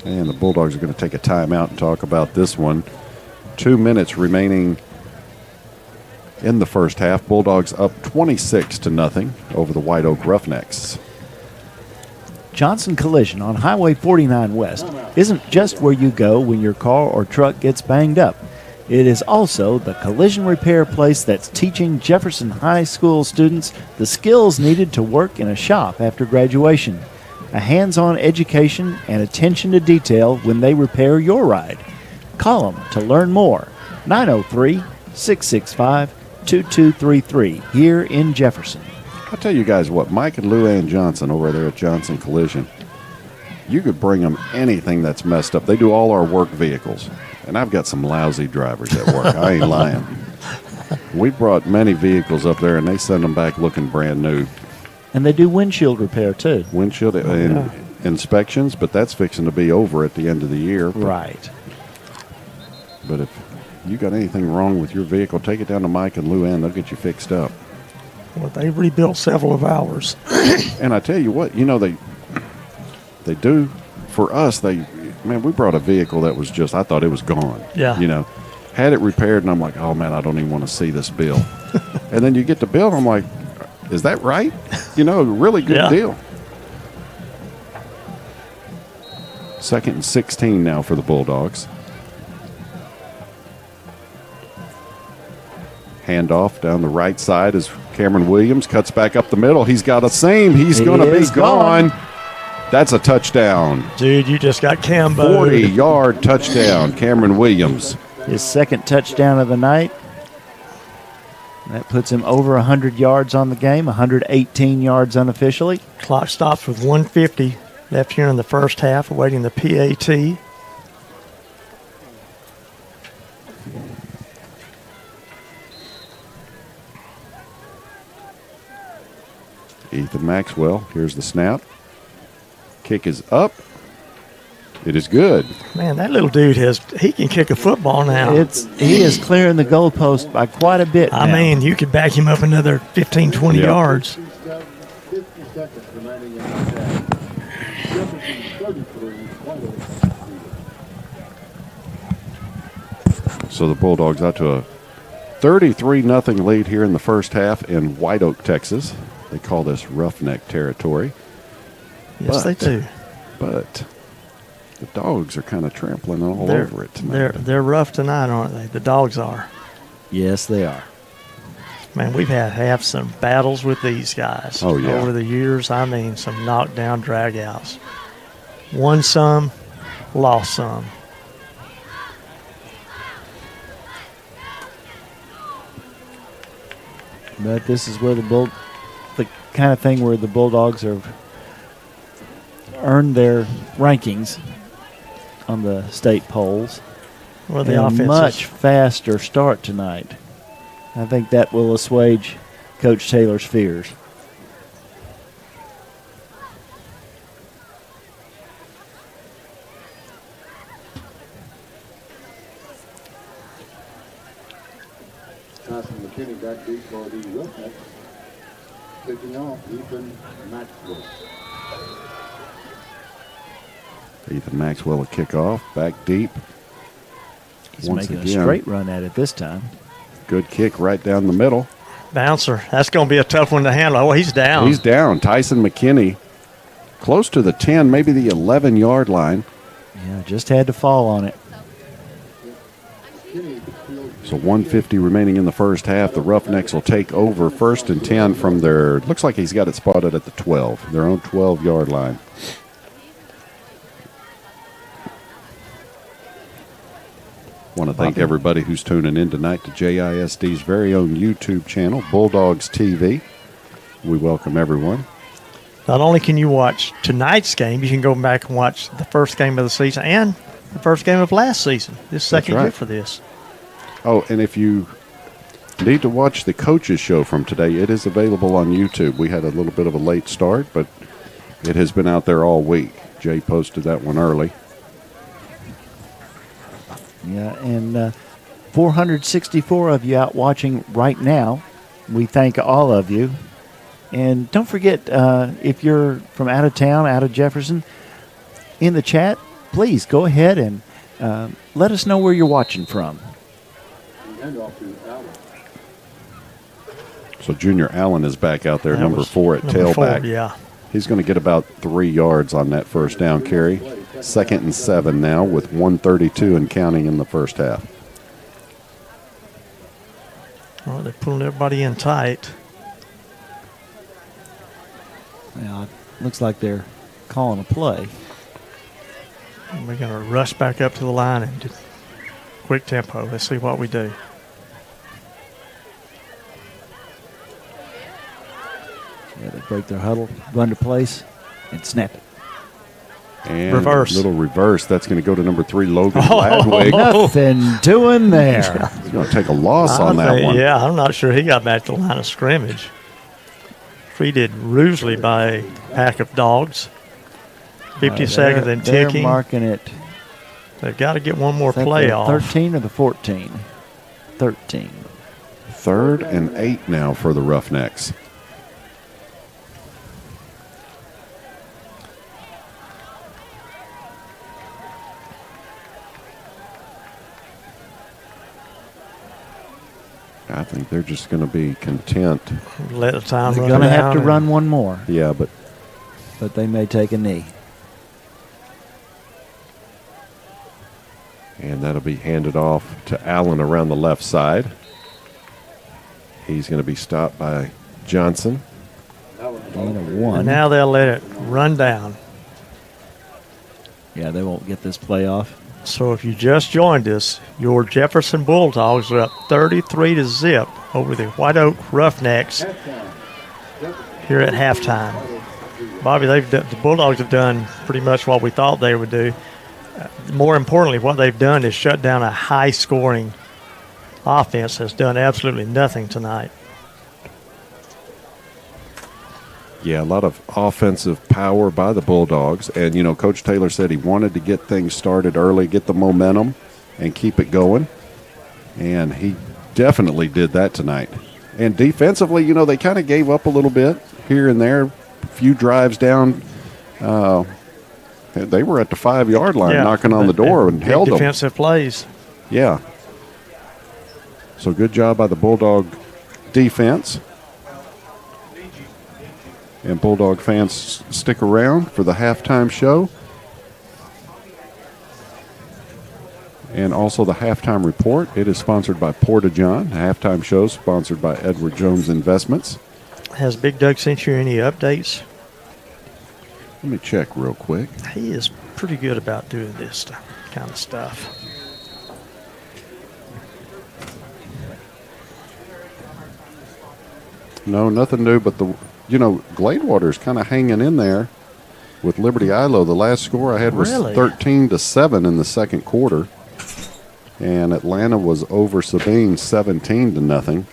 And the Bulldogs are going to take a timeout and talk about this one. 2 minutes remaining in the first half. Bulldogs up 26-0 over the White Oak Roughnecks. Johnson Collision on Highway 49 West isn't just where you go when your car or truck gets banged up. It is also the collision repair place that's teaching Jefferson High School students the skills needed to work in a shop after graduation. A hands-on education and attention to detail when they repair your ride. Call them to learn more. 903-665-2233 here in Jefferson. I'll tell you guys what, Mike and Luann Johnson over there at Johnson Collision, you could bring them anything that's messed up. They do all our work vehicles. And I've got some lousy drivers at work. I ain't lying. We brought many vehicles up there, and they send them back looking brand new. And they do windshield repair, too. Windshield inspections, but that's fixing to be over at the end of the year. Right. But if you got anything wrong with your vehicle, take it down to Mike and Luann. They'll get you fixed up. Well, they rebuilt several of ours. And I tell you what, they do. For us, we brought a vehicle that was just, I thought it was gone. Yeah. Had it repaired, and I'm like, oh, man, I don't even want to see this bill. And then you get the bill, and I'm like, is that right? A really good deal. 2nd and 16 now for the Bulldogs. Handoff down the right side as Cameron Williams cuts back up the middle. He's got a seam. He's going to be gone. That's a touchdown. Dude, you just got Cambo. 40-yard touchdown, Cameron Williams. His second touchdown of the night. That puts him over 100 yards on the game, 118 yards unofficially. Clock stops with 1:50 left here in the first half, awaiting the PAT. Ethan Maxwell, here's the snap. Kick is up. It is good. Man, that little dude he can kick a football now. He is clearing the goalpost by quite a bit now. I mean, you could back him up another 15, 20 yards. 50 seconds remaining in the half. Jefferson 33, White Oak. So the Bulldogs out to a 33-0 lead here in the first half in White Oak, Texas. They call this Roughneck territory. Yes, they do. But the Dogs are kind of trampling all over it tonight. They're rough tonight, aren't they? The Dogs are. Yes, they are. Man, we've had some battles with these guys over the years. I mean, some knockdown dragouts. Won some, lost some. But this is where the kind of thing where the Bulldogs have earned their rankings on the state polls. Well, the offense much faster start tonight. I think that will assuage Coach Taylor's fears. Tyson McKinney back deep for the Roughnecks. Kicking off, Ethan Maxwell. Ethan Maxwell will kick off, back deep. He's making a straight run at it this time. Good kick right down the middle. Bouncer. That's going to be a tough one to handle. Oh, he's down. He's down. Tyson McKinney close to the 10, maybe the 11-yard line. Yeah, just had to fall on it. So 150 remaining in the first half. The Roughnecks will take over 1st and 10 from their, looks like he's got it spotted at the 12, their own 12-yard line. Want to thank everybody who's tuning in tonight to JISD's very own YouTube channel, Bulldogs TV. We welcome everyone. Not only can you watch tonight's game, you can go back and watch the first game of the season and the first game of last season. This second year for this. Oh, and if you need to watch the coaches show from today, it is available on YouTube. We had a little bit of a late start, but it has been out there all week. Jay posted that one early. Yeah, and 464 of you out watching right now. We thank all of you. And don't forget, if you're from out of town, out of Jefferson, in the chat, please go ahead and let us know where you're watching from. So Junior Allen is back out there, number 4 at number tailback. 4, yeah. He's going to get about 3 yards on that first down carry. 2nd and 7 now with 1:32 and counting in the first half. All right, they're pulling everybody in tight. Well, it looks like they're calling a play. And we're going to rush back up to the line and do quick tempo. Let's see what we do. Yeah, they break their huddle, run to place, and snap it. And reverse. Little reverse. That's going to go to number 3, Logan Ladwig. Nothing doing there. He's going to take a loss on that one. Yeah, I'm not sure he got back to the line of scrimmage. Treated rudely by a pack of dogs. 50 seconds and ticking. They're marking it. They've got to get one more Is that play the off. 13 or the 14? 13. 3rd and 8 now for the Roughnecks. I think they're just going to be content. Let the time They're run going to down have to and- run one more, Yeah, but but they may take a knee. and that'll be handed off to Allen around the left side. He's going to be stopped by Johnson. Gain of And 1. now they'll let it run down. Yeah, they won't get this play off. So if you just joined us, your Jefferson Bulldogs are up 33-0 over the White Oak Roughnecks here at halftime. Bobby, the Bulldogs have done pretty much what we thought they would do. More importantly, what they've done is shut down a high-scoring offense that's done absolutely nothing tonight. Yeah, a lot of offensive power by the Bulldogs. And, you know, Coach Taylor said he wanted to get things started early, get the momentum, and keep it going. And he definitely did that tonight. And defensively, you know, they kind of gave up a little bit here and there. A few drives down. They were at the 5-yard line knocking on the door and held them. Defensive plays. Yeah. So good job by the Bulldog defense. And Bulldog fans, stick around for the halftime show. And also the halftime report. It is sponsored by Porta John. The halftime show sponsored by Edward Jones Investments. Has Big Doug sent you any updates? Let me check real quick. He is pretty good about doing this kind of stuff. No, nothing new, but Gladewater's kind of hanging in there with Liberty Ilo. The last score I had was Really? 13-7 in the second quarter. And Atlanta was over Sabine 17-0.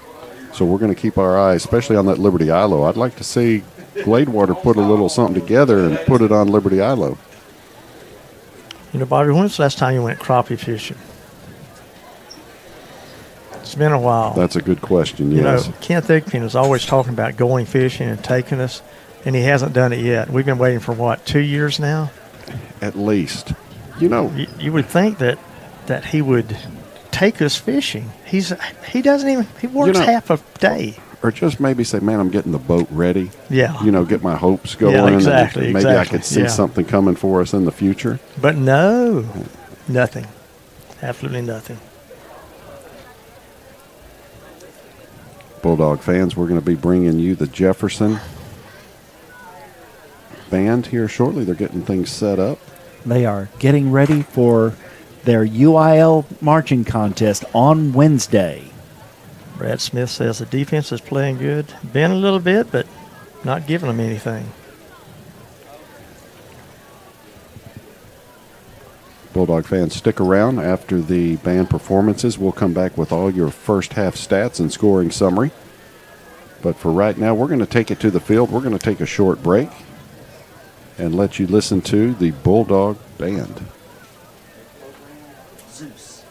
So we're going to keep our eye, especially on that Liberty Ilo. I'd like to see Gladewater put a little something together and put it on Liberty Ilo. You know, Bobby, when was the last time you went crappie fishing? It's been a while. That's a good question, You yes. know, Ken Thigpen is always talking about going fishing and taking us, and he hasn't done it yet. We've been waiting for, 2 years now? At least. You know, You would think that he would take us fishing. He works half a day. or just maybe say, man, I'm getting the boat ready. Yeah. You know, get my hopes going. Yeah, and exactly, maybe I exactly, could see yeah. something coming for us in the future. But no, nothing. Absolutely nothing. Bulldog fans, we're going to be bringing you the Jefferson band here shortly. They're getting things set up. They are getting ready for their UIL marching contest on Wednesday. Brad Smith says the defense is playing good. Been a little bit, but not giving them anything. Bulldog fans, stick around after the band performances. We'll come back with all your first half stats and scoring summary. But for right now, we're going to take it to the field. We're going to take a short break and let you listen to the Bulldog Band. Zeus.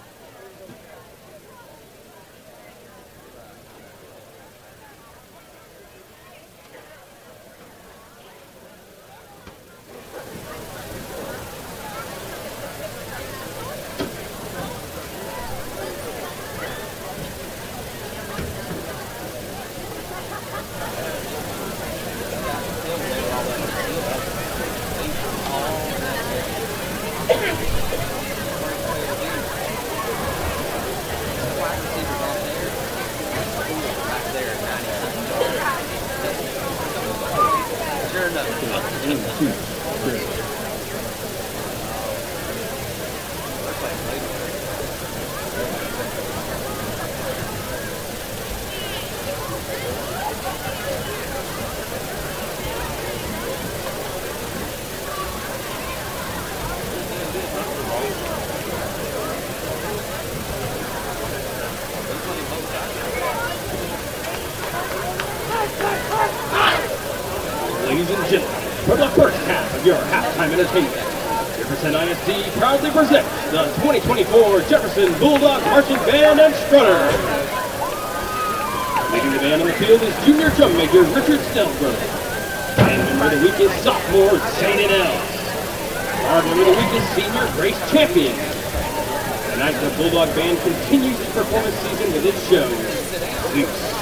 Ladies and gentlemen, for the first half of your halftime entertainment, Jefferson ISD proudly presents the 2024 Jefferson Bulldogs Marching Band and Strunner. Leading the band on the field is junior drum major Richard Snellsburg. Band member of the week is sophomore Zane Ells. Guard member of the week is senior Grace Champion. Tonight, the Bulldog Band continues its performance season with its show, Zeus.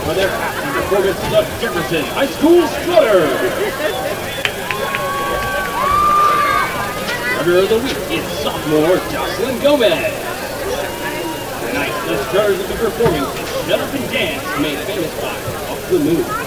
for their acting performance, the Jefferson High School Slaughter. Runner of the week is sophomore Jocelyn Gomez. Tonight, the stars will be performing the Shut Up and Dance made famous by Off the Moon.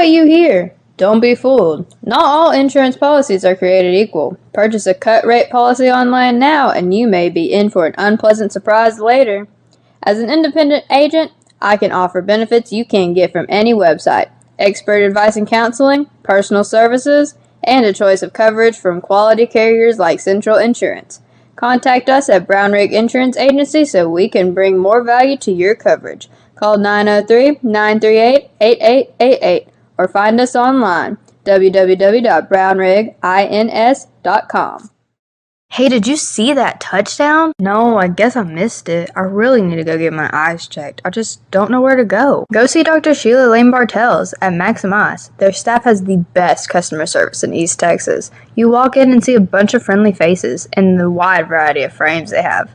what you hear. Don't be fooled. Not all insurance policies are created equal. Purchase a cut-rate policy online now, and you may be in for an unpleasant surprise later. As an independent agent, I can offer benefits you can't get from any website. Expert advice and counseling, personal services, and a choice of coverage from quality carriers like Central Insurance. Contact us at Brown Rig Insurance Agency so we can bring more value to your coverage. Call 903-938-8888 or find us online, www.brownrigins.com. Hey, did you see that touchdown? No, I guess I missed it. I really need to go get my eyes checked. I just don't know where to go. Go see Dr. Sheila Lane Bartels at Maxim Eyes. Their staff has the best customer service in East Texas. You walk in and see a bunch of friendly faces and the wide variety of frames they have,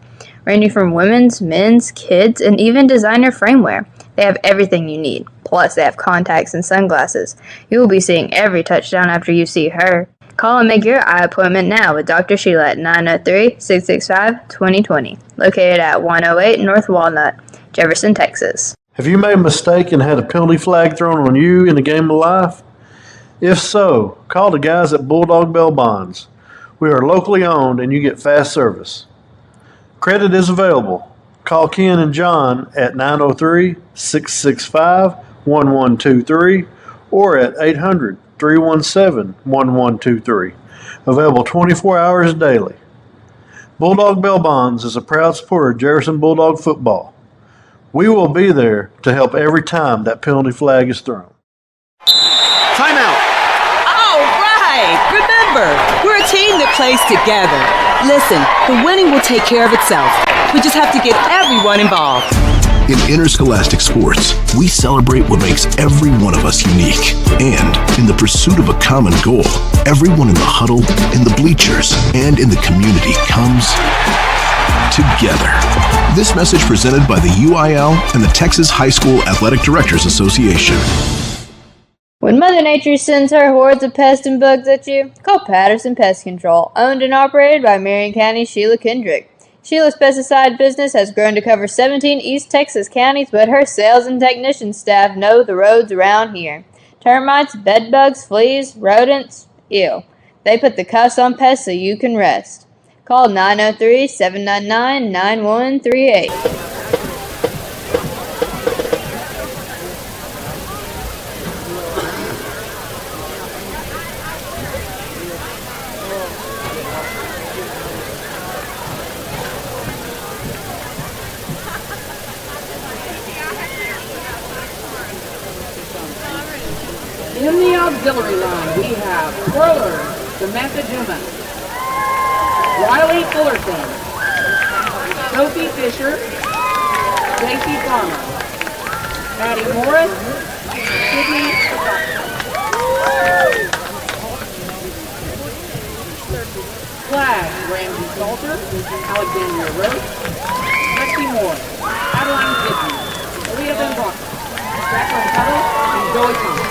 ranging from women's, men's, kids, and even designer frameware. They have everything you need. Plus, they have contacts and sunglasses. You will be seeing every touchdown after you see her. Call and make your eye appointment now with Dr. Sheila at 903-665-2020, located at 108 North Walnut, Jefferson, Texas. Have you made a mistake and had a penalty flag thrown on you in a game of life? If so, call the guys at Bulldog Bail Bonds. We are locally owned and you get fast service. Credit is available. Call Ken and John at 903-665-1123 or at 800-317-1123. Available 24 hours daily. Bulldog Bail Bonds is a proud supporter of Jefferson Bulldog football. We will be there to help every time that penalty flag is thrown. Timeout! All right! Remember, we're a team that plays together. Listen, the winning will take care of itself. We just have to get everyone involved. In interscholastic sports, we celebrate what makes every one of us unique. And in the pursuit of a common goal, everyone in the huddle, in the bleachers, and in the community comes together. This message presented by the UIL and the Texas High School Athletic Directors Association. When Mother Nature sends her hordes of pests and bugs at you, call Patterson Pest Control, owned and operated by Marion County's Sheila Kendrick. Sheila's pesticide business has grown to cover 17 East Texas counties, but her sales and technician staff know the roads around here. Termites, bedbugs, fleas, rodents, ew. They put the cuffs on pests so you can rest. Call 903-799-9138. In the auxiliary line, we have Twirler, Samantha Juma, Riley Fullerton, Sophie Fisher, Stacy Farmer, Patty Morris, Sydney Flash, Ramsey Salter, Alexandria Roach, Lexi Moore, Adeline Gibson, Aaliyah Van Brock, Jacqueline Tuttle, and Zoe Thomas.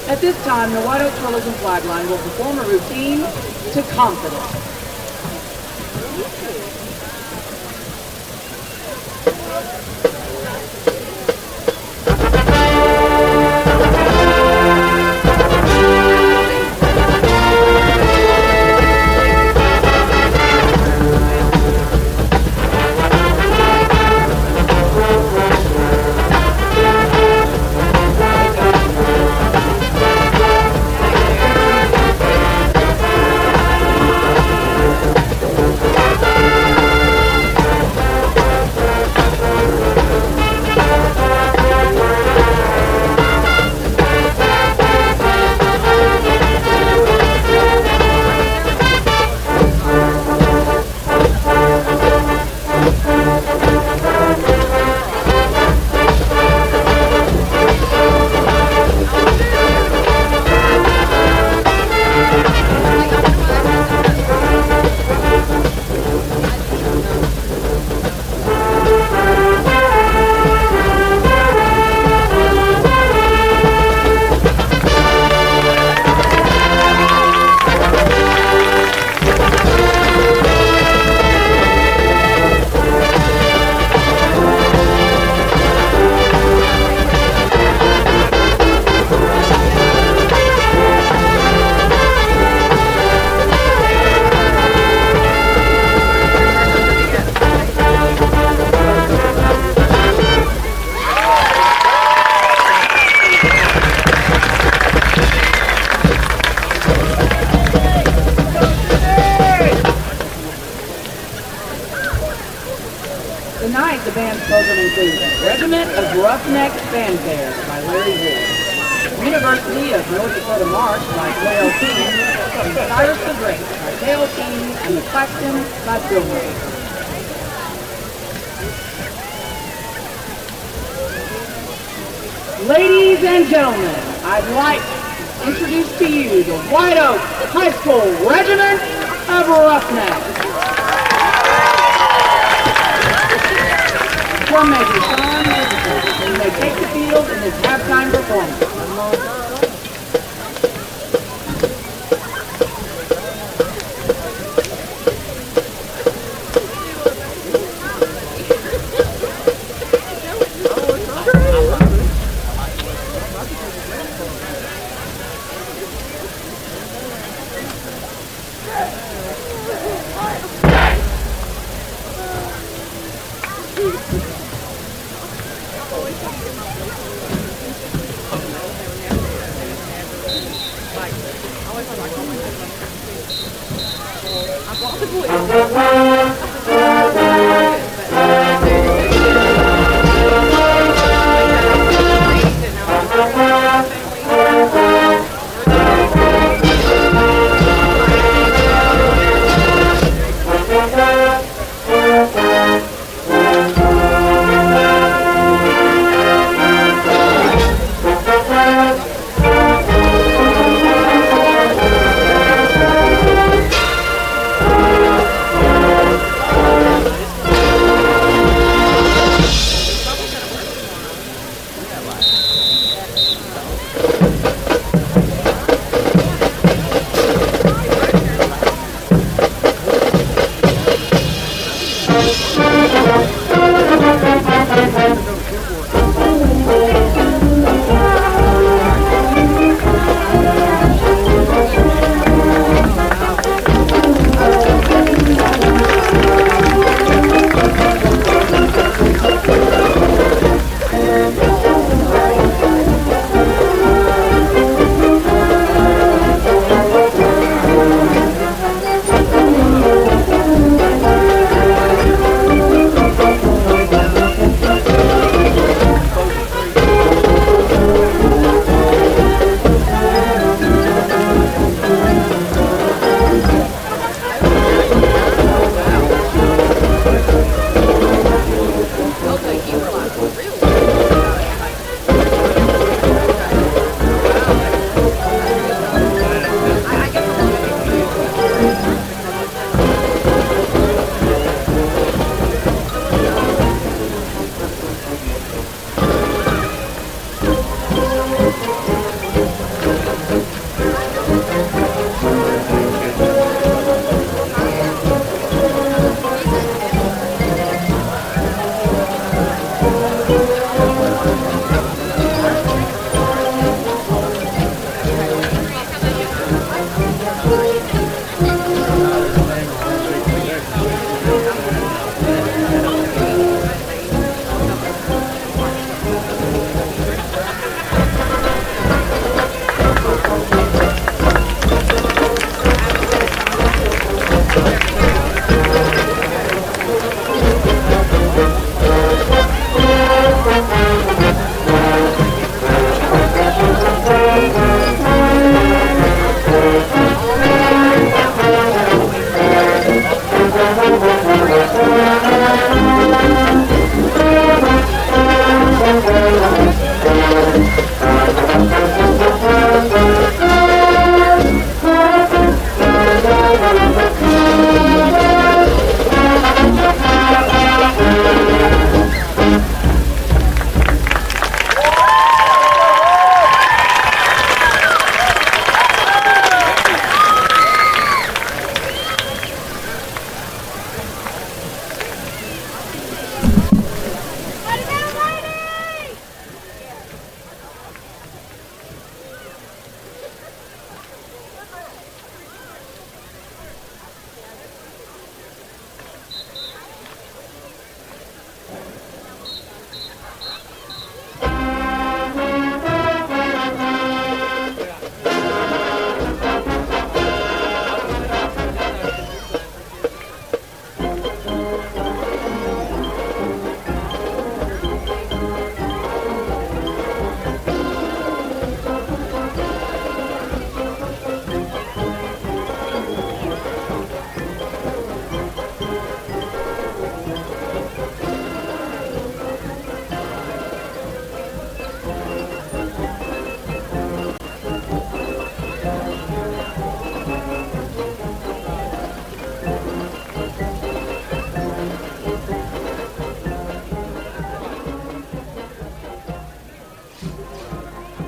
At this time, the White Oak Twirlers and Flagline will perform a routine to Confidence. program includes Regiment of Roughnecks Fanfare by Larry Wood, University of North Dakota March by Quail Team, and Cyrus the Great by Quail Team, and the Claxton by Bill Murray. Ladies and gentlemen, I'd like to introduce to you the White Oak High School Regiment of Roughnecks. Drum major Sean Jefferson, you may take the field in this halftime performance.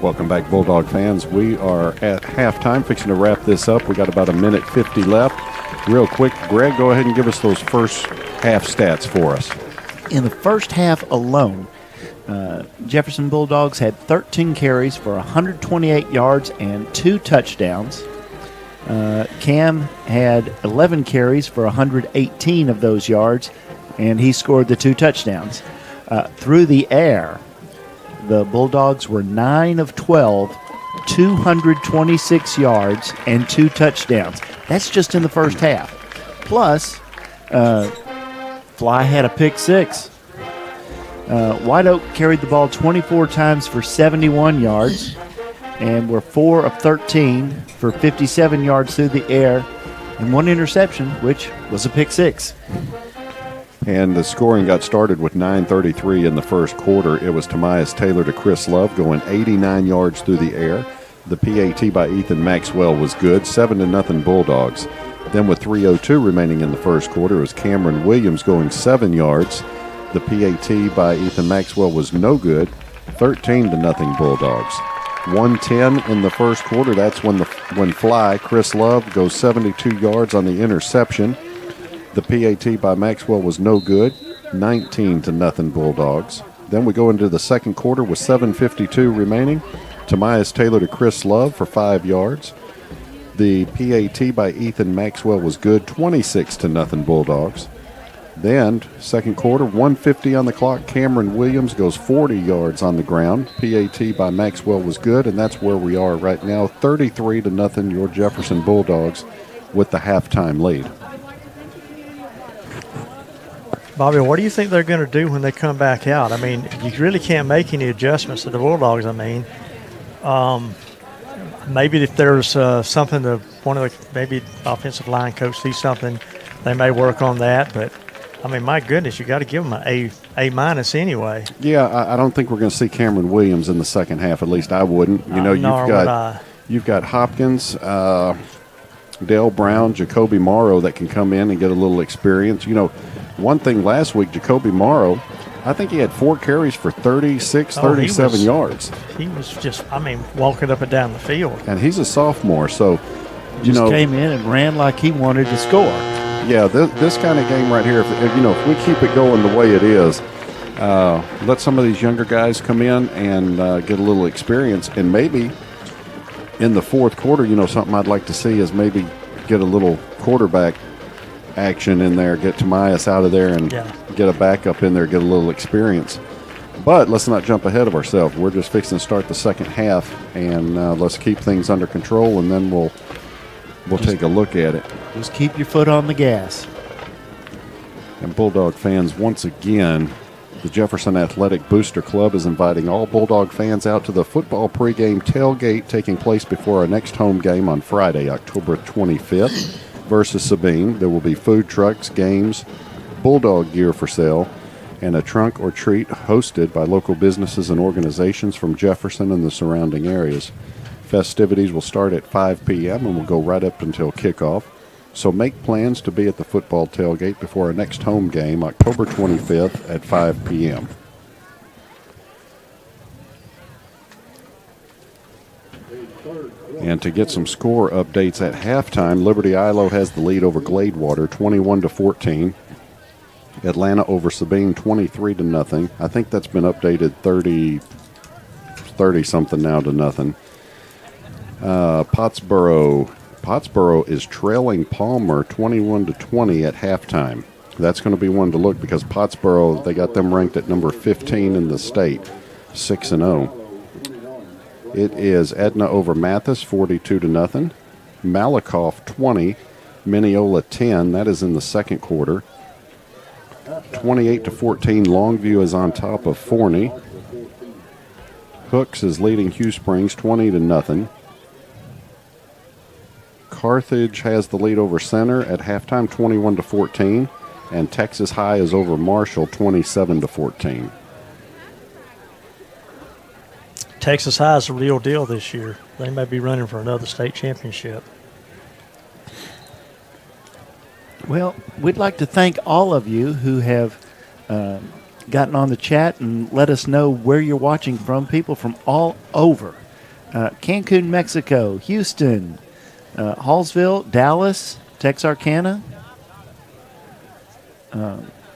Welcome back, Bulldog fans. We are at halftime, fixing to wrap this up. We got about a minute 50 left. Real quick, Greg, go ahead and give us those first half stats for us. In the first half alone, Jefferson Bulldogs had 13 carries for 128 yards and 2 touchdowns. Cam had 11 carries for 118 of those yards, and he scored the 2 touchdowns. Through the air, the Bulldogs were 9 of 12, 226 yards and 2 touchdowns. That's just in the first half. Plus, Fly had a pick 6. White Oak carried the ball 24 times for 71 yards and were 4 of 13 for 57 yards through the air and 1 interception, which was a pick 6. And the scoring got started with 9:33 in the first quarter. It was Tomias Taylor to Chris Love going 89 yards through the air. The PAT by Ethan Maxwell was good, 7-0 Bulldogs. Then with 3:02 remaining in the first quarter, it was Cameron Williams going 7 yards. The PAT by Ethan Maxwell was no good, 13-0 Bulldogs. 1:10 in the first quarter. That's when Fly, Chris Love, goes 72 yards on the interception. The PAT by Maxwell was no good, 19-0 Bulldogs. Then we go into the second quarter with 7:52 remaining. Tomias Taylor to Chris Love for 5 yards. The PAT by Ethan Maxwell was good, 26-0 Bulldogs. Then, second quarter, 1:50 on the clock. Cameron Williams goes 40 yards on the ground. PAT by Maxwell was good, and that's where we are right now, 33-0 your Jefferson Bulldogs with the halftime lead. Bobby, what do you think they're going to do when they come back out? I mean, you really can't make any adjustments to the Bulldogs. I mean, maybe if there's something that maybe offensive line coach sees something, they may work on that. But I mean, my goodness, you got to give them an A minus anyway. Yeah, I don't think we're going to see Cameron Williams in the second half. At least I wouldn't. You know, you've got Hopkins, Dale Brown, Jacoby Morrow that can come in and get a little experience. You know, one thing last week, Jacoby Morrow, I think he had 4 carries for 37 yards. He was just, walking up and down the field. And he's a sophomore, so just came in and ran like he wanted to score. Yeah, this kind of game right here, if we keep it going the way it is, let some of these younger guys come in and get a little experience, and maybe in the fourth quarter, something I'd like to see is maybe get a little quarterback action in there, get Tomias out of there and get a backup in there, get a little experience. But let's not jump ahead of ourselves. We're just fixing to start the second half, and let's keep things under control, and then we'll take a look at it. Just keep your foot on the gas. And Bulldog fans, once again, the Jefferson Athletic Booster Club is inviting all Bulldog fans out to the football pregame tailgate taking place before our next home game on Friday, October 25th versus Sabine. There will be food trucks, games, Bulldog gear for sale, and a trunk or treat hosted by local businesses and organizations from Jefferson and the surrounding areas. Festivities will start at 5 p.m. and will go right up until kickoff. So make plans to be at the football tailgate before our next home game, October 25th at 5 p.m. And to get some score updates at halftime, Liberty Ilo has the lead over Gladewater, 21-14. Atlanta over Sabine, 23-0. I think that's been updated 30-something now to nothing. Pottsboro is trailing Palmer 21-20 at halftime. That's going to be one to look because Pottsboro, they got them ranked at number 15 in the state, 6-0. It is Edna over Mathis, 42-0. Malakoff 20, Mineola 10. That is in the second quarter. 28-14. Longview is on top of Forney. Hooks is leading Hugh Springs 20-0. Carthage has the lead over Center at halftime, 21-14, and Texas High is over Marshall, 27-14. Texas High is a real deal this year. They may be running for another state championship. Well, we'd like to thank all of you who have gotten on the chat and let us know where you're watching from. People from all over Cancun, Mexico, Houston, Hallsville, Dallas, Texarkana,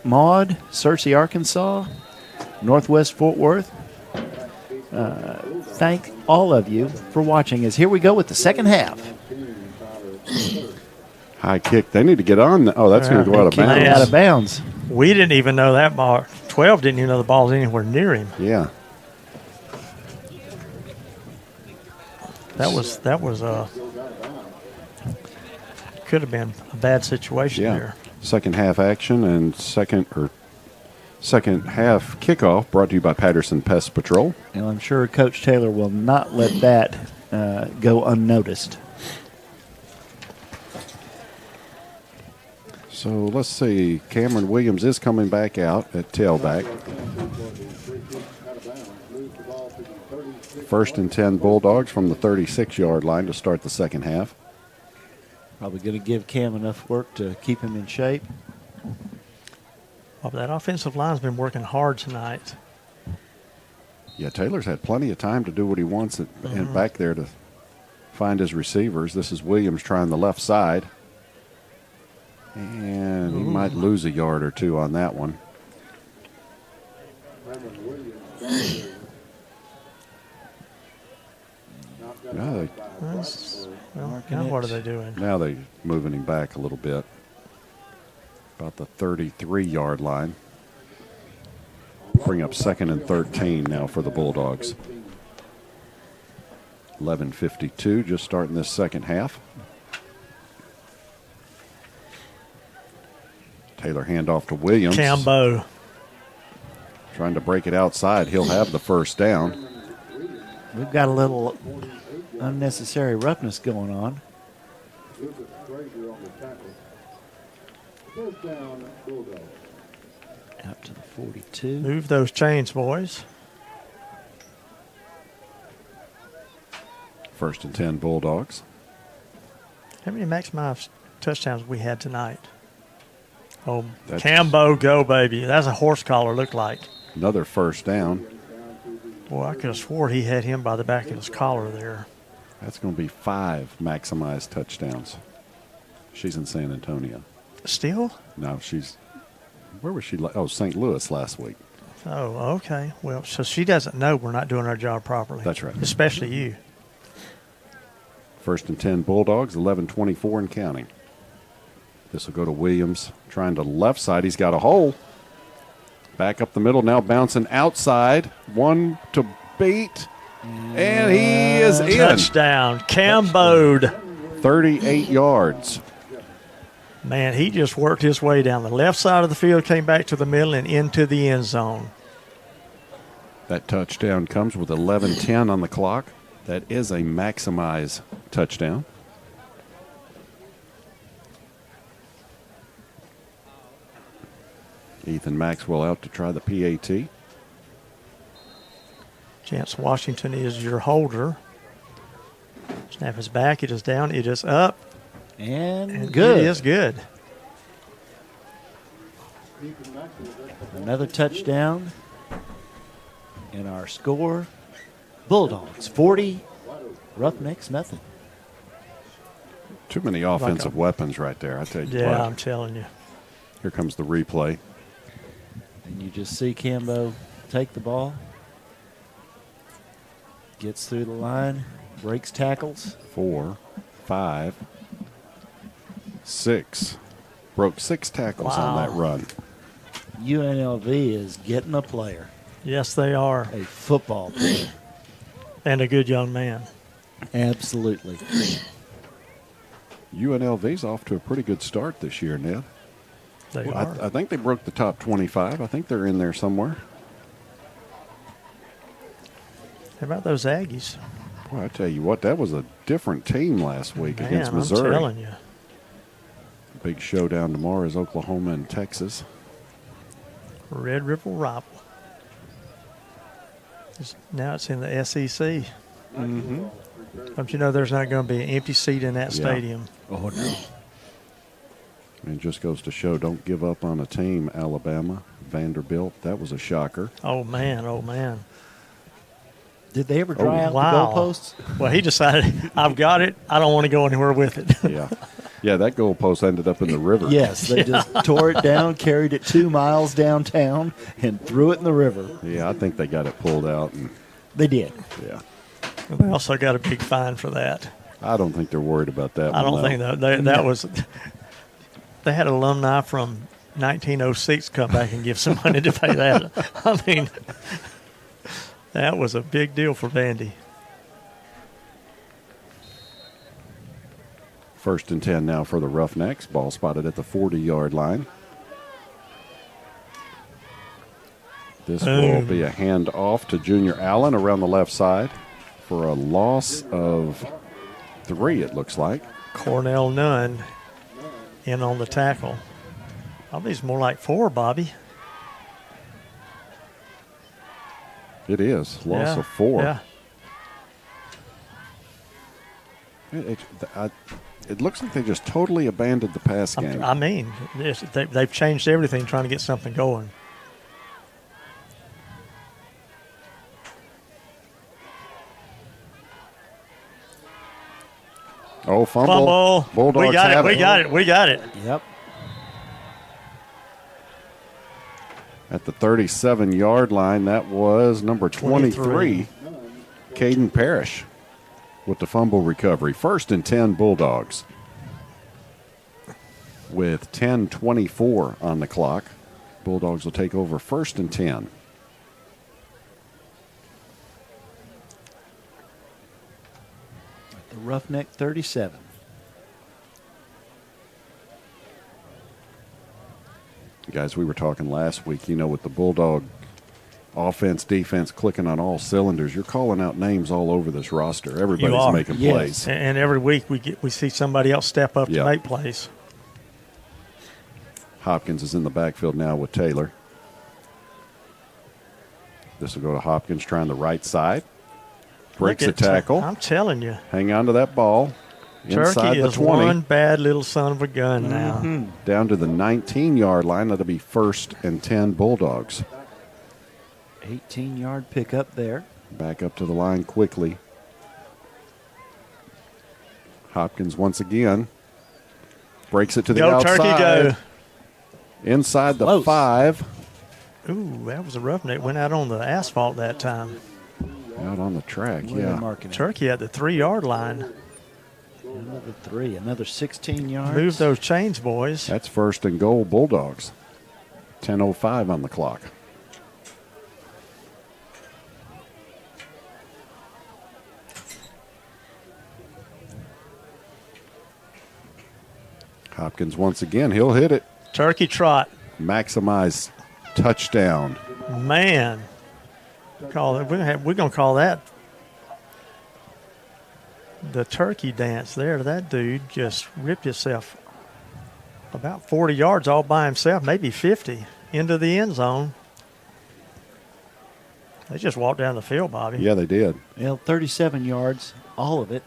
Maud, Searcy, Arkansas, Northwest Fort Worth. Thank all of you for watching as here we go with the second half. High kick. They need to get on. Oh, that's going to go out of bounds. Out of bounds. We didn't even know that ball. 12 didn't even know the ball was anywhere near him. Yeah. That was could have been a bad situation there. Second half action and second half kickoff brought to you by Patterson Pest Patrol. And I'm sure Coach Taylor will not let that go unnoticed. So let's see. Cameron Williams is coming back out at tailback. 1st and 10 Bulldogs from the 36-yard line to start the second half. Probably going to give Cam enough work to keep him in shape. Well, that offensive line's been working hard tonight. Yeah, Taylor's had plenty of time to do what he wants and back there to find his receivers. This is Williams trying the left side. And he might lose a yard or two on that one. Now what are they doing? Now they're moving him back a little bit. About the 33-yard line. Bring up 2nd and 13 now for the Bulldogs. 11:52, just starting this second half. Taylor handoff to Williams. Cambo. Trying to break it outside. He'll have the first down. We've got a little unnecessary roughness going on. Out to the 42. Move those chains, boys. 1st and 10 Bulldogs. How many maximized touchdowns we had tonight? Oh, Cambo, go, baby. That's a horse collar, looked like. Another first down. Boy, I could have swore he had him by the back of his collar there. That's going to be 5 maximized touchdowns. She's in San Antonio. Still? No, where was she? Oh, St. Louis last week. Oh, okay. Well, so she doesn't know we're not doing our job properly. That's right. Especially you. 1st and 10 Bulldogs, 11:24 and counting. This will go to Williams, trying to left side. He's got a hole. Back up the middle, now bouncing outside. One to beat, and he is in. Touchdown, Camboed. 38 yards. Man, he just worked his way down the left side of the field, came back to the middle, and into the end zone. That touchdown comes with 11:10 on the clock. That is a maximize touchdown. Ethan Maxwell out to try the PAT. Chance Washington is your holder. Snap is back. It is down. It is up. And good. It is good. Another touchdown. And our score, Bulldogs 40, Roughnecks nothing. Too many offensive weapons right there, I tell you. Yeah, what. I'm telling you. Here comes the replay. And you just see Cambo take the ball, gets through the line, breaks tackles. 4, 5, 6. Broke 6 tackles on that run. UNLV is getting a player. Yes, they are. A football player. And a good young man. Absolutely. UNLV's off to a pretty good start this year, Ned. They are. I think they broke the top 25. I think they're in there somewhere. How about those Aggies? Boy, I tell you what, that was a different team last week against Missouri. I'm telling you. Big showdown tomorrow is Oklahoma and Texas. Red River rival. Now it's in the SEC. Mm-hmm. Don't you know there's not going to be an empty seat in that stadium? Oh, no. And it just goes to show, don't give up on a team, Alabama. Vanderbilt, that was a shocker. Oh, man. Oh, man. Did they ever dry out wow. the goalposts? Well, he decided, I've got it. I don't want to go anywhere with it. Yeah. Yeah, that goalpost ended up in the river. Yes, they just tore it down, carried it 2 miles downtown, and threw it in the river. Yeah, I think they got it pulled out. And They did. yeah. They also got a big fine for that. I don't think they're worried about that. I don't one, think though. that was. They had alumni from 1906 come back and give some money to pay that. I mean, that was a big deal for Vandy. 1st and 10 now for the Roughnecks. Ball spotted at the 40-yard line. This will be a hand off to Junior Allen around the left side for a loss of 3, it looks like. Cornell Nunn in on the tackle. Probably it's more like 4, Bobby. It is. Loss of 4. Yeah. It looks like they just totally abandoned the pass game. I mean, they've changed everything trying to get something going. Oh, fumble. Bulldogs We got it. have We got it. We got it. Yep. At the 37-yard line, that was number 23, Caden Parrish, with the fumble recovery. 1st and 10 Bulldogs with 10:24 on the clock. Bulldogs will take over 1st and 10. The Roughneck 37. Guys, we were talking last week, with the Bulldog offense, defense clicking on all cylinders. You're calling out names all over this roster. Everybody's making plays. And every week we see somebody else step up to make plays. Hopkins is in the backfield now with Taylor. This will go to Hopkins trying the right side. Breaks a tackle. I'm telling you. Hang on to that ball. Inside Turkey the is 20. one bad little son of a gun now. Down to the 19-yard line. That'll be 1st and 10 Bulldogs. 18-yard pickup there. Back up to the line quickly. Hopkins once again. Breaks it to the outside. Go, Turkey, go. Inside the 5. Ooh, that was a roughneck. Went out on the asphalt that time. Out on the track, Turkey at the 3-yard line. Another 3, another 16 yards. Move those chains, boys. That's 1st and goal, Bulldogs. 10:05 on the clock. Hopkins once again. He'll hit it. Turkey trot. Maximize touchdown. Man. We're going to call that the turkey dance there. That dude just ripped himself about 40 yards all by himself, maybe 50, into the end zone. They just walked down the field, Bobby. Yeah, they did. Well, 37 yards, all of it,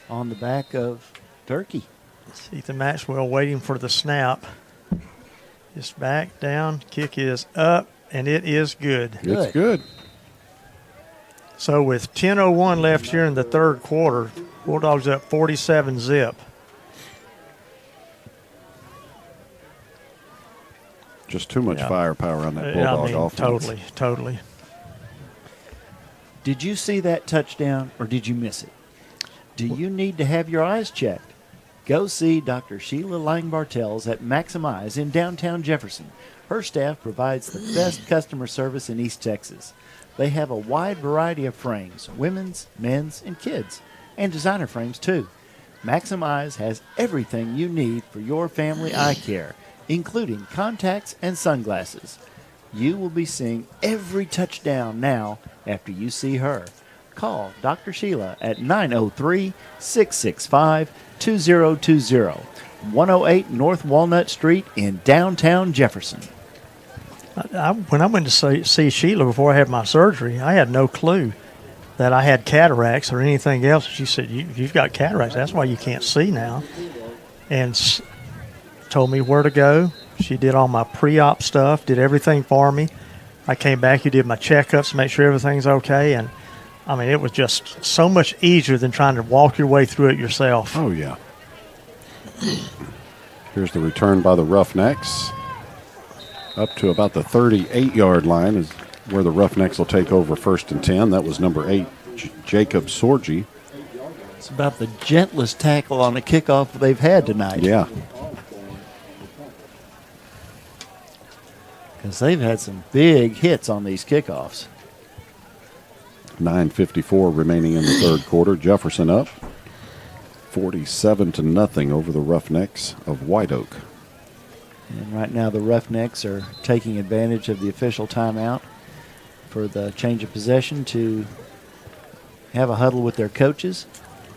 on the back of Turkey. Ethan Maxwell waiting for the snap. Just back down. Kick is up, and it is good. It's good. So with 10:01 left here in the third quarter, Bulldogs up 47-zip. Just too much firepower on that Bulldog offense. Totally. Did you see that touchdown or did you miss it? Do you need to have your eyes checked? Go see Dr. Sheila Lang-Bartels at Maximize in downtown Jefferson. Her staff provides the best customer service in East Texas. They have a wide variety of frames, women's, men's, and kids, and designer frames too. Maximize has everything you need for your family eye care, including contacts and sunglasses. You will be seeing every touchdown now after you see her. Call Dr. Sheila at 903-665-2020, 108 North Walnut Street in downtown Jefferson. When I went to see Sheila before I had my surgery, I had no clue that I had cataracts or anything else. She said, you've got cataracts. That's why you can't see now. And told me where to go. She did all my pre-op stuff, did everything for me. I came back, you did my checkups to make sure everything's okay. And I mean, it was just so much easier than trying to walk your way through it yourself. Oh, yeah. Here's the return by the Roughnecks. Up to about the 38-yard line is where the Roughnecks will take over 1st and 10. That was number 8, Jacob Sorgi. It's about the gentlest tackle on a kickoff they've had tonight. Yeah. Because they've had some big hits on these kickoffs. 9:54 remaining in the third quarter. Jefferson up 47-0 over the Roughnecks of White Oak. And right now the Roughnecks are taking advantage of the official timeout for the change of possession to have a huddle with their coaches.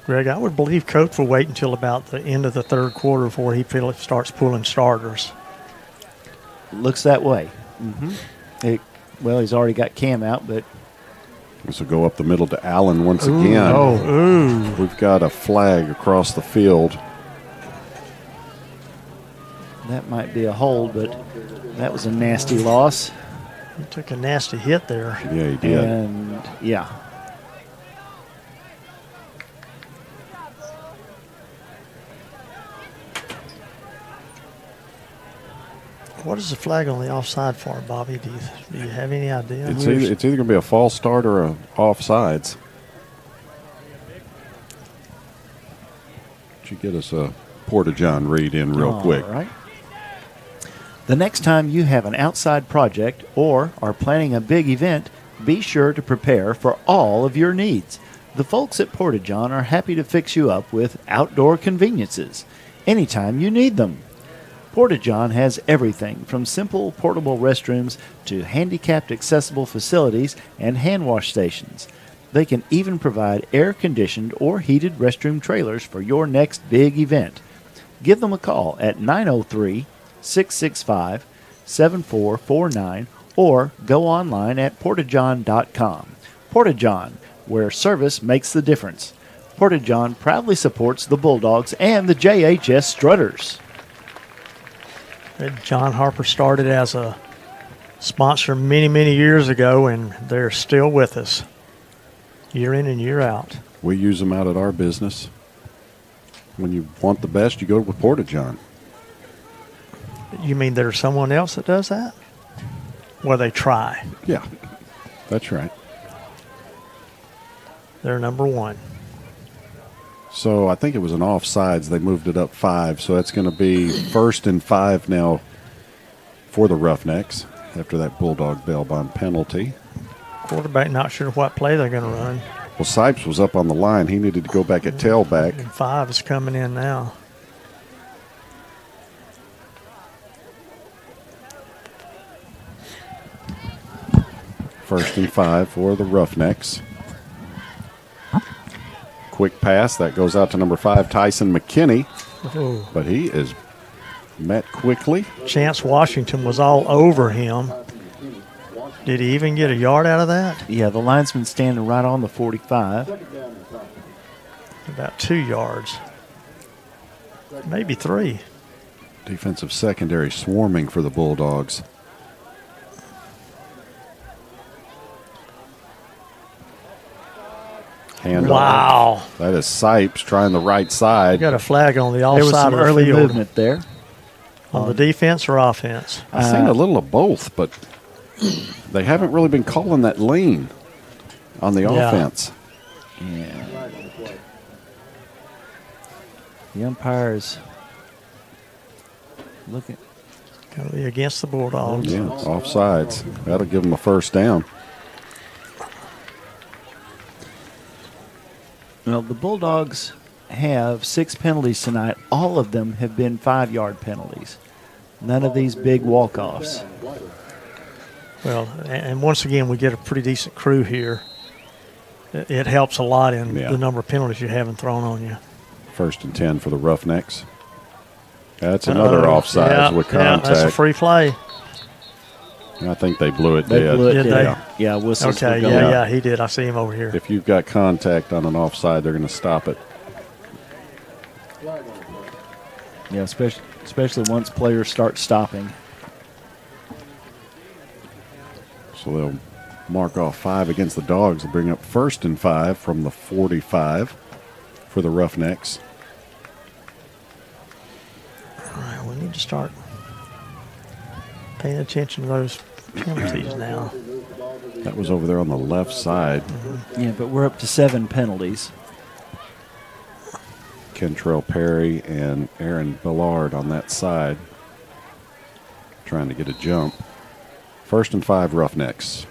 Greg, I would believe Coach will wait until about the end of the third quarter before he starts pulling starters. Looks that way. Mm-hmm. Well, he's already got Cam out, but This will go up the middle to Allen once again. Ooh. We've got a flag across the field. that might be a hold, but that was a nasty loss. He took a nasty hit there. Yeah, he did. And, yeah. What is the flag on the offside for, Bobby? Do you have any idea? It's either going to be a false start or a offsides. Could you get us a Porta-John read in real quick? All right. The next time you have an outside project or are planning a big event, be sure to prepare for all of your needs. The folks at Porta-John are happy to fix you up with outdoor conveniences anytime you need them. Porta-John has everything from simple portable restrooms to handicapped accessible facilities and hand wash stations. They can even provide air-conditioned or heated restroom trailers for your next big event. Give them a call at 903-665-7449 or go online at portajohn.com. Porta-John, where service makes the difference. Porta-John proudly supports the Bulldogs and the JHS Strutters. John Harper started as a sponsor many, many years ago, and they're still with us year in and year out. We use them out at our business. When you want the best, you go with Porta-John. You mean there's someone else that does that? Well, they try. Yeah, that's right. They're number one. So I think it was an offsides. They moved it up 5. So that's going to be 1st and 5 now for the Roughnecks after that Bulldog bail bond penalty. Quarterback not sure what play they're going to run. Well, Sipes was up on the line. He needed to go back at tailback. And 5 is coming in now. First and 5 for the Roughnecks. Quick pass. That goes out to number 5, Tyson McKinney. Ooh. But he is met quickly. Chance Washington was all over him. Did he even get a yard out of that? Yeah, the linesman standing right on the 45. About 2 yards. Maybe 3. Defensive secondary swarming for the Bulldogs. Handoff. Wow. That is Sipes trying the right side. Got a flag on the There offside was some of the early field. movement there. On the defense or offense? I've seen a little of both, but they haven't really been calling that lean on the offense. Yeah. The umpires looking. Going to be against the Bulldogs. Yeah, offsides. That'll give them a first down. Well, the Bulldogs have 6 penalties tonight. All of them have been 5-yard penalties. None of these big walk-offs. Well, and once again, we get a pretty decent crew here. It helps a lot in the number of penalties you're having thrown on you. 1st and 10 for the Roughnecks. That's another offsides with contact. Yeah, that's a free play. I think they blew it They dead. blew it Did dead. they? Yeah, whistles Okay, were going. yeah, he did. I see him over here. If you've got contact on an offside, they're going to stop it. Yeah, especially once players start stopping. So they'll mark off 5 against the Dogs to bring up 1st and 5 from the 45 for the Roughnecks. All right, we need to start paying attention to those penalties now. That was over there on the left side. Yeah, but we're up to 7 penalties. Kentrell Perry and Aaron Billard on that side trying to get a jump. 1st and 5 Roughnecks.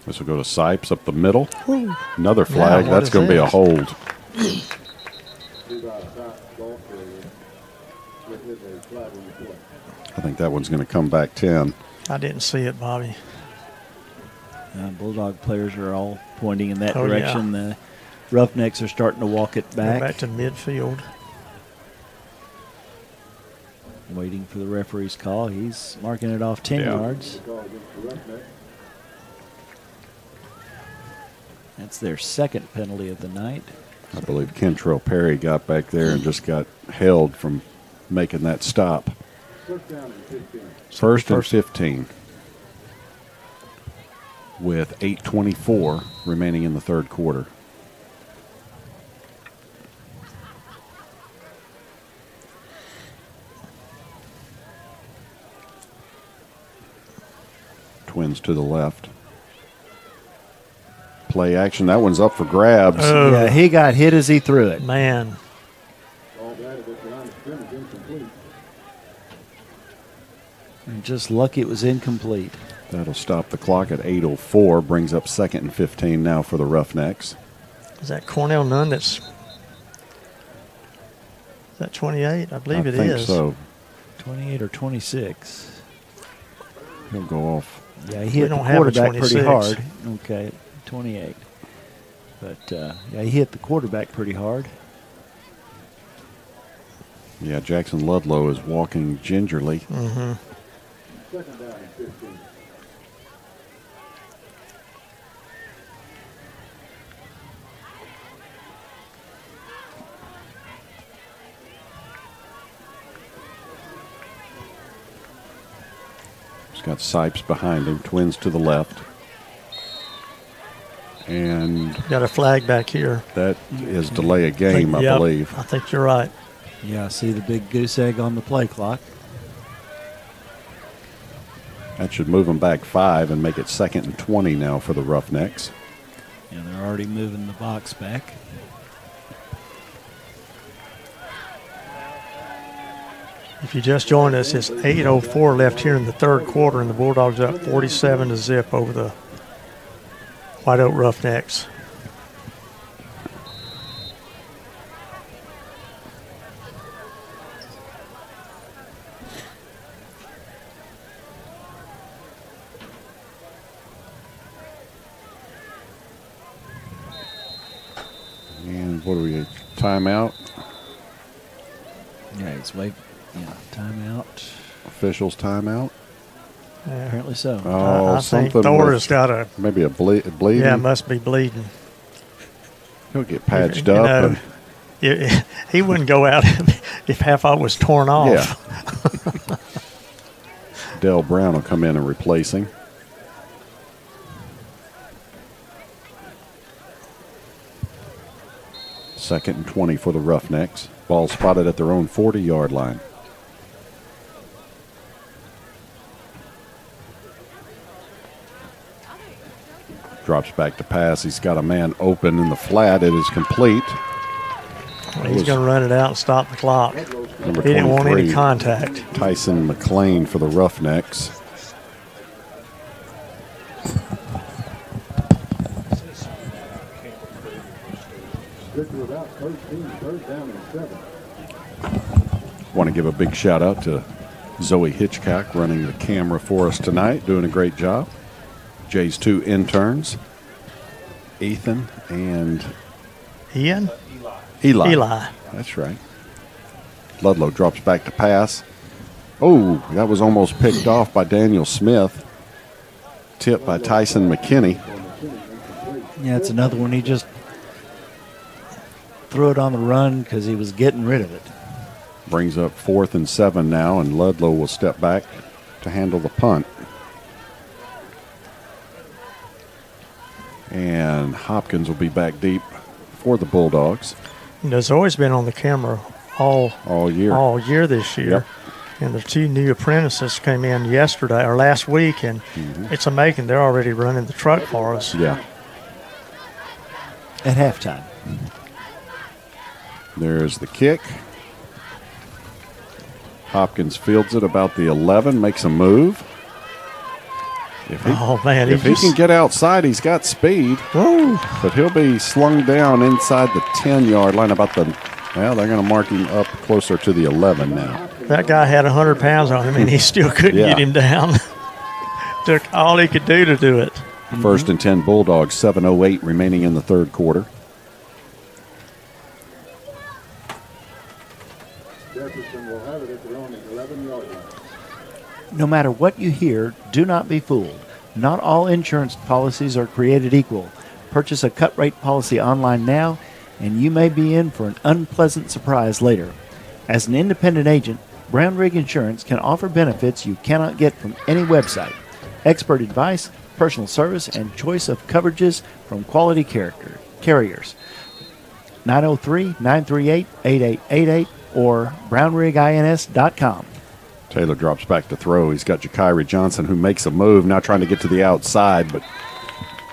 This will go to Sipes up the middle. Ooh. Another flag. Now, that's going to be a hold. I think that one's going to come back 10. I didn't see it, Bobby. Bulldog players are all pointing in that Oh, direction. yeah. The Roughnecks are starting to walk it back. Back to midfield. Waiting for the referee's call. He's marking it off 10 yards. That's their 2nd penalty of the night. I believe Kentrell Perry got back there and just got held from making that stop. 1st and 15. With 8:24 remaining in the 3rd quarter. Twins to the left. Play action. That one's up for grabs. Yeah, he got hit as he threw it. Man. And just lucky it was incomplete. That'll stop the clock at 8:04. Brings up 2nd and 15 now for the Roughnecks. Is that Cornell Nunn that's... Is that 28? I believe it is. I think so. 28 or 26. He'll go off. Yeah, he hit the quarterback pretty hard. Okay, 28. But, yeah, he hit the quarterback pretty hard. Yeah, Jackson Ludlow is walking gingerly. Mm-hmm. 2nd down and 15. He's got Sipes behind him. Twins to the left. And got a flag back here. That is delay a game, I believe. I think you're right. Yeah, I see the big goose egg on the play clock. That should move them back 5 and make it 2nd and 20 now for the Roughnecks. Yeah, they're already moving the box back. If you just joined us, it's 8:04 left here in the 3rd quarter, and the Bulldogs up 47-0 over the White Oak Roughnecks. And what do we get? Timeout? Yeah, it's timeout. Officials timeout? Apparently so. Oh, I think something Thor with has got a... maybe a bleeding? Yeah, must be bleeding. He'll get patched up. He wouldn't go out if half of it was torn off. Yeah. Dell Brown will come in and replace him. Second and 20 for the Roughnecks. Ball spotted at their own 40-yard line. Drops back to pass. He's got a man open in the flat. It is complete. He's going to run it out and stop the clock. Number He didn't want 23, any contact. Tyson McLean for the Roughnecks. About 13, 3rd down and 7. Want to give a big shout out to Zoe Hitchcock running the camera for us tonight, doing a great job. Jay's 2 interns, Ethan and Ian? Eli. That's right. Ludlow drops back to pass. Oh, that was almost picked off by Daniel Smith. tip by Tyson McKinney. Yeah, it's another one. He just threw it on the run because he was getting rid of it. Brings up 4th and 7 now, and Ludlow will step back to handle the punt. And Hopkins will be back deep for the Bulldogs. It's always been on the camera all year this year. Yep. And the 2 new apprentices came in yesterday or last week, and it's amazing. They're already running the truck for us. Yeah. At halftime. There's the kick. Hopkins fields it about the 11, makes a move. If he can get outside, he's got speed. Woo. But he'll be slung down inside the 10-yard line. They're going to mark him up closer to the 11 now. That guy had 100 pounds on him, and he still couldn't get him down. Took all he could do to do it. 1st and 10 Bulldogs, 7:08 remaining in the third quarter. Jefferson will have it at their own 11-yard line. No matter what you hear, do not be fooled. Not all insurance policies are created equal. Purchase a cut rate policy online now, and you may be in for an unpleasant surprise later. As an independent agent, Brown Rig Insurance can offer benefits you cannot get from any website. Expert advice, personal service, and choice of coverages from quality carriers. 903-938-8888 or brownrigins.com. Taylor drops back to throw. He's got Jakiri Johnson, who makes a move, now trying to get to the outside, but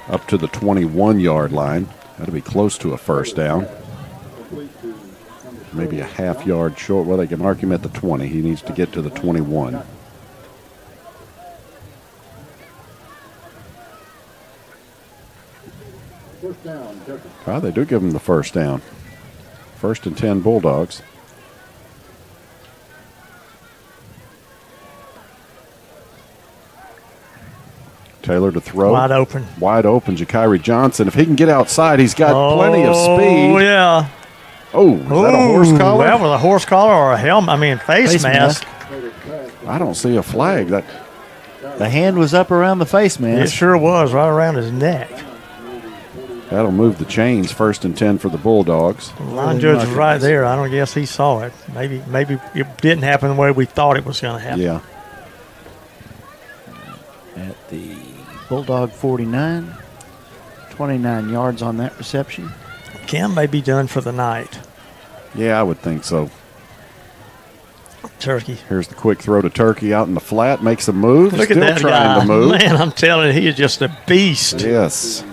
up to the 21-yard line. That'll be close to a first down. Maybe a half yard short. Well, they can mark him at the 20. He needs to get to the 21. First down, Jefferson. Oh, they do give him the first down. 1st and 10 Bulldogs. Taylor to throw. Wide open. Wide open, Jakiri Johnson. If he can get outside, he's got plenty of speed. Oh, yeah. Oh, is that a horse collar? That was a horse collar or a helmet. I mean, face mask. I don't see a flag. The hand was up around the face mask. It sure was, right around his neck. That'll move the chains. 1st and 10 for the Bulldogs. The line judge was right there. I don't guess he saw it. Maybe it didn't happen the way we thought it was going to happen. Yeah. At the Bulldog 49, 29 yards on that reception. Kim may be done for the night. Yeah, I would think so. Turkey. Here's the quick throw to Turkey out in the flat. Makes a move. Look Still at that trying guy. to move. Man, I'm telling you, he is just a beast. Yes.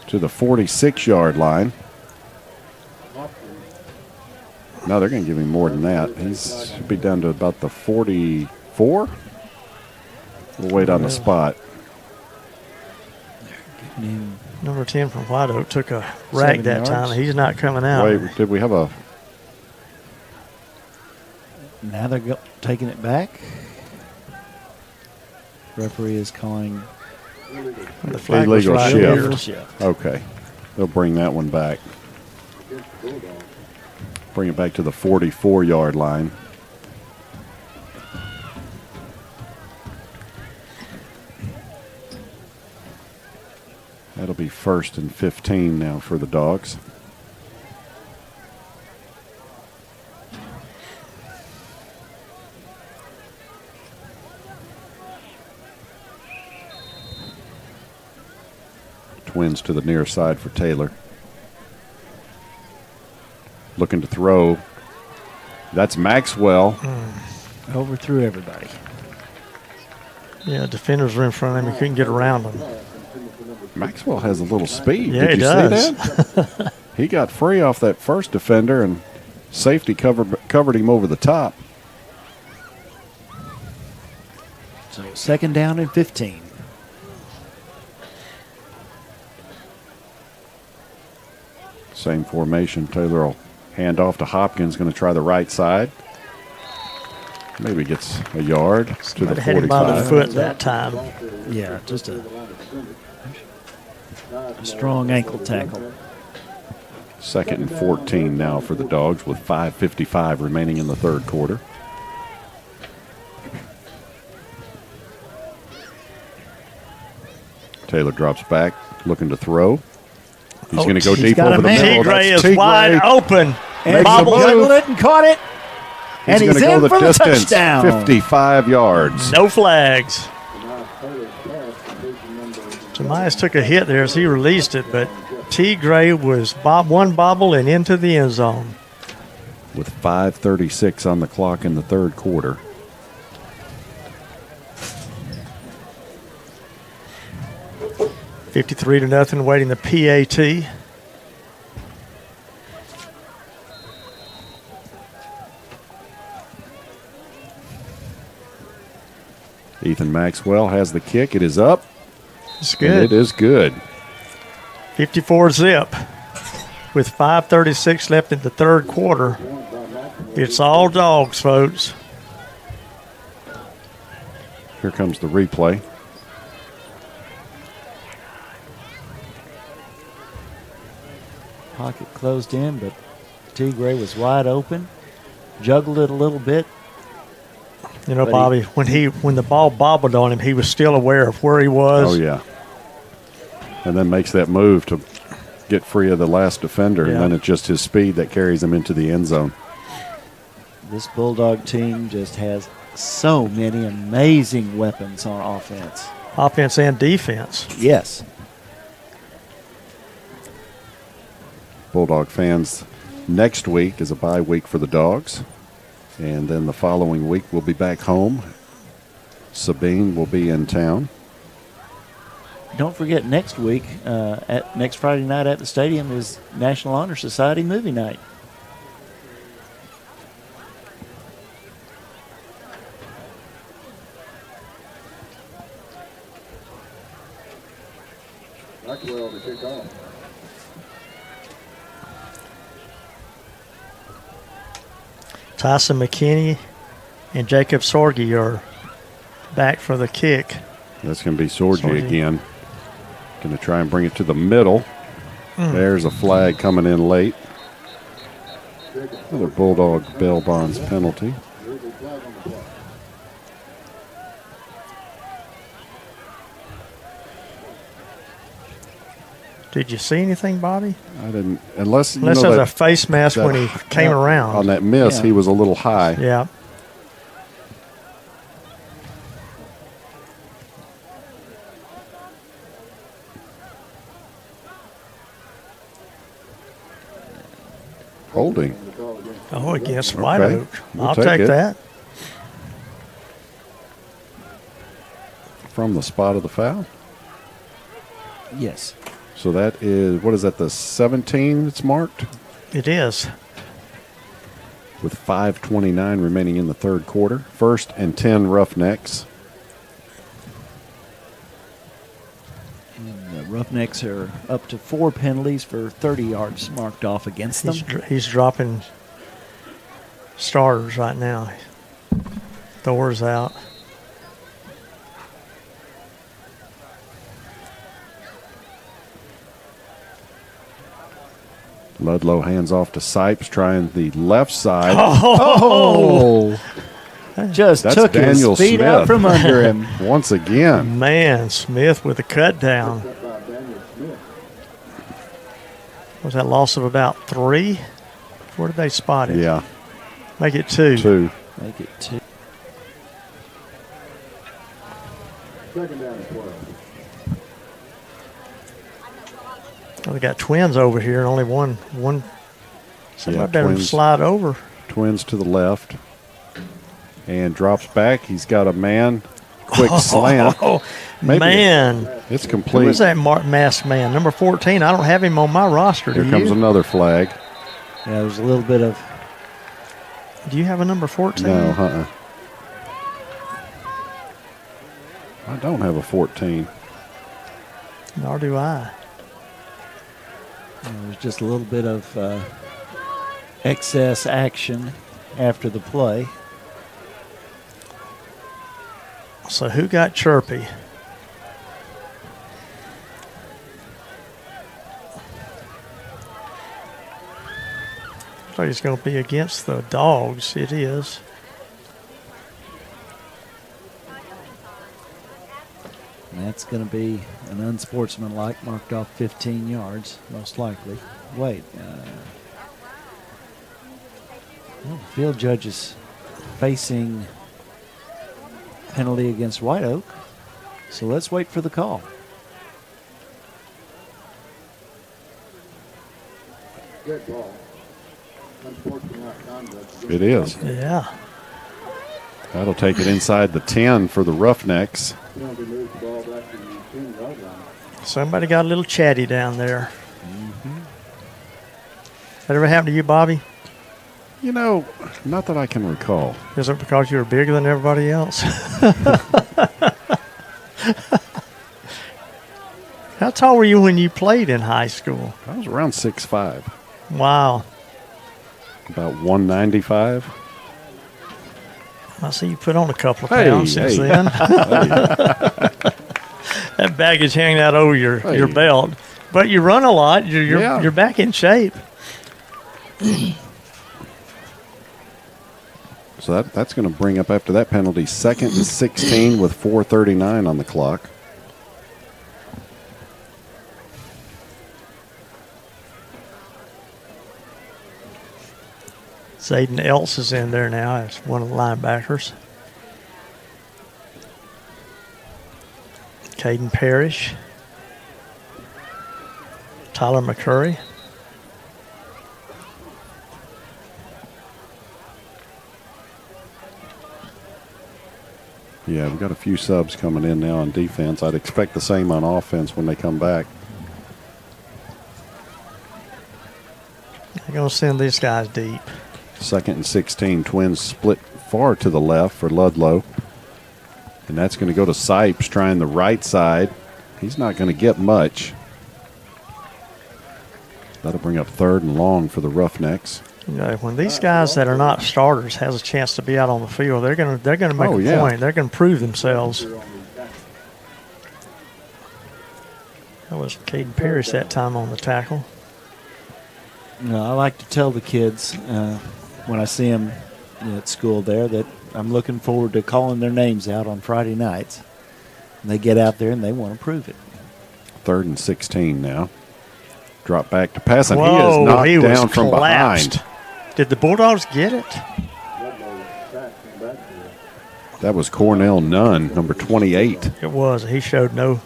To the 46-yard line. No, they're going to give him more than that. He'll be down to about the 44. We'll wait on the spot. Number 10 from White Oak took a rag that time. He's not coming out. Wait, did we have a... Now they're taking it back. Referee is calling the flag illegal was right shift. Okay. They'll bring that one back. Bring it back to the 44-yard line. That'll be 1st and 15 now for the Dogs. Twins to the near side for Taylor. Looking to throw. That's Maxwell. Overthrew everybody. Yeah, defenders were in front of him. He couldn't get around them. Maxwell has a little speed. Yeah, Did you does. see that? He got free off that first defender, and safety covered him over the top. So 2nd down and 15. Same formation. Taylor will hand off to Hopkins. Going to try the right side. Maybe gets a yard to the 45. Had him by the foot that time. Yeah, just a strong ankle tackle. 2nd and 14 now for the Dogs with 5:55 remaining in the third quarter. Taylor drops back, looking to throw. He's going to go he's deep got over a the man. middle. T-Gray That's is wide T-Gray. open. And Bobbled it. juggled it and caught it. And He's he's going to in go for the the distance, touchdown. 55 yards. No flags. Jemias took a hit there as he released it, but T-Gray was one bobble and into the end zone. With 5:36 on the clock in the third quarter. $53-0, waiting the PAT. Ethan Maxwell has the kick. It is up. It's good. And it is good. 54-zip. With 5:36 left in the third quarter. It's all dogs, folks. Here comes the replay. Pocket closed in, but T-Gray was wide open. Juggled it a little bit. You know, Bobby, when the ball bobbled on him, he was still aware of where he was. Oh, yeah. And then makes that move to get free of the last defender, and then it's just his speed that carries him into the end zone. This Bulldog team just has so many amazing weapons on offense. Offense and defense. Yes. Bulldog fans, next week is a bye week for the Dogs. And then the following week we'll be back home. Sabine will be in town. Don't forget, next week, next Friday night at the stadium is National Honor Society movie night. Maxwell to kick off. Tyson McKinney and Jacob Sorgi are back for the kick. That's going to be Sorgi again. Going to try and bring it to the middle. There's a flag coming in late. Another Bulldog bail bonds penalty. Did you see anything, Bobby? I didn't, unless there was a face mask when he came around. On that miss, he was a little high. Yeah. Holding. Oh, against White Oak. We'll I'll take that. From the spot of the foul? Yes. So that is, what is that, the 17 that's marked? It is. With 5:29 remaining in the third quarter. 1st and 10 Roughnecks. And the Roughnecks are up to 4 penalties for 30 yards marked off against them. He's dropping starters right now. Thor's out. Ludlow hands off to Sipes, trying the left side. Just That's took Daniel his feet Smith. out from under him. Once again. Man, Smith with a cut down. Was that loss of about 3? Where did they spot it? Yeah. Make it 2. 2. Make it 2. Second down and 12. Well, they got twins over here, and only one. Somebody better twins. slide over. Twins to the left. And drops back. He's got a man. Quick slant. Maybe Man. It's complete. Who is that masked man? Number 14. I don't have him on my roster. Here comes another flag. Yeah, there's a little bit of. Do you have a number 14? No, I don't have a 14. Nor do I. There's just a little bit of excess action after the play. So who got chirpy? I thought he's going to be against the Dogs. It is. And That's going to be an unsportsmanlike, marked off 15 yards, most likely. Wait. The field judge is facing penalty against White Oak. So let's wait for the call. Good ball. Unsportsmanlike conduct. It is. Yeah. That'll take it inside the 10 for the Roughnecks. Penalty moves the ball back to the 10-yard line. Somebody got a little chatty down there. That ever happened to you, Bobby? You know, not that I can recall. Is it because you were bigger than everybody else? How tall were you when you played in high school? I was around 6'5". Wow. About 195. I see you put on a couple of pounds since then. That baggage hanging out over your belt. But you run a lot. You're back in shape. So that's going to bring up after that penalty 2nd and 16 with 4:39 on the clock. Zayden Elts is in there now as one of the linebackers. Caden Parrish. Tyler McCurry. Yeah, we've got a few subs coming in now on defense. I'd expect the same on offense when they come back. They're going to send these guys deep. 2nd and 16. Twins split far to the left for Ludlow. And that's going to go to Sipes trying the right side. He's not going to get much. That'll bring up 3rd and long for the Roughnecks. You know, when these guys that are not starters has a chance to be out on the field, they're going to make a point. They're going to prove themselves. That was Caden Parrish that time on the tackle. You know, I like to tell the kids when I see them at school there that I'm looking forward to calling their names out on Friday nights. And they get out there and they want to prove it. 3rd and 16 now. Drop back to pass, and Whoa, he is knocked down from behind. Did the Bulldogs get it? That was Cornell Nunn, number 28. It was. He showed no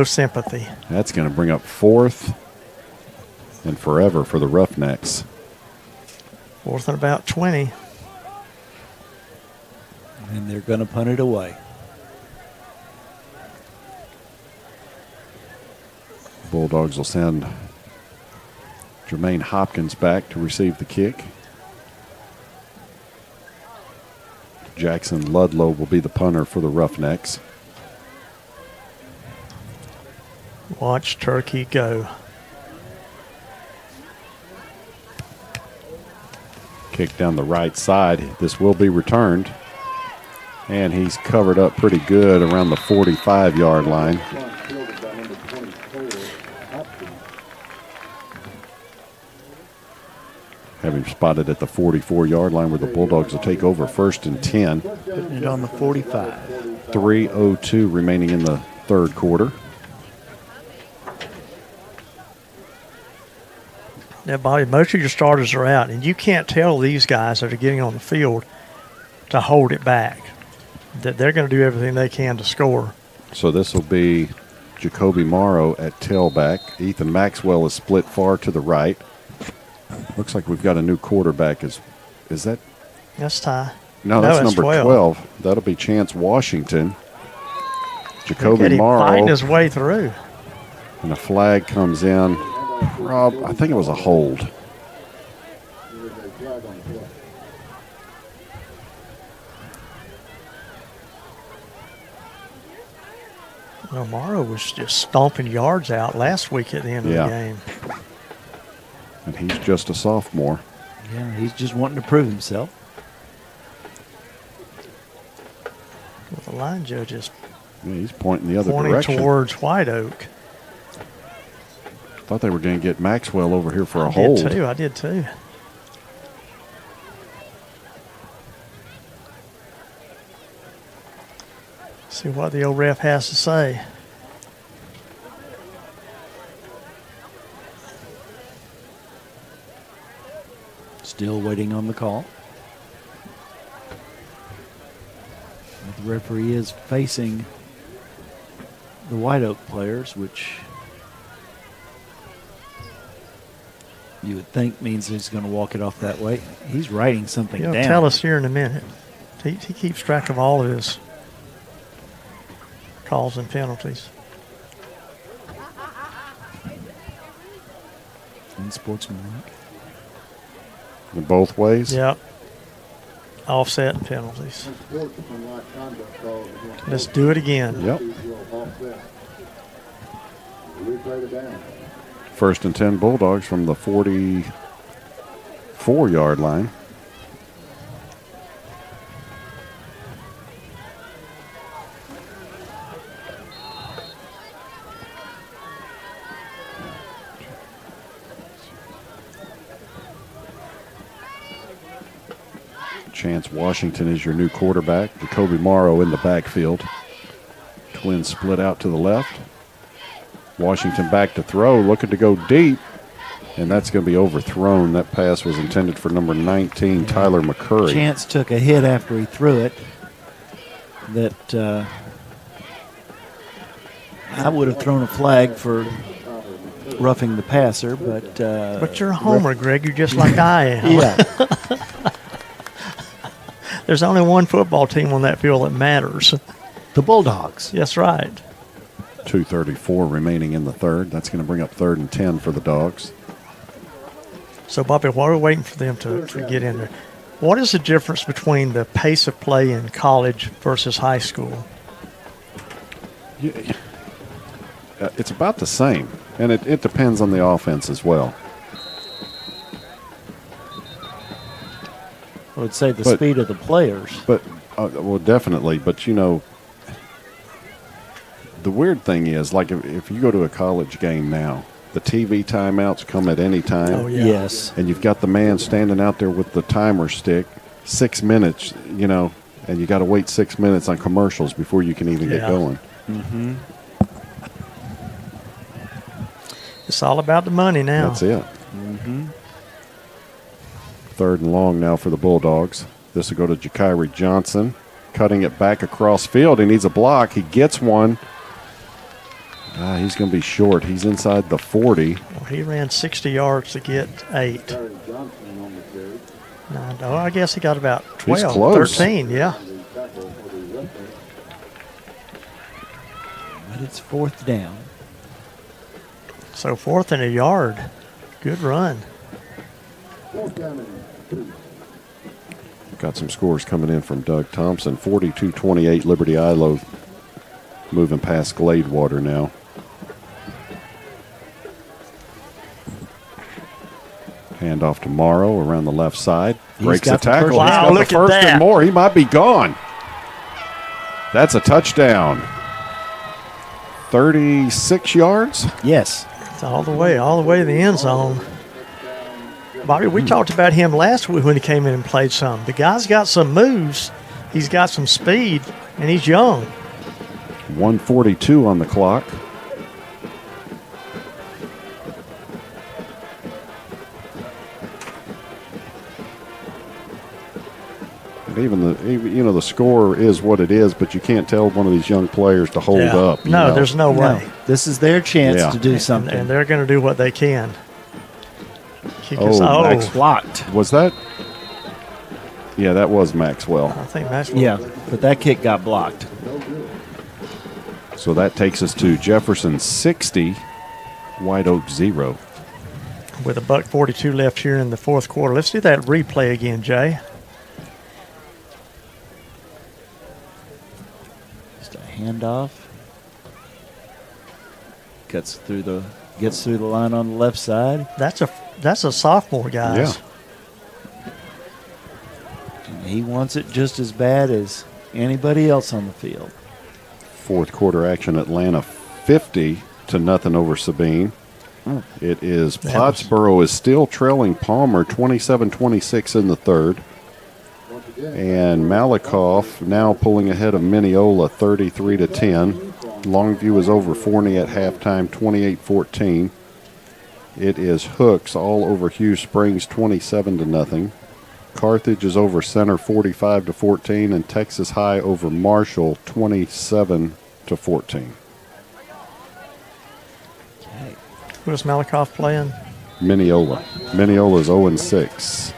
sympathy. That's going to bring up 4th and forever for the Roughnecks. 4th and about 20. And they're going to punt it away. Bulldogs will send Jermaine Hopkins back to receive the kick. Jackson Ludlow will be the punter for the Roughnecks. Watch Turkey go. Kick down the right side. This will be returned. And he's covered up pretty good around the 45-yard line. Have him spotted at the 44-yard line where the Bulldogs will take over 1st and 10. Putting it on the 45. 3:02 remaining in the 3rd quarter. Now, Bobby, most of your starters are out, and you can't tell these guys that are getting on the field to hold it back, that they're going to do everything they can to score. So this will be Jacoby Morrow at tailback. Ethan Maxwell is split far to the right. Looks like we've got a new quarterback. Is that? That's Ty. No, that's number 12. That'll be Chance Washington. Jacoby Morrow. Fighting his way through. And a flag comes in. Rob, I think it was a hold. Well, Morrow was just stomping yards out last week at the end of the game. And he's just a sophomore. Yeah, he's just wanting to prove himself. Well, the line judge is he's pointing the other direction. Pointing towards White Oak. Thought they were going to get Maxwell over here for a hold. I did too. See what the old ref has to say. Still waiting on the call. The referee is facing the White Oak players, which you would think means he's going to walk it off that way. He's writing something He'll down. tell us here in a minute. He keeps track of all of his calls and Unsportsmanlike. In both ways? Yep. Offset and penalties. Let's do it again. Yep. First and 10 Bulldogs from the 44-yard line. Chance Washington is your new quarterback. Jacoby Morrow in the backfield. Twins split out to the left. Washington back to throw, looking to go deep, and that's going to be overthrown. That pass was intended for number 19, Tyler McCurry. Chance took a hit after he threw it that I would have thrown a flag for roughing the passer, but you're a homer, Greg. You're just like I am. Yeah. There's only one football team on that field that matters. The Bulldogs. That's right. 2:34 remaining in the third. That's going to bring up 3rd and 10 for the Dogs. So, Bobby, while we're waiting for them to get in there, what is the difference between the pace of play in college versus high school? It's about the same, and it depends on the offense as well. I would say the speed of the players. But, well, definitely. But, you know, the weird thing is, like, if you go to a college game now, the TV timeouts come at any time. Oh, yeah. Yes. And you've got the man standing out there with the timer stick, 6 minutes, you know, and you got to wait 6 minutes on commercials before you can even get going. Mm-hmm. It's all about the money now. That's it. Mm-hmm. 3rd and long now for the Bulldogs. This will go to Jakiri Johnson, cutting it back across field. He needs a block. He gets one. He's going to be short. He's inside the 40. Well, he ran 60 yards to get 8. No, I guess he got about 12, He's close. 13, yeah. But it's 4th down. So 4th and a yard. Good run. Got some scores coming in from Doug Thompson. 42-28 Liberty Ilo moving past Gladewater now. Hand off to Morrow around the left side. Breaks the tackle. Wow, He's got look the at first that. and more. He might be gone. That's a touchdown. 36 yards? Yes. It's all the way to the end zone. Bobby, we talked about him last week when he came in and played some. The guy's got some moves. He's got some speed, and he's young. 1:42 on the clock. Even the score is what it is, but you can't tell one of these young players to hold up. No, there's no way. This is their chance to do something. And they're going to do what they can. Max blocked. Was that? Yeah, that was Maxwell. I think Maxwell. Yeah, but that kick got blocked. So that takes us to Jefferson 60, White Oak 0. With $1:42 left here in the 4th quarter. Let's do that replay again, Jay. Just a handoff. Gets through the line on the left side. That's a sophomore, guys. Yeah. And he wants it just as bad as anybody else on the field. 4th quarter action, Atlanta 50-0 over Sabine. It is Pottsboro is still trailing Palmer 27-26 in the 3rd. And Malakoff now pulling ahead of Mineola 33-10. Longview is over Forney at halftime 28-14. It is Hooks all over Hugh Springs 27-0. Carthage is over Center 45-14, and Texas High over Marshall 27-14. Who's Malakoff playing? Mineola. Mineola's 0-6.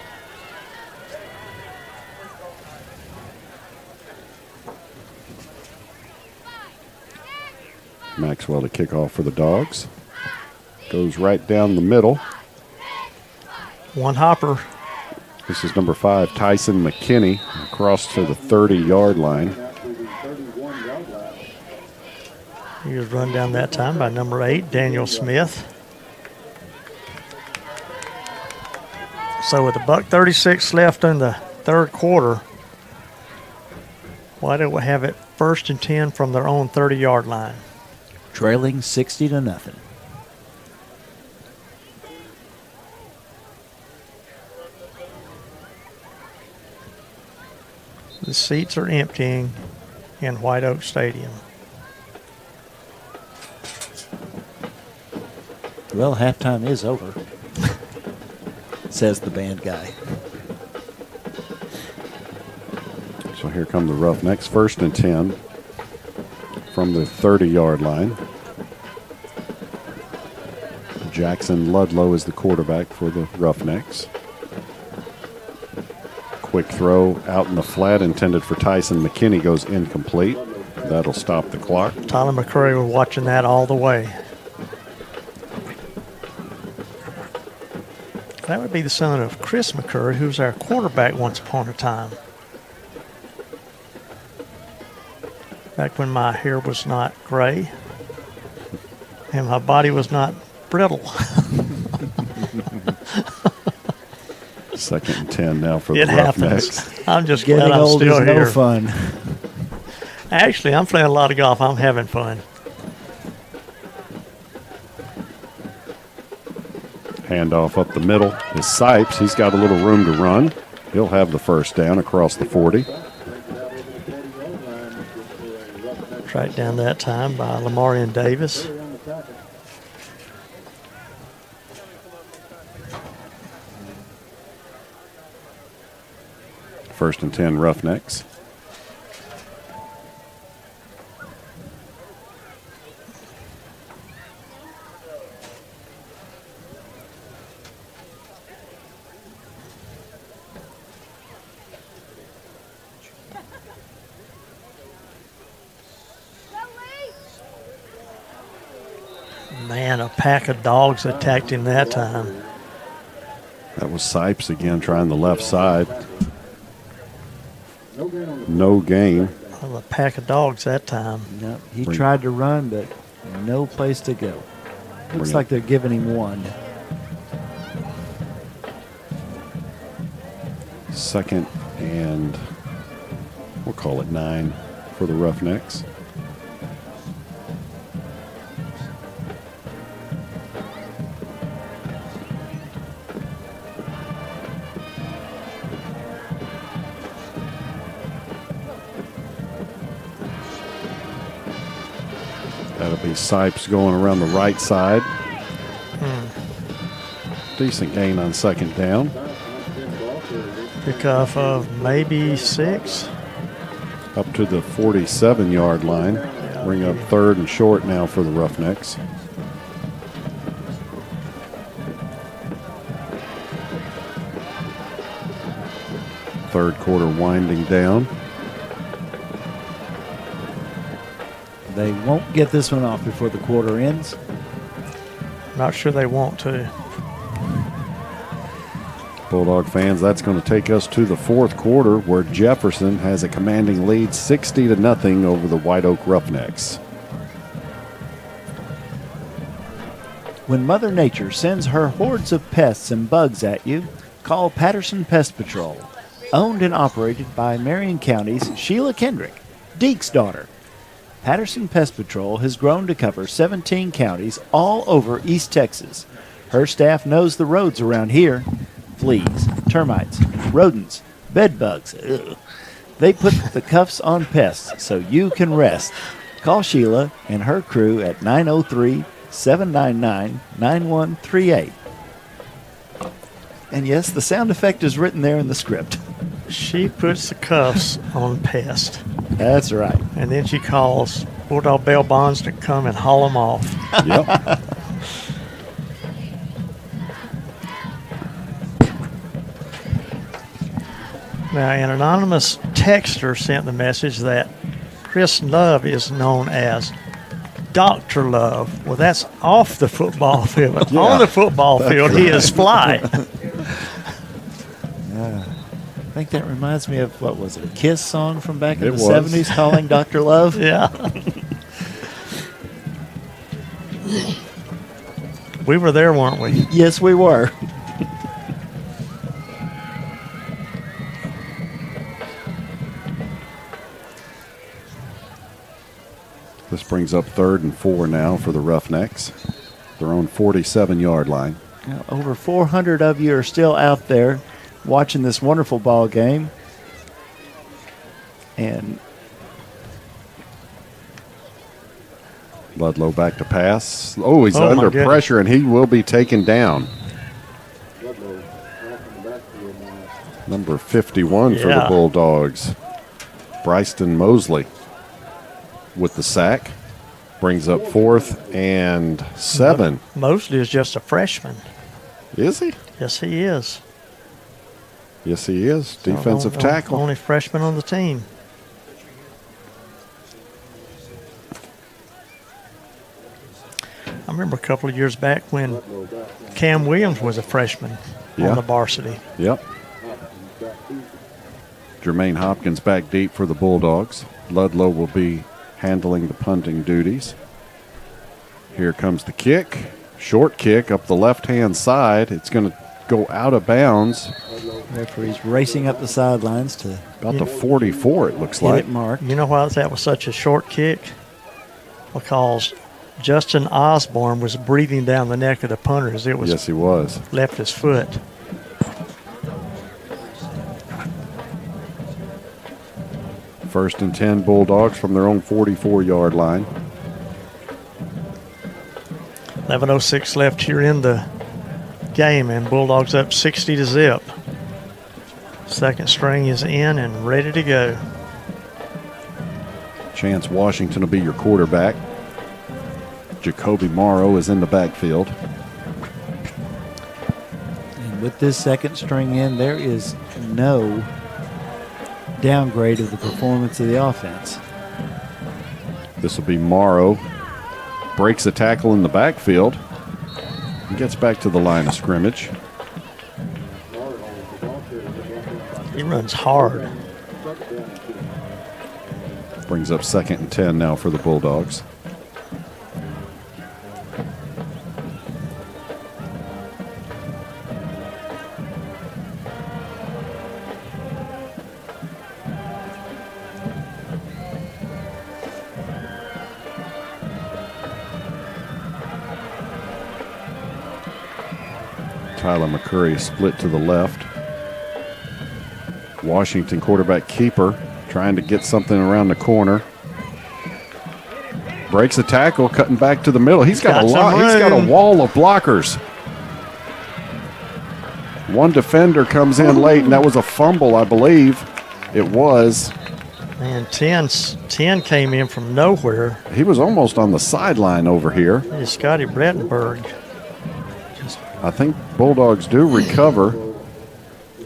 Maxwell to kick off for the Dogs. Goes right down the middle. One hopper. This is number 5, Tyson McKinney, across to the 30-yard line. He was run down that time by number 8, Daniel Smith. So with $1:36 left in the third quarter, White Oak will have it 1st and 10 from their own 30-yard line. Trailing 60-0. The seats are emptying in White Oak Stadium. Well, halftime is over, says the band guy. So here come the Roughnecks, 1st and 10 from the 30-yard line. Jackson Ludlow is the quarterback for the Roughnecks. Quick throw out in the flat intended for Tyson McKinney goes incomplete. That'll stop the clock. Tyler McCurry was watching that all the way. That would be the son of Chris McCurry, who was our quarterback once upon a time. Back when my hair was not gray and my body was not brittle. 2nd and 10 now for the It Roughnecks. happens. I'm just Getting glad I'm old still is here. no fun. Actually, I'm playing a lot of golf. I'm having fun. Handoff up the middle is Sipes. He's got a little room to run. He'll have the first down across the 40. Tracked down that time by Lamarian Davis. First and 10 Roughnecks. Man, a pack of dogs attacked him that time. That was Sipes again trying the left side. No gain. Well, a pack of dogs that time. No, he tried to run, but no place to go. Looks like they're giving him one. 2nd and we'll call it 9 for the Roughnecks. That'll be Sipes going around the right side. Decent gain on 2nd down. Kickoff of maybe 6. Up to the 47-yard line. Bring up 3rd and short now for the Roughnecks. Third quarter winding down. They won't get this one off before the quarter ends. Not sure they want to. Bulldog fans, that's going to take us to the 4th quarter where Jefferson has a commanding lead 60-0 over the White Oak Roughnecks. When Mother Nature sends her hordes of pests and bugs at you, call Patterson Pest Patrol. Owned and operated by Marion County's Sheila Kendrick, Deke's daughter. Patterson Pest Patrol has grown to cover 17 counties all over East Texas. Her staff knows the roads around here. Fleas, termites, rodents, bed bugs. Ugh. They put the cuffs on pests so you can rest. Call Sheila and her crew at 799-9138. And yes, the sound effect is written there in the script. She puts the cuffs on Pest. That's right. And then she calls Bulldog bail bonds to come and haul them off. Yep. Now, an anonymous texter sent the message that Chris Love is known as Dr. Love. Well, that's off the football field. Yeah, on the football field, he is fly. I think that reminds me of, what was it, a Kiss song from back in It the was. 70s, calling Dr. Love? Yeah. We were there, weren't we? Yes, we were. This brings up 3rd and 4 now for the Roughnecks. Their own 47-yard line. Now, over 400 of you are still out there watching this wonderful ball game. And Ludlow back to pass. Oh, he's Oh, my under goodness. pressure, and he will be taken down. Ludlow off in the backfield now. Number 51 for the Yeah. Bulldogs. Bryston Mosley with the sack. Brings up 4th and 7. Mosley is just a freshman. Is he? Yes, he is. Yes, he is. Defensive tackle. Only freshman on the team. I remember a couple of years back when Cam Williams was a freshman Yeah. on the varsity. Yep. Jermaine Hopkins back deep for the Bulldogs. Ludlow will be handling the punting duties. Here comes the kick. Short kick up the left-hand side. It's going to go out of bounds. referee's racing up the sidelines to About the 44, it looks get like. it marked. You know why that was such a short kick? Because Justin Osborne was breathing down the neck of the punter as it was Yes, he was. left his foot. First and 10 Bulldogs from their own 44-yard line. 11:06 left here in the game, and Bulldogs up 60-0. Second string is in and ready to go. Chance Washington will be your quarterback. Jacoby Morrow is in the backfield. And with this second string in, there is no downgrade of the performance of the offense. This will be Morrow. Breaks a tackle in the backfield. And gets back to the line of scrimmage. He runs hard. Brings up second and 10 now for the Bulldogs. Tyler McCurry split to the left. Washington quarterback keeper trying to get something around the corner. Breaks a tackle, cutting back to the middle. He's got Got some He's got a room. wall of blockers. One defender comes in late, and that was a fumble, I believe. It was. And 10 came in from nowhere. He was almost on the sideline over here. It's Scotty Brettenberg. I think Bulldogs do recover,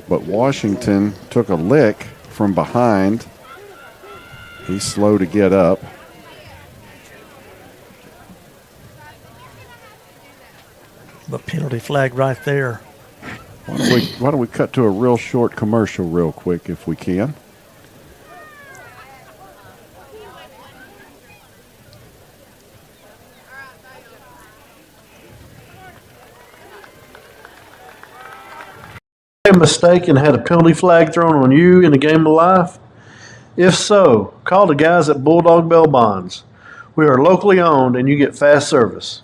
but Washington took a lick from behind. He's slow to get up. The penalty flag right there. Why don't we cut to a real short commercial real quick if we can? A mistake and had a penalty flag thrown on you in a game of life? If so, call the guys at Bulldog Bail Bonds. We are locally owned and you get fast service.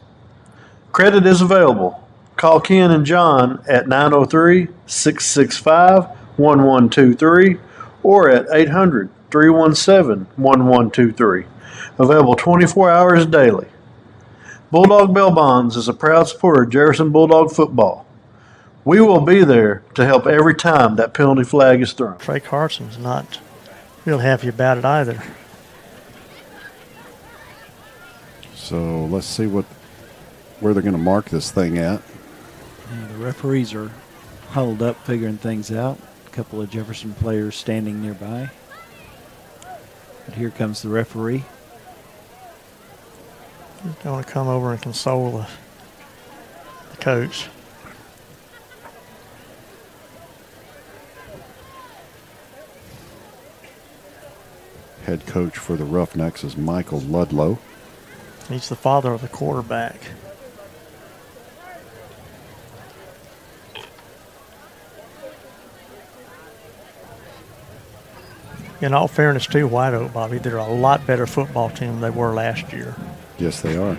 Credit is available. Call Ken and John at 903-665-1123 or at 800-317-1123. Available 24 hours daily. Bulldog Bell Bonds is a proud supporter of Jefferson Bulldog football. We will be there to help every time that penalty flag is thrown. Trey Carson's not real happy about it either. So let's see where they're going to mark this thing at. Yeah, the referees are huddled up figuring things out. A couple of Jefferson players standing nearby. But here comes the referee. He's going to come over and console the coach. Head coach for the Roughnecks is Michael Ludlow. He's the father of the quarterback. In all fairness to White Oak, Bobby, they're a lot better football team than they were last year. Yes, they are.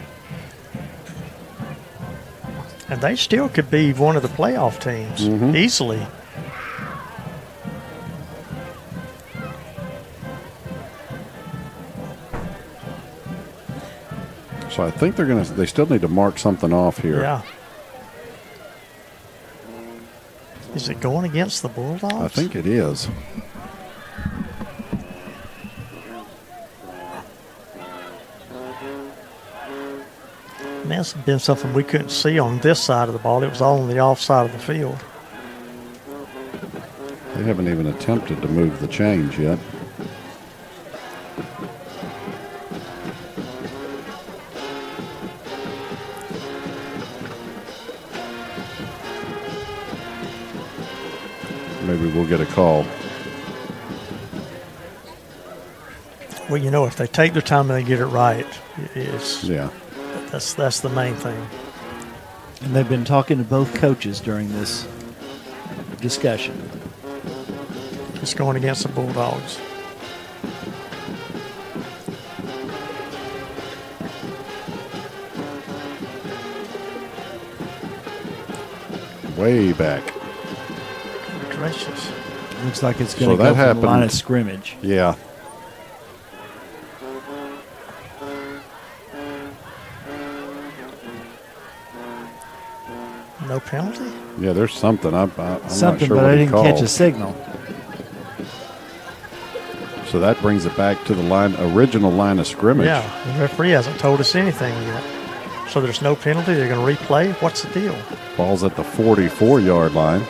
And they still could be one of the playoff teams easily. So I think they still need to mark something off here. Yeah. Is it going against the Bulldogs? I think it is. And that's been something we couldn't see on this side of the ball. It was all on the off side of the field. They haven't even attempted to move the change yet. Maybe we'll get a call. Well, you know, if they take their time and they get it right, yeah, that's the main thing. And they've been talking to both coaches during this discussion. It's going against the Bulldogs. Way back. Gracious. Looks like it's going to go from the line of scrimmage. Yeah. No penalty? Yeah, there's something. I'm Something, not sure but what I he didn't called. catch a signal. So that brings it back to the original line of scrimmage. Yeah, the referee hasn't told us anything yet. So there's no penalty. They're going to replay. What's the deal? Ball's at the 44-yard line.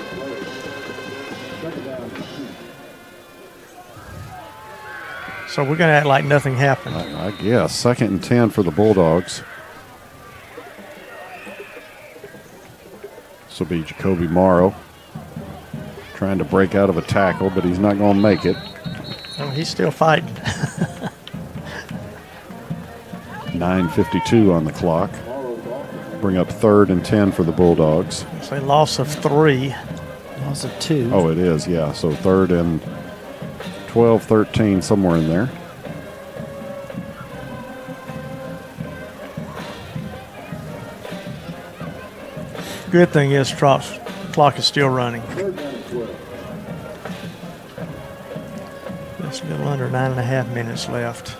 So we're going to act like nothing happened. I guess. 2nd and 10 for the Bulldogs. This will be Jacoby Morrow trying to break out of a tackle, but he's not going to make it. Oh, he's still fighting. 9:52 on the clock. Bring up 3rd and 10 for the Bulldogs. It's a loss of 3. Loss of 2. Oh, it is, yeah. So 3rd and 12, 13, somewhere in there. Good thing is clock is still running. It's a little under 9.5 minutes left.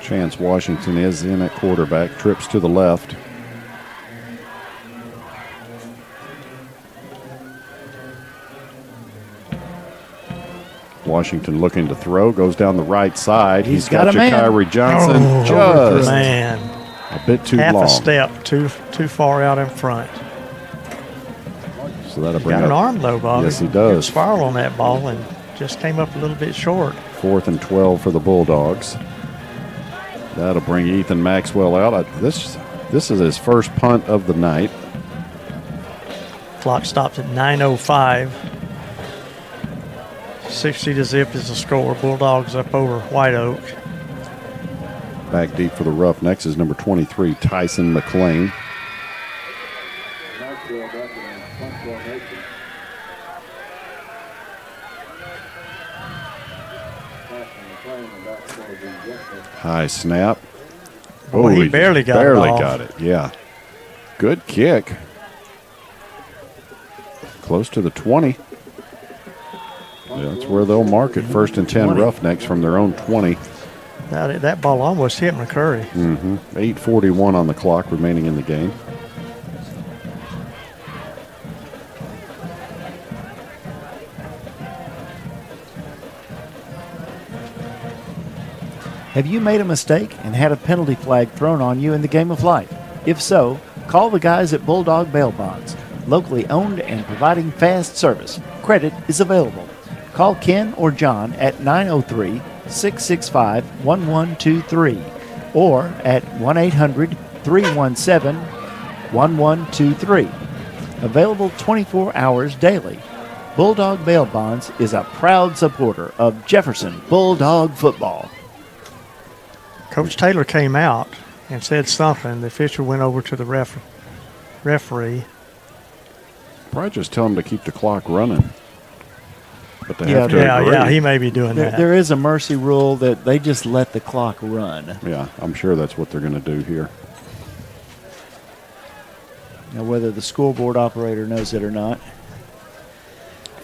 Chance Washington is in at quarterback, trips to the left. Washington looking to throw, goes down the right side. He's got Jakiri Johnson just a bit too half long. A step too far out in front. So that'll bring got up, an arm though, Bobby. Yes, he does. Spiral on that ball and just came up a little bit short. 4th and 12 for the Bulldogs. That'll bring Ethan Maxwell out. This is his first punt of the night. Clock stops at 9:05. 60-0 is the score. Bulldogs up over White Oak. Back deep for the Roughnecks is number 23, Tyson McLean. High snap. Oh, he barely got it off. got it. Yeah. Good kick. Close to the 20. Yeah, that's where they'll mark it. 1st and 10 Roughnecks from their own 20. That ball almost hit McCurry. 8:41 on the clock remaining in the game. Have you made a mistake and had a penalty flag thrown on you in the game of life? If so, call the guys at Bulldog Bail Bonds. Locally owned and providing fast service. Credit is available. Call Ken or John at 903-665-1123 or at 1-800-317-1123. Available 24 hours daily. Bulldog Bail Bonds is a proud supporter of Jefferson Bulldog football. Coach Taylor came out and said something. The official went over to the referee. Probably just tell him to keep the clock running. But they have to agree. Yeah, he may be doing that. There is a mercy rule that they just let the clock run. Yeah, I'm sure that's what they're going to do here. Now, whether the scoreboard operator knows it or not.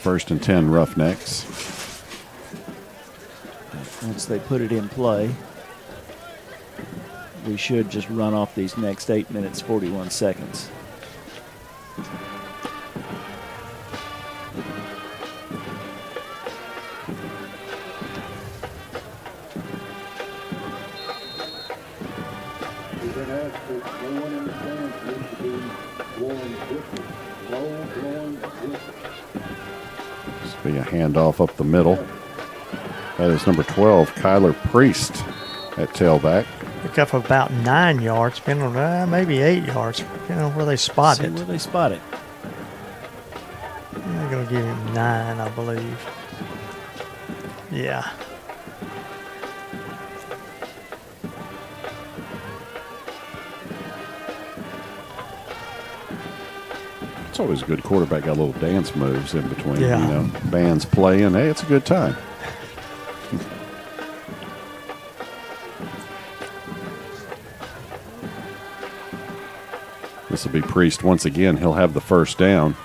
1st and 10, Roughnecks. Once they put it in play, we should just run off these next 8 minutes, 41 seconds. This will be a handoff up the middle. That is number 12, Kyler Priest at tailback. Pick up about 9 yards, depending on maybe 8 yards, depending on where they spot it. Where they spot it. I'm going to give him 9, I believe. Yeah. It's always a good quarterback. Got little dance moves in between. Yeah. You know, bands playing. Hey, it's a good time. This will be Priest once again. He'll have the first down.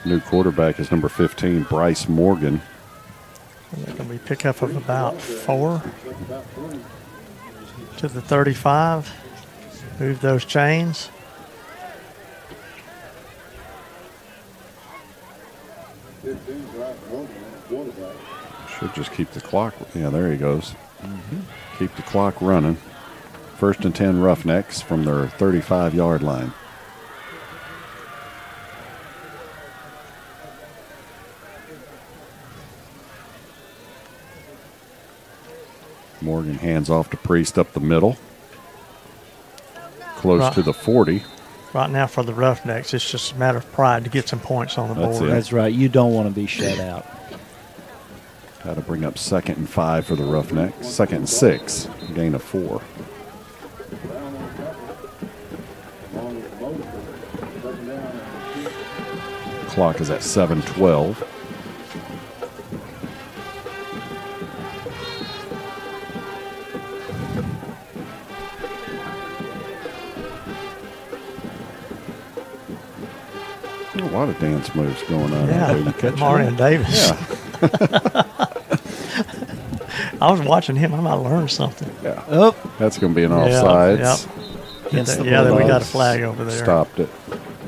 New quarterback is number 15, Bryce Morgan. They're going to be pickup of about 4 to the 35. Move those chains. Should just keep the clock. Yeah, there he goes. Keep the clock running. 1st and 10 Roughnecks from their 35-yard line. Morgan hands off to Priest up the middle. Close to the 40. Right now for the Roughnecks, it's just a matter of pride to get some points on the board. That's right. You don't want to be shut out. Got to bring up 2nd and 5 for the Roughnecks. 2nd and 6, gain of 4. Clock is at 7:12. A lot of dance moves going on. Yeah, Marion Davis. Yeah. I was watching him. I might learn something. Yeah. Oh, that's going to be an offsides. Yeah, we got a flag over there. Stopped it.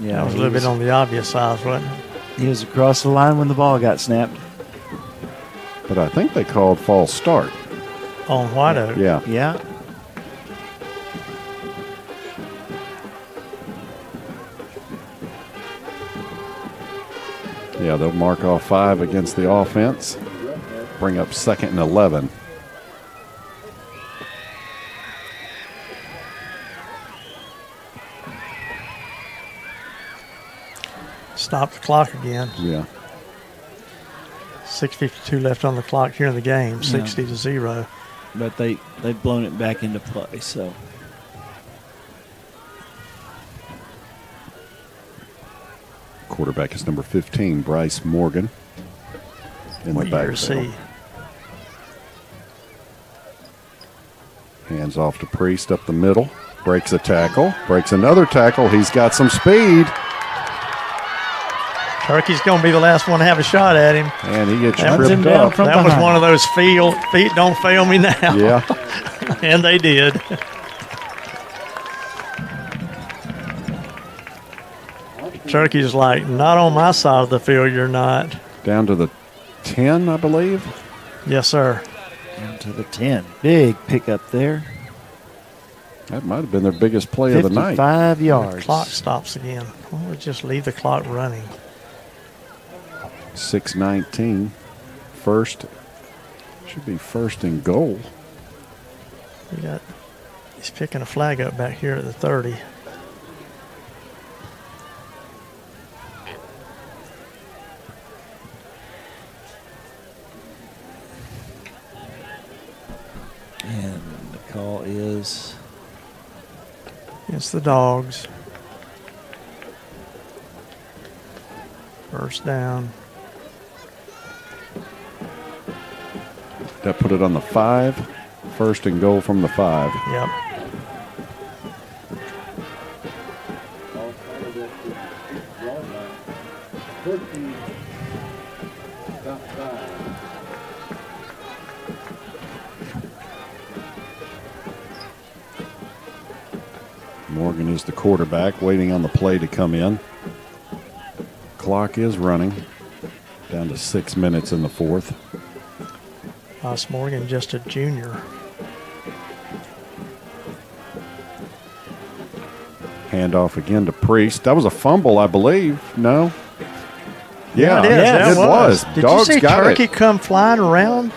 Yeah, that was a little bit on the obvious side, wasn't it? He was across the line when the ball got snapped. But I think they called false start. On White Oak. Yeah. Yeah. Yeah, they'll mark off 5 against the offense. Bring up 2nd and 11. Stop the clock again. Yeah. 6:52 left on the clock here in the game, 60-0. But they've blown it back into play, so. Quarterback is number 15, Bryce Morgan. In what the year is he? Hands off to Priest up the middle. Breaks a tackle. Breaks another tackle. He's got some speed. Turkey's going to be the last one to have a shot at him. And he gets Runs him tripped down up. from That was behind. one of those feet don't fail me now. Yeah. And they did. Turkey's like, not on my side of the field, you're not. Down to the 10, I believe. Yes, sir. Down to the 10. Big pickup there. That might have been their biggest play of the night. 55 yards. Clock stops again. Why don't we just leave the clock running? 6:19. First. Should be first and goal. He's picking a flag up back here at the 30. And the call is It's the Dogs. First down. That put it on the 5. First and goal from the 5. Yep. Morgan is the quarterback, waiting on the play to come in. Clock is running. Down to 6 minutes in the fourth. Ross Morgan, just a junior. Handoff again to Priest. That was a fumble, I believe. No? Yeah, it was. Did Dogs you see got Turkey it. come flying around?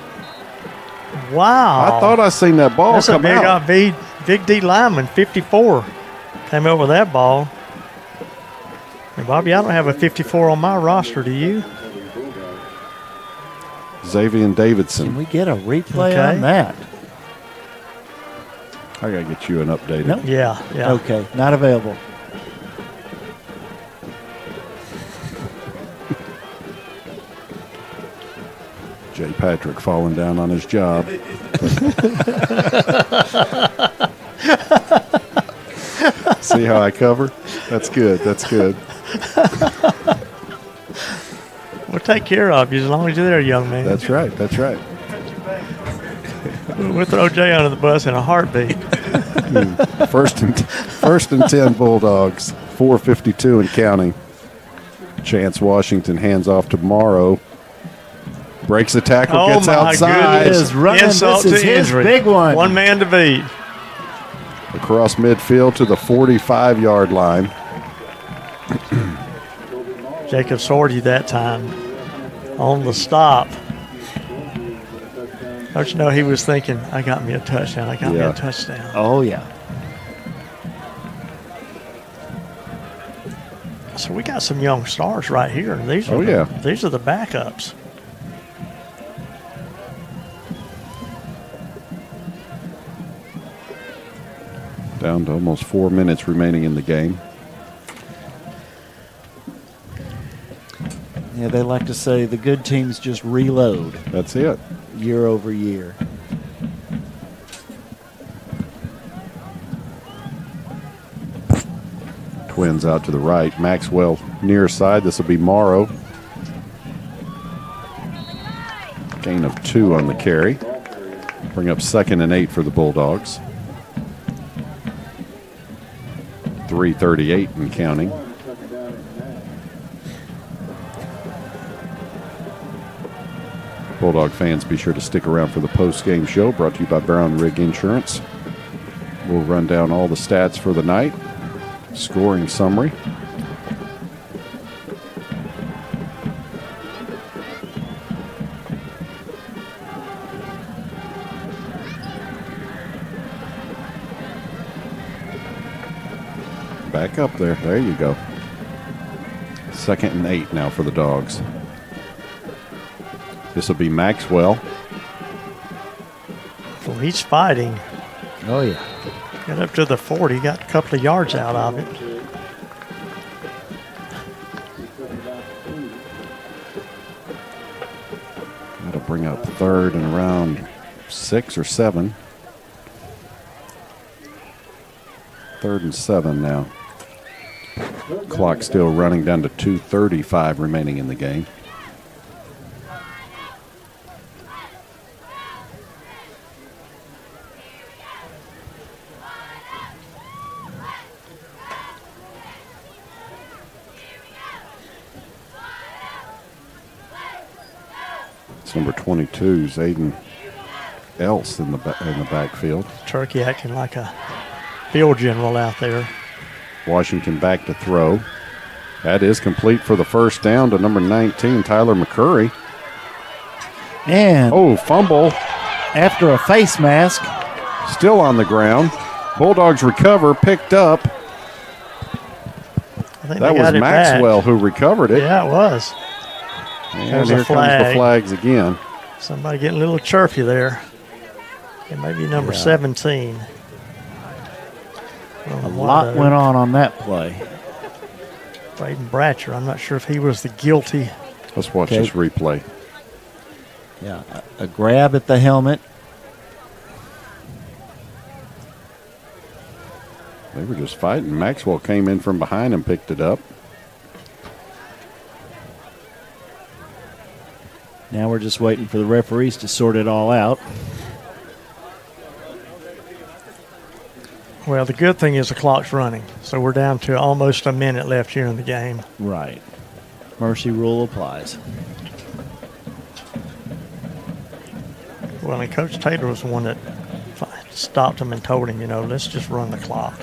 Wow. I thought I seen that ball That's come a out. big D lineman, 54. Came over that ball. And Bobby, I don't have a 54 on my roster, do you? Xavier Davidson. Can we get a replay on that? I got to get you an update. Nope. Yeah. Okay, not available. Jay Patrick falling down on his job. See how I cover? That's good. That's good. We'll take care of you as long as you're there, young man. That's right. That's right. We'll throw Jay under the bus in a heartbeat. First and 10 Bulldogs. 4:52 and counting. Chance Washington hands off to Morrow. Breaks the tackle, gets outside. Goodness. Is running. Insult This is to his injury. big one. One man to beat. Across midfield to the 45-yard line. Jacob Sorty that time on the stop. Don't you know he was thinking, I got me a touchdown. I got me a touchdown. Oh, yeah. So we got some young stars right here. These are these are the backups. Down to almost 4 minutes remaining in the game. Yeah, they like to say the good teams just reload. That's it. Year over year. Twins out to the right. Maxwell near side. This will be Morrow. Gain of 2 on the carry. Bring up 2nd and 8 for the Bulldogs. 3:38 and counting. Bulldog fans, be sure to stick around for the post-game show brought to you by Brown Rig Insurance. We'll run down all the stats for the night. Scoring summary. Back up there. There you go. 2nd and 8 now for the Dogs. This will be Maxwell. Well, he's fighting. Oh, yeah. Got up to the 40. Got a couple of yards out of it. That'll bring up 3rd and around 6 or 7. 3rd and 7 now. Clock still running down to 2:35 remaining in the game. It's number 22, Zayden Else in the backfield. Turkey acting like a field general out there. Washington back to throw. That is complete for the first down to number 19, Tyler McCurry. And fumble. After a face mask. Still on the ground. Bulldogs recover, picked up. That was Maxwell who recovered it. Yeah, it was. And here comes the flags again. Somebody getting a little chirpy there. It may be number 17. A lot went on that play. Braden Bratcher, I'm not sure if he was the guilty. Let's watch this replay. Yeah, a grab at the helmet. They were just fighting. Maxwell came in from behind and picked it up. Now we're just waiting for the referees to sort it all out. Well, the good thing is the clock's running, so we're down to almost a minute left here in the game. Right. Mercy rule applies. Well, and Coach Taylor was the one that stopped him and told him, let's just run the clock.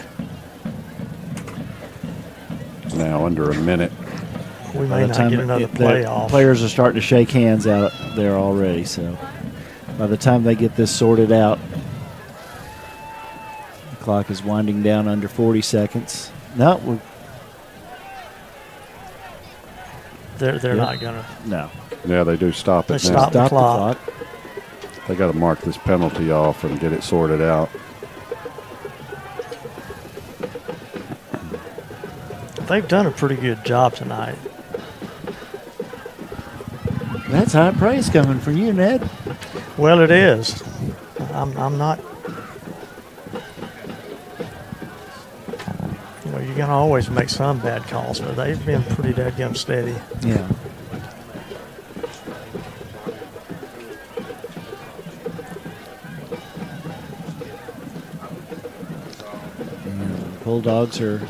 Now under a minute. We may not get another play off. Players are starting to shake hands out there already, so by the time they get this sorted out, the clock is winding down under 40 seconds. No, they're not going to. No. Yeah, they do stop it now. Stop the clock. They got to mark this penalty off and get it sorted out. They've done a pretty good job tonight. That's high praise coming from you, Ned. Well, it is. I'm not. You're going to always make some bad calls, but they've been pretty dadgum steady. Yeah. And Bulldogs are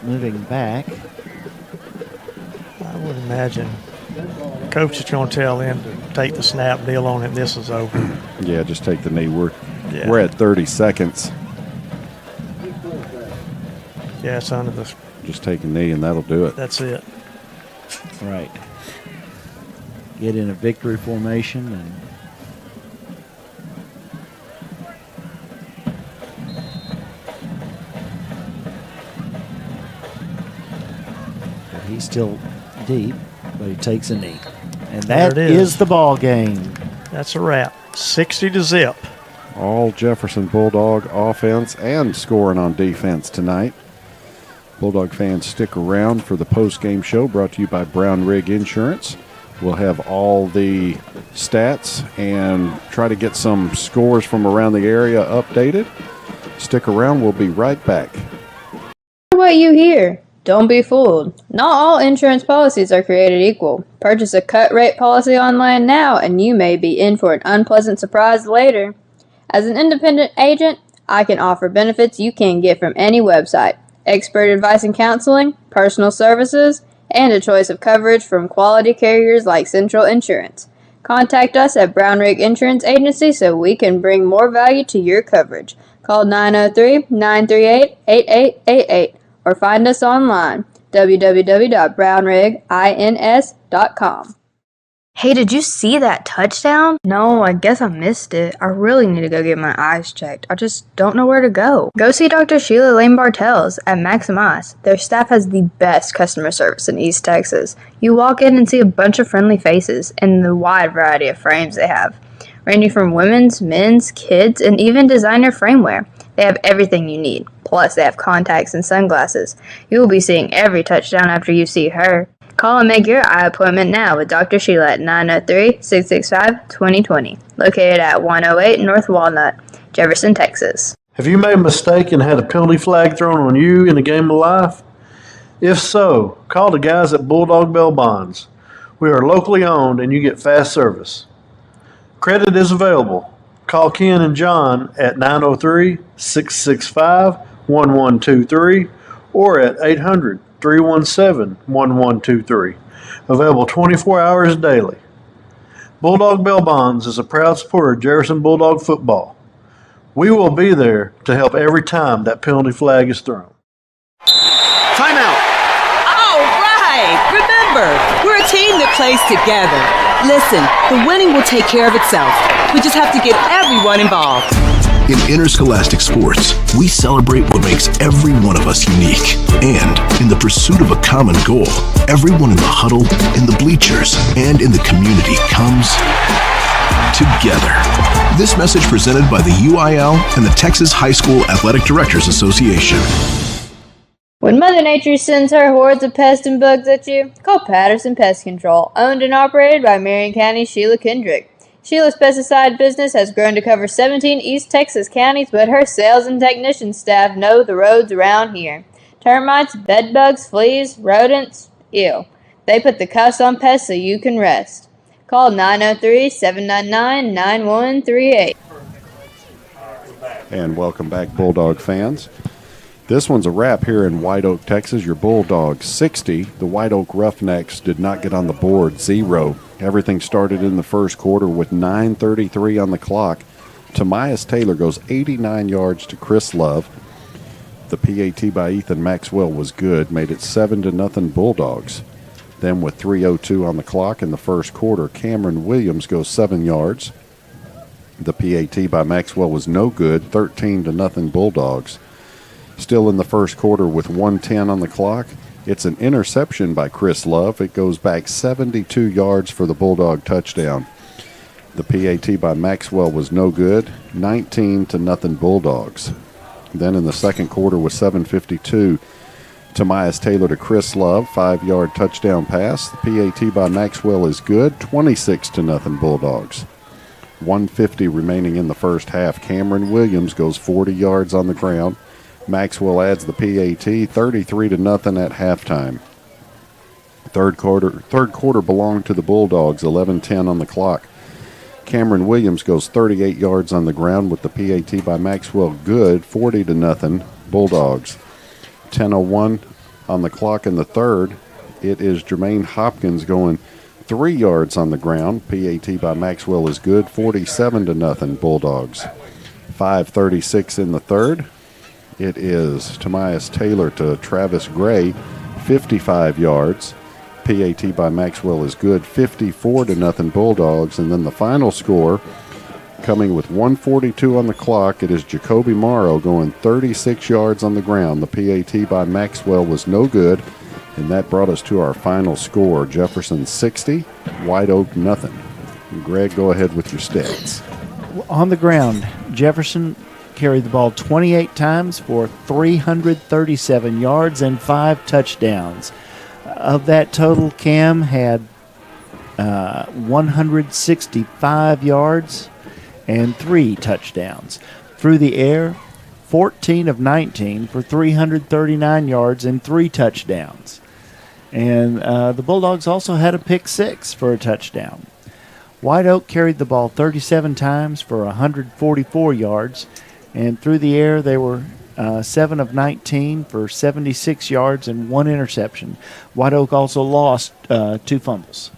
moving back. I would imagine coach is going to tell them to take the snap, deal on it, and this is over. Yeah, just take the knee. We're at 30 seconds. Yeah, it's under the. Just take a knee, and that'll do it. That's it. Right. Get in a victory formation and. He's still deep, but he takes a knee. And that is the ball game. That's a wrap. 60-0. All Jefferson Bulldog offense and scoring on defense tonight. Bulldog fans, stick around for the post-game show brought to you by Brown Rig Insurance. We'll have all the stats and try to get some scores from around the area updated. Stick around. We'll be right back. What you hear? Don't be fooled. Not all insurance policies are created equal. Purchase a cut-rate policy online now, and you may be in for an unpleasant surprise later. As an independent agent, I can offer benefits you can't get from any website. Expert advice and counseling, personal services, and a choice of coverage from quality carriers like Central Insurance. Contact us at Brown Rig Insurance Agency so we can bring more value to your coverage. Call 903-938-8888 or find us online, www.brownrigins.com. Hey, did you see that touchdown? No, I guess I missed it. I really need to go get my eyes checked. I just don't know where to go. Go see Dr. Sheila Lane Bartels at Maxim Eyes. Their staff has the best customer service in East Texas. You walk in and see a bunch of friendly faces and the wide variety of frames they have, ranging from women's, men's, kids, and even designer frameware. They have everything you need. Plus, they have contacts and sunglasses. You will be seeing every touchdown after you see her. Call and make your eye appointment now with Dr. Sheila at 903-665-2020, located at 108 North Walnut, Jefferson, Texas. Have you made a mistake and had a penalty flag thrown on you in a game of life? If so, call the guys at Bulldog Bell Bonds. We are locally owned and you get fast service. Credit is available. Call Ken and John at 903-665-1123 or at 800-317-1123. Available 24 hours daily. Bulldog Bell Bonds is a proud supporter of Jefferson Bulldog football. We will be there to help every time that penalty flag is thrown. Timeout. All right! Remember, we're a team that plays together. Listen, the winning will take care of itself. We just have to get everyone involved. In interscholastic sports, we celebrate what makes every one of us unique. And in the pursuit of a common goal, everyone in the huddle, in the bleachers, and in the community comes together. This message presented by the UIL and the Texas High School Athletic Directors Association. When Mother Nature sends her hordes of pests and bugs at you, call Patterson Pest Control, owned and operated by Marion County's Sheila Kendrick. Sheila's pesticide business has grown to cover 17 East Texas counties, but her sales and technician staff know the roads around here. Termites, bedbugs, fleas, rodents, ew. They put the cuffs on pests so you can rest. Call 903-799-9138. And welcome back, Bulldog fans. This one's a wrap here in White Oak, Texas. Your Bulldogs 60. The White Oak Roughnecks did not get on the board, 0. Everything started in the first quarter with 9:33 on the clock. Tamias Taylor goes 89 yards to Chris Love. The PAT by Ethan Maxwell was good, made it 7-0 Bulldogs. Then with 3:02 on the clock in the first quarter, Cameron Williams goes 7 yards. The PAT by Maxwell was no good, 13-0 Bulldogs. Still in the first quarter with 1:10 on the clock, it's an interception by Chris Love. It goes back 72 yards for the Bulldog touchdown. The PAT by Maxwell was no good, 19-0 Bulldogs. Then in the second quarter with 7:52, Tamias Taylor to Chris Love, 5-yard touchdown pass. The PAT by Maxwell is good, 26-0 Bulldogs. 1:50 remaining in the first half. Cameron Williams goes 40 yards on the ground. Maxwell adds the PAT, 33-0 at halftime. Third quarter belonged to the Bulldogs, 11:10 on the clock. Cameron Williams goes 38 yards on the ground with the PAT by Maxwell good, 40-0 Bulldogs. 10:01 on the clock in the third. It is Jermaine Hopkins going 3 yards on the ground. PAT by Maxwell is good, 47-0 Bulldogs. 5:36 in the third. It is Tamias Taylor to Travis Gray, 55 yards. PAT by Maxwell is good, 54-0 Bulldogs. And then the final score, coming with 1:42 on the clock, it is Jacoby Morrow going 36 yards on the ground. The PAT by Maxwell was no good, and that brought us to our final score. Jefferson 60, White Oak nothing. Greg, go ahead with your stats. On the ground, Jefferson carried the ball 28 times for 337 yards and 5 touchdowns. Of that total, Cam had 165 yards and 3 touchdowns. Through the air, 14 of 19 for 339 yards and 3 touchdowns. And the Bulldogs also had a pick 6 for a touchdown. White Oak carried the ball 37 times for 144 yards. And through the air, they were 7 of 19 for 76 yards and 1 interception. White Oak also lost 2 fumbles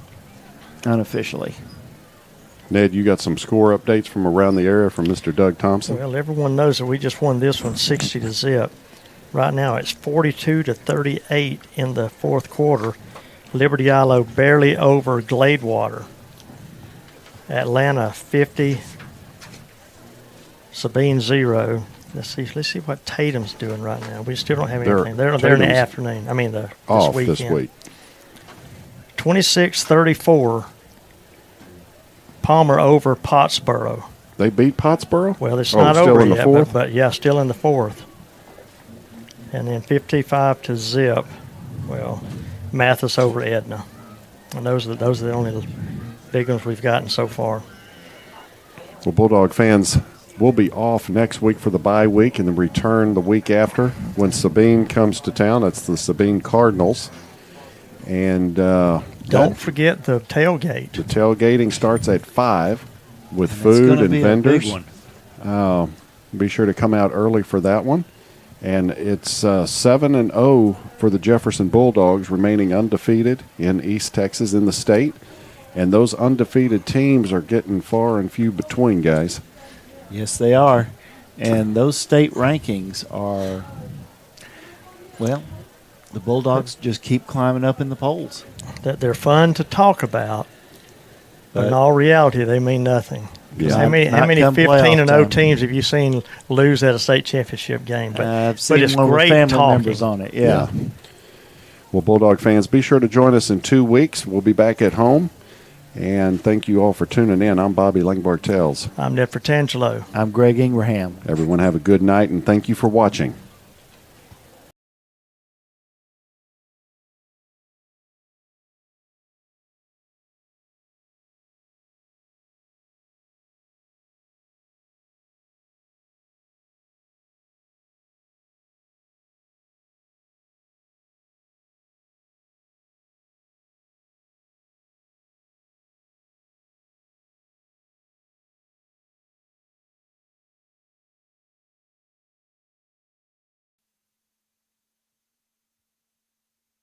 unofficially. Ned, you got some score updates from around the area from Mr. Doug Thompson? Well, everyone knows that we just won this one 60-0. Right now it's 42-38 in the fourth quarter. Liberty Islo barely over Gladewater. Atlanta 50. Sabine 0. Let's see what Tatum's doing right now. We still don't have anything. They're in the afternoon. I mean, this weekend. This week. 26-34. Palmer over Pottsboro. They beat Pottsboro? Well, it's not over in yet, the fourth? but yeah, still in the fourth. And then 55-0. Well, Mathis over Edna. And those are the only big ones we've gotten so far. Well, Bulldog fans, We'll be off next week for the bye week and then return the week after when Sabine comes to town. That's the Sabine Cardinals. And don't forget the tailgate. The tailgating starts at 5 with And food and be vendors. A big one. Be sure to come out early for that one. And it's 7-0 for the Jefferson Bulldogs, remaining undefeated in East Texas in the state. And those undefeated teams are getting far and few between, guys. Yes, they are. And those state rankings are, well, the Bulldogs just keep climbing up in the polls. That they're fun to talk about, but in all reality, they mean nothing. Yeah. How many Not 15-0 teams have you seen lose at a state championship game? But, I've seen it's one great with family talking. members on it. Yeah. Well, Bulldog fans, be sure to join us in 2 weeks. We'll be back at home. And thank you all for tuning in. I'm Bobby Langbartels. I'm Ned Fratangelo. I'm Greg Ingraham. Everyone have a good night, and thank you for watching.